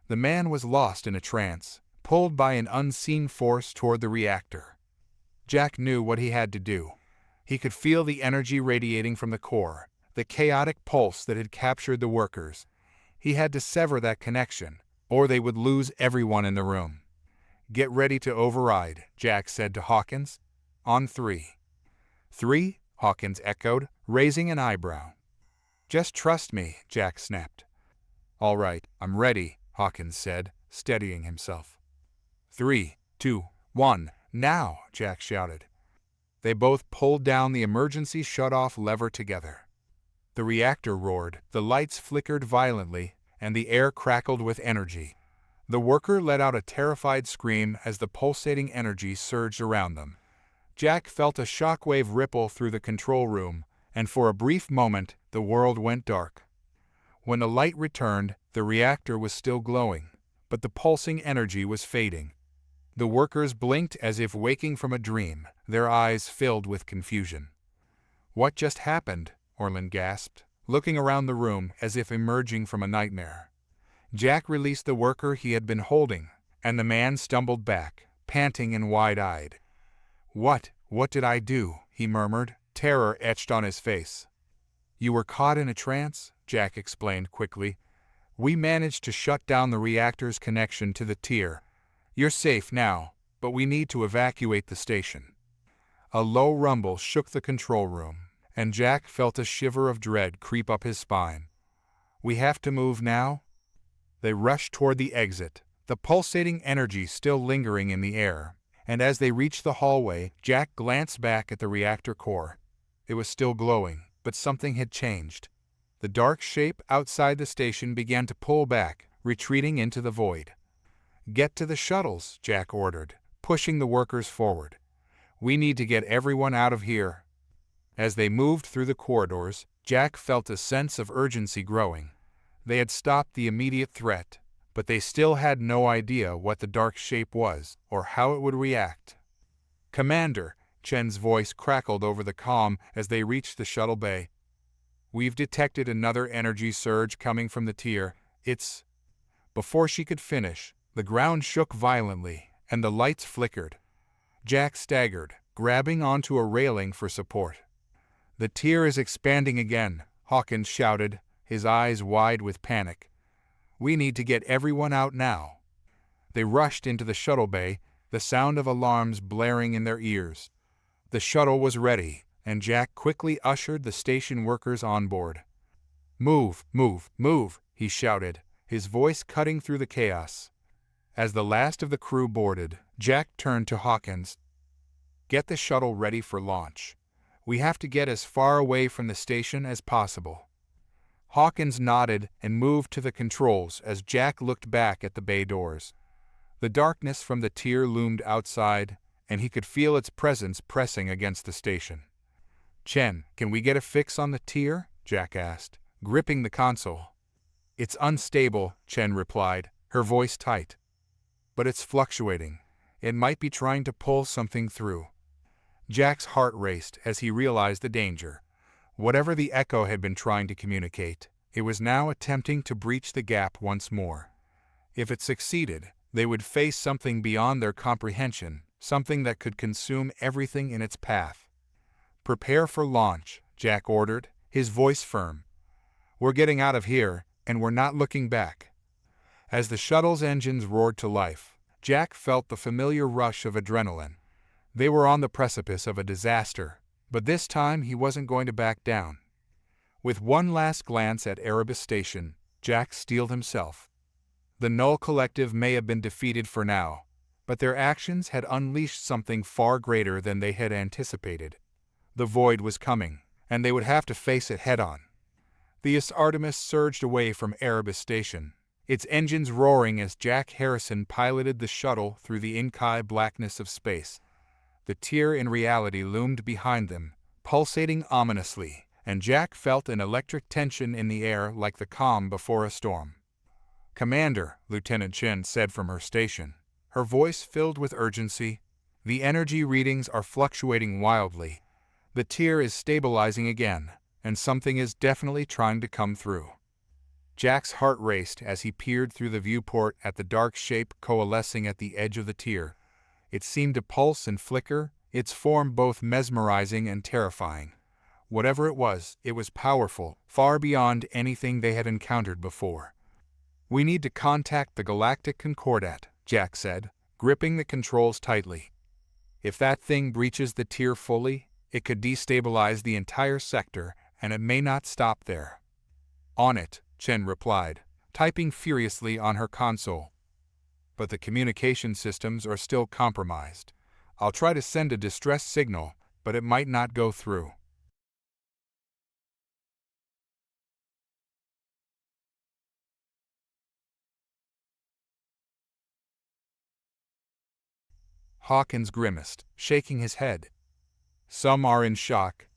The man was lost in a trance, pulled by an unseen force toward the reactor. Jack knew what he had to do. He could feel the energy radiating from the core, the chaotic pulse that had captured the workers. He had to sever that connection, or they would lose everyone in the room. "Get ready to override," Jack said to Hawkins. "On 3. 3? Hawkins echoed, raising an eyebrow. "Just trust me," Jack snapped. "All right, I'm ready," Hawkins said, steadying himself. 3, 2, 1, now, Jack shouted. They both pulled down the emergency shut-off lever together. The reactor roared, the lights flickered violently, and the air crackled with energy. The worker let out a terrified scream as the pulsating energy surged around them. Jack felt a shockwave ripple through the control room, and for a brief moment, the world went dark. When the light returned, the reactor was still glowing, but the pulsing energy was fading. The workers blinked as if waking from a dream, their eyes filled with confusion. "What just happened?" Orland gasped, looking around the room as if emerging from a nightmare. Jack released the worker he had been holding, and the man stumbled back, panting and wide-eyed. What did I do?" he murmured, terror etched on his face. "You were caught in a trance," Jack explained quickly. "We managed to shut down the reactor's connection to the tier. You're safe now, but we need to evacuate the station." A low rumble shook the control room, and Jack felt a shiver of dread creep up his spine. "We have to move now?" They rushed toward the exit, the pulsating energy still lingering in the air, and as they reached the hallway, Jack glanced back at the reactor core. It was still glowing, but something had changed. The dark shape outside the station began to pull back, retreating into the void. "Get to the shuttles," Jack ordered, pushing the workers forward. "We need to get everyone out of here." As they moved through the corridors, Jack felt a sense of urgency growing. They had stopped the immediate threat, but they still had no idea what the dark shape was or how it would react. "Commander," Chen's voice crackled over the comm as they reached the shuttle bay. "We've detected another energy surge coming from the tier. It's—" Before she could finish, the ground shook violently and the lights flickered. Jack staggered, grabbing onto a railing for support. "The tier is expanding again," Hawkins shouted, his eyes wide with panic. "We need to get everyone out now." They rushed into the shuttle bay, the sound of alarms blaring in their ears. The shuttle was ready, and Jack quickly ushered the station workers on board. "Move, move, move," he shouted, his voice cutting through the chaos. As the last of the crew boarded, Jack turned to Hawkins. "Get the shuttle ready for launch. We have to get as far away from the station as possible." Hawkins nodded and moved to the controls as Jack looked back at the bay doors. The darkness from the tier loomed outside, and he could feel its presence pressing against the station. "Chen, can we get a fix on the tier?" Jack asked, gripping the console. "It's unstable," Chen replied, her voice tight. "But it's fluctuating. It might be trying to pull something through." Jack's heart raced as he realized the danger. Whatever the echo had been trying to communicate, it was now attempting to breach the gap once more. If it succeeded, they would face something beyond their comprehension, something that could consume everything in its path. "Prepare for launch," Jack ordered, his voice firm. "We're getting out of here, and we're not looking back." As the shuttle's engines roared to life, Jack felt the familiar rush of adrenaline. They were on the precipice of a disaster, but this time he wasn't going to back down. With one last glance at Erebus Station, Jack steeled himself. The Null Collective may have been defeated for now, but their actions had unleashed something far greater than they had anticipated. The void was coming, and they would have to face it head-on. The Artemis surged away from Erebus Station, its engines roaring as Jack Harrison piloted the shuttle through the inky blackness of space. The tier in reality loomed behind them, pulsating ominously, and Jack felt an electric tension in the air like the calm before a storm. "Commander," Lieutenant Chen said from her station, her voice filled with urgency, "the energy readings are fluctuating wildly. The tier is stabilizing again, and something is definitely trying to come through." Jack's heart raced as he peered through the viewport at the dark shape coalescing at the edge of the tier. It seemed to pulse and flicker, its form both mesmerizing and terrifying. Whatever it was powerful, far beyond anything they had encountered before. "We need to contact the Galactic Concordat," Jack said, gripping the controls tightly. "If that thing breaches the tier fully, it could destabilize the entire sector, and it may not stop there." "On it," Chen replied, typing furiously on her console. "But the communication systems are still compromised. I'll try to send a distress signal, but it might not go through." Hawkins grimaced, shaking his head. "Some are in shock.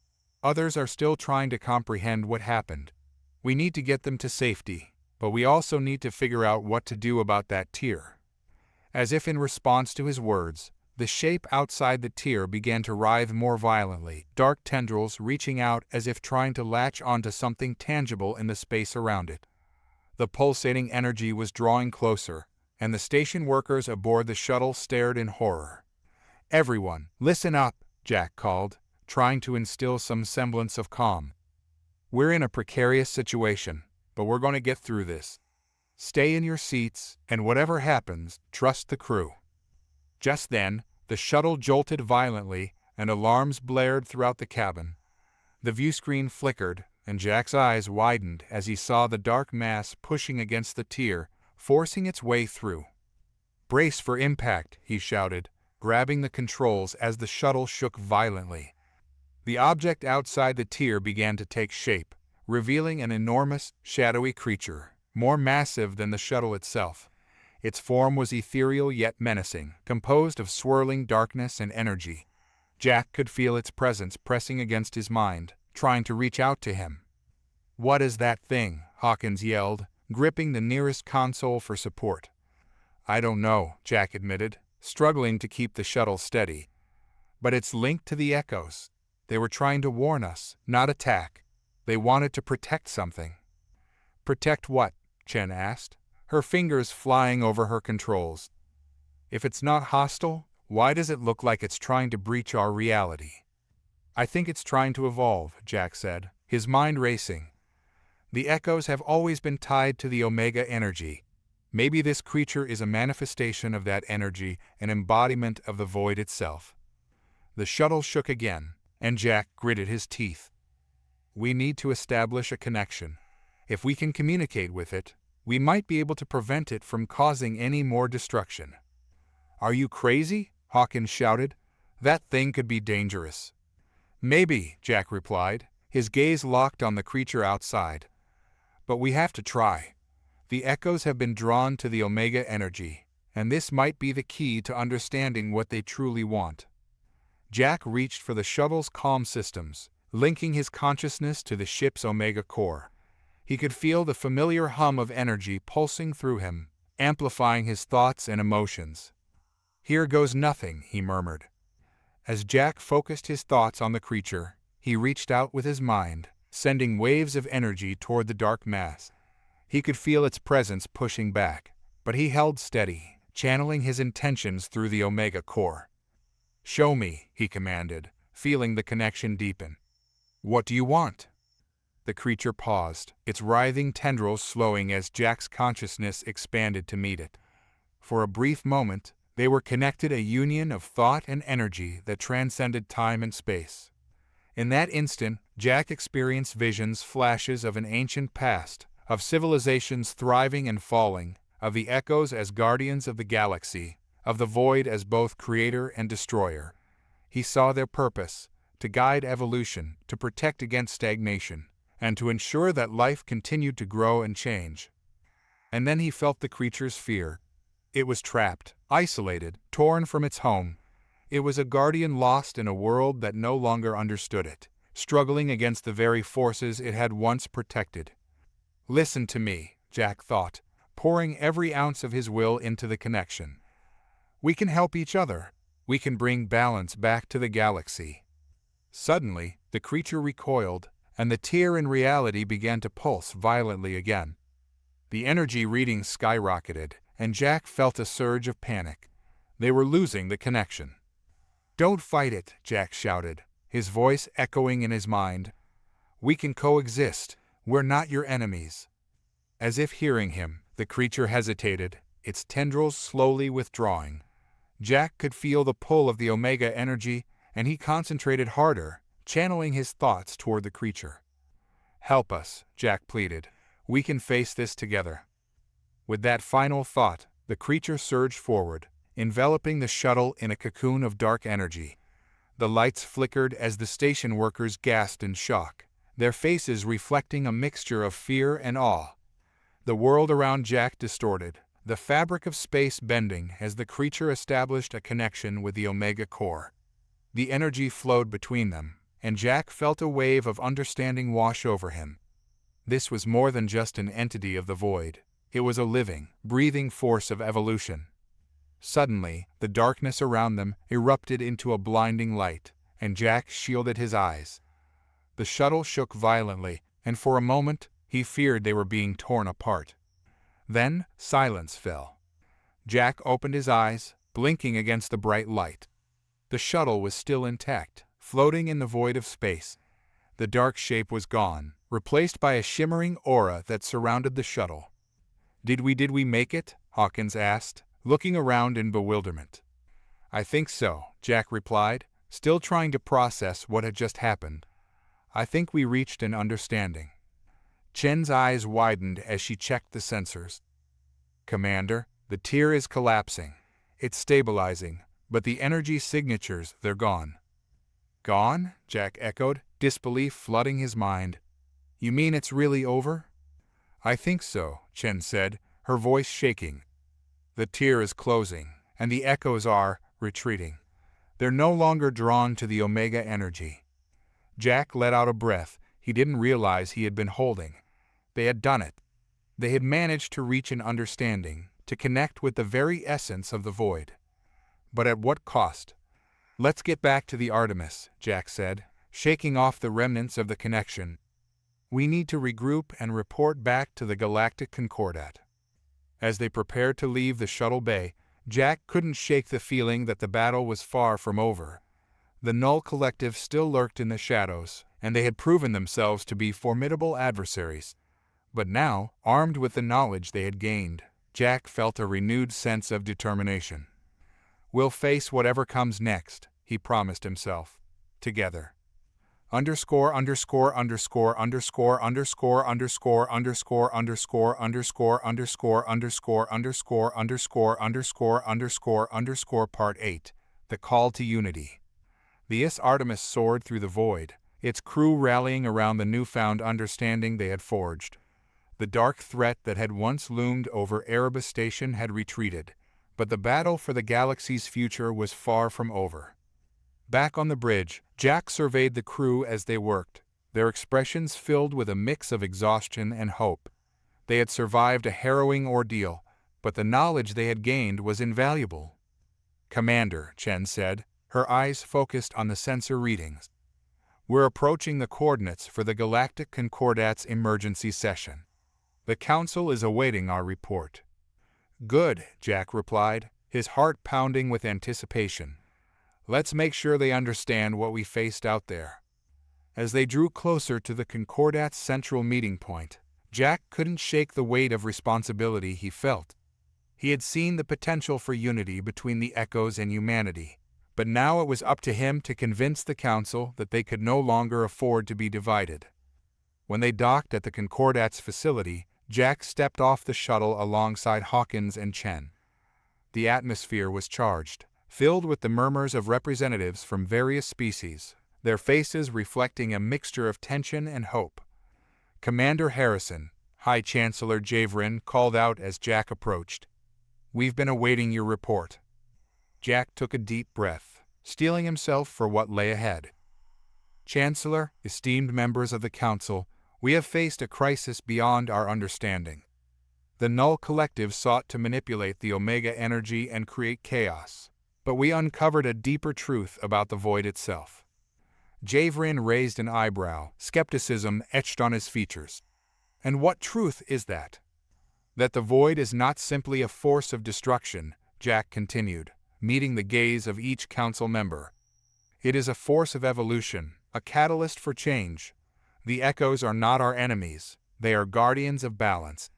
Others are still trying to comprehend what happened. We need to get them to safety, but we also need to figure out what to do about that tier." As if in response to his words, the shape outside the tier began to writhe more violently, dark tendrils reaching out as if trying to latch onto something tangible in the space around it. The pulsating energy was drawing closer, and the station workers aboard the shuttle stared in horror. "Everyone, listen up," Jack called, trying to instill some semblance of calm. "We're in a precarious situation, but we're going to get through this. Stay in your seats, and whatever happens, trust the crew." Just then, the shuttle jolted violently, and alarms blared throughout the cabin. The viewscreen flickered, and Jack's eyes widened as he saw the dark mass pushing against the tier, forcing its way through. "Brace for impact," he shouted, grabbing the controls as the shuttle shook violently. The object outside the tier began to take shape, revealing an enormous, shadowy creature, more massive than the shuttle itself. Its form was ethereal yet menacing, composed of swirling darkness and energy. Jack could feel its presence pressing against his mind, trying to reach out to him. "What is that thing?" Hawkins yelled, gripping the nearest console for support. "I don't know," Jack admitted, struggling to keep the shuttle steady. "But it's linked to the echoes. They were trying to warn us, not attack. They wanted to protect something." "Protect what?" Chen asked, her fingers flying over her controls. "If it's not hostile, why does it look like it's trying to breach our reality?" "I think it's trying to evolve," Jack said, his mind racing. "The echoes have always been tied to the Omega energy. Maybe this creature is a manifestation of that energy, an embodiment of the void itself." The shuttle shook again, and Jack gritted his teeth. "We need to establish a connection. If we can communicate with it, we might be able to prevent it from causing any more destruction." "Are you crazy?" Hawkins shouted. "That thing could be dangerous." "Maybe," Jack replied, his gaze locked on the creature outside. "But we have to try. The echoes have been drawn to the Omega energy, and this might be the key to understanding what they truly want." Jack reached for the shuttle's comm systems, linking his consciousness to the ship's Omega core. He could feel the familiar hum of energy pulsing through him, amplifying his thoughts and emotions. "Here goes nothing," he murmured. As Jack focused his thoughts on the creature, he reached out with his mind, sending waves of energy toward the dark mass. He could feel its presence pushing back, but he held steady, channeling his intentions through the Omega core. "Show me," he commanded, feeling the connection deepen. "What do you want?" The creature paused, its writhing tendrils slowing as Jack's consciousness expanded to meet it. For a brief moment, they were connected, a union of thought and energy that transcended time and space. In that instant, Jack experienced visions, flashes of an ancient past, of civilizations thriving and falling, of the echoes as guardians of the galaxy, of the void as both creator and destroyer. He saw their purpose: to guide evolution, to protect against stagnation, and to ensure that life continued to grow and change. And then he felt the creature's fear. It was trapped, isolated, torn from its home. It was a guardian lost in a world that no longer understood it, struggling against the very forces it had once protected. Listen to me, Jack thought, pouring every ounce of his will into the connection. We can help each other. We can bring balance back to the galaxy. Suddenly, the creature recoiled, and the tear in reality began to pulse violently again. The energy readings skyrocketed, and Jack felt a surge of panic. They were losing the connection. "Don't fight it," Jack shouted, his voice echoing in his mind. "We can coexist. We're not your enemies." As if hearing him, the creature hesitated, its tendrils slowly withdrawing. Jack could feel the pull of the Omega energy, and he concentrated harder, channeling his thoughts toward the creature. "Help us," Jack pleaded. "We can face this together." With that final thought, the creature surged forward, enveloping the shuttle in a cocoon of dark energy. The lights flickered as the station workers gasped in shock, their faces reflecting a mixture of fear and awe. The world around Jack distorted, the fabric of space bending as the creature established a connection with the Omega core. The energy flowed between them, and Jack felt a wave of understanding wash over him. This was more than just an entity of the void. It was a living, breathing force of evolution. Suddenly, the darkness around them erupted into a blinding light, and Jack shielded his eyes. The shuttle shook violently, and for a moment, he feared they were being torn apart. Then, silence fell. Jack opened his eyes, blinking against the bright light. The shuttle was still intact, floating in the void of space. The dark shape was gone, replaced by a shimmering aura that surrounded the shuttle. Did we make it?" Hawkins asked, looking around in bewilderment. "I think so," Jack replied, still trying to process what had just happened. "I think we reached an understanding." Chen's eyes widened as she checked the sensors. "Commander, the tier is collapsing. It's stabilizing, but the energy signatures, they're gone." "Gone?" Jack echoed, disbelief flooding his mind. "You mean it's really over?" "I think so," Chen said, her voice shaking. "The tier is closing, and the echoes are retreating. They're no longer drawn to the Omega energy." Jack let out a breath he didn't realize he had been holding. They had done it. They had managed to reach an understanding, to connect with the very essence of the void. But at what cost? "Let's get back to the Artemis," Jack said, shaking off the remnants of the connection. "We need to regroup and report back to the Galactic Concordat." As they prepared to leave the shuttle bay, Jack couldn't shake the feeling that the battle was far from over. The Null Collective still lurked in the shadows, and they had proven themselves to be formidable adversaries. But now, armed with the knowledge they had gained, Jack felt a renewed sense of determination. "We'll face whatever comes next," he promised himself. "Together." Underscore underscore underscore underscore underscore underscore underscore underscore underscore underscore underscore underscore underscore underscore underscore underscore Part 8. The Call to Unity. The Artemis soared through the void, its crew rallying around the newfound understanding they had forged. The dark threat that had once loomed over Erebus Station had retreated, but the battle for the galaxy's future was far from over. Back on the bridge, Jack surveyed the crew as they worked, their expressions filled with a mix of exhaustion and hope. They had survived a harrowing ordeal, but the knowledge they had gained was invaluable. "Commander," Chen said, her eyes focused on the sensor readings. "We're approaching the coordinates for the Galactic Concordat's emergency session. The Council is awaiting our report." "Good," Jack replied, his heart pounding with anticipation. "Let's make sure they understand what we faced out there." As they drew closer to the Concordat's central meeting point, Jack couldn't shake the weight of responsibility he felt. He had seen the potential for unity between the Echoes and humanity, but now it was up to him to convince the Council that they could no longer afford to be divided. When they docked at the Concordat's facility, Jack stepped off the shuttle alongside Hawkins and Chen. The atmosphere was charged, filled with the murmurs of representatives from various species, their faces reflecting a mixture of tension and hope. Commander Harrison, High Chancellor Javerin, called out as Jack approached. "We've been awaiting your report." Jack took a deep breath, steeling himself for what lay ahead. "Chancellor, esteemed members of the Council, we have faced a crisis beyond our understanding. The Null Collective sought to manipulate the Omega energy and create chaos, but we uncovered a deeper truth about the Void itself." Javerin raised an eyebrow, skepticism etched on his features. "And what truth is that?" "That the Void is not simply a force of destruction," Jack continued, meeting the gaze of each Council member. "It is a force of evolution, a catalyst for change. The Echoes are not our enemies, they are guardians of balance.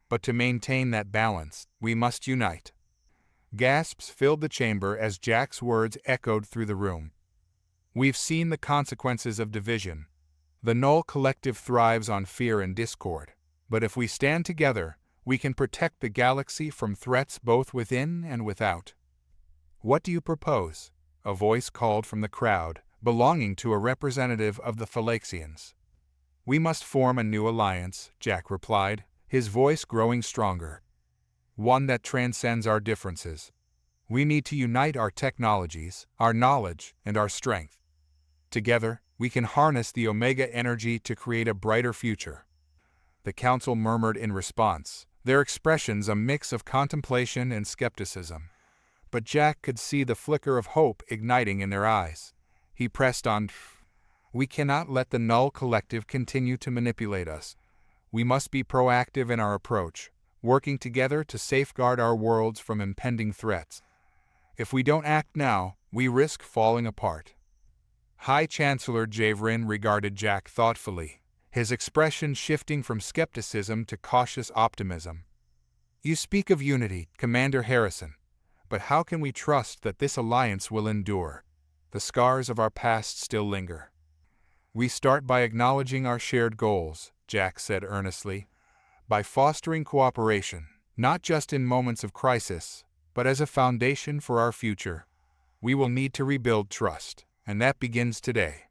But to maintain that balance, we must unite." Gasps filled the chamber as Jack's words echoed through the room. "We've seen the consequences of division. The Null Collective thrives on fear and discord, but if we stand together, we can protect the galaxy from threats both within and without." "What do you propose?" a voice called from the crowd, belonging to a representative of the Phylaxians. "We must form a new alliance," Jack replied, his voice growing stronger. "One that transcends our differences. We need to unite our technologies, our knowledge, and our strength. Together, we can harness the Omega energy to create a brighter future." The Council murmured in response, their expressions a mix of contemplation and skepticism. But Jack could see the flicker of hope igniting in their eyes. He pressed on. "We cannot let the Null Collective continue to manipulate us. We must be proactive in our approach, working together to safeguard our worlds from impending threats. If we don't act now, we risk falling apart." High Chancellor Javerin regarded Jack thoughtfully, his expression shifting from skepticism to cautious optimism. "You speak of unity, Commander Harrison, but how can we trust that this alliance will endure? The scars of our past still linger." "We start by acknowledging our shared goals," Jack said earnestly. "By fostering cooperation, not just in moments of crisis, but as a foundation for our future. We will need to rebuild trust, and that begins today."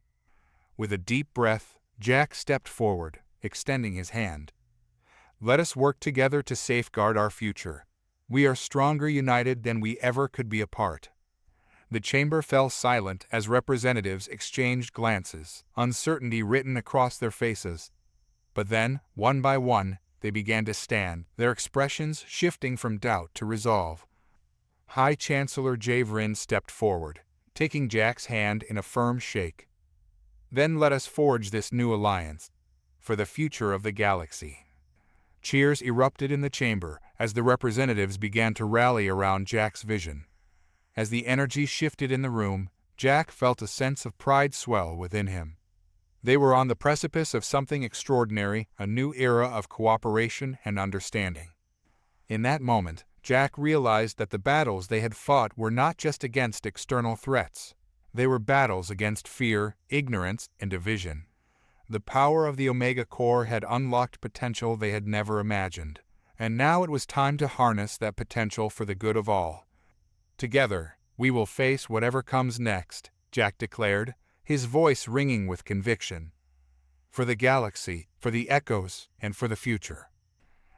With a deep breath, Jack stepped forward, extending his hand. "Let us work together to safeguard our future. We are stronger united than we ever could be apart." The chamber fell silent as representatives exchanged glances, uncertainty written across their faces. But then, one by one, they began to stand, their expressions shifting from doubt to resolve. High Chancellor Javerin stepped forward, taking Jack's hand in a firm shake. "Then let us forge this new alliance, for the future of the galaxy." Cheers erupted in the chamber as the representatives began to rally around Jack's vision. As the energy shifted in the room, Jack felt a sense of pride swell within him. They were on the precipice of something extraordinary, a new era of cooperation and understanding. In that moment, Jack realized that the battles they had fought were not just against external threats. They were battles against fear, ignorance, and division. The power of the Omega Core had unlocked potential they had never imagined, and now it was time to harness that potential for the good of all. "Together, we will face whatever comes next," Jack declared, his voice ringing with conviction. "For the galaxy, for the Echoes, and for the future."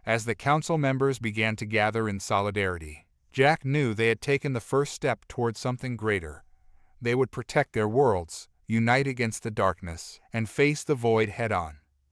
As the Council members began to gather in solidarity, Jack knew they had taken the first step toward something greater. They would protect their worlds, unite against the darkness, and face the Void head-on.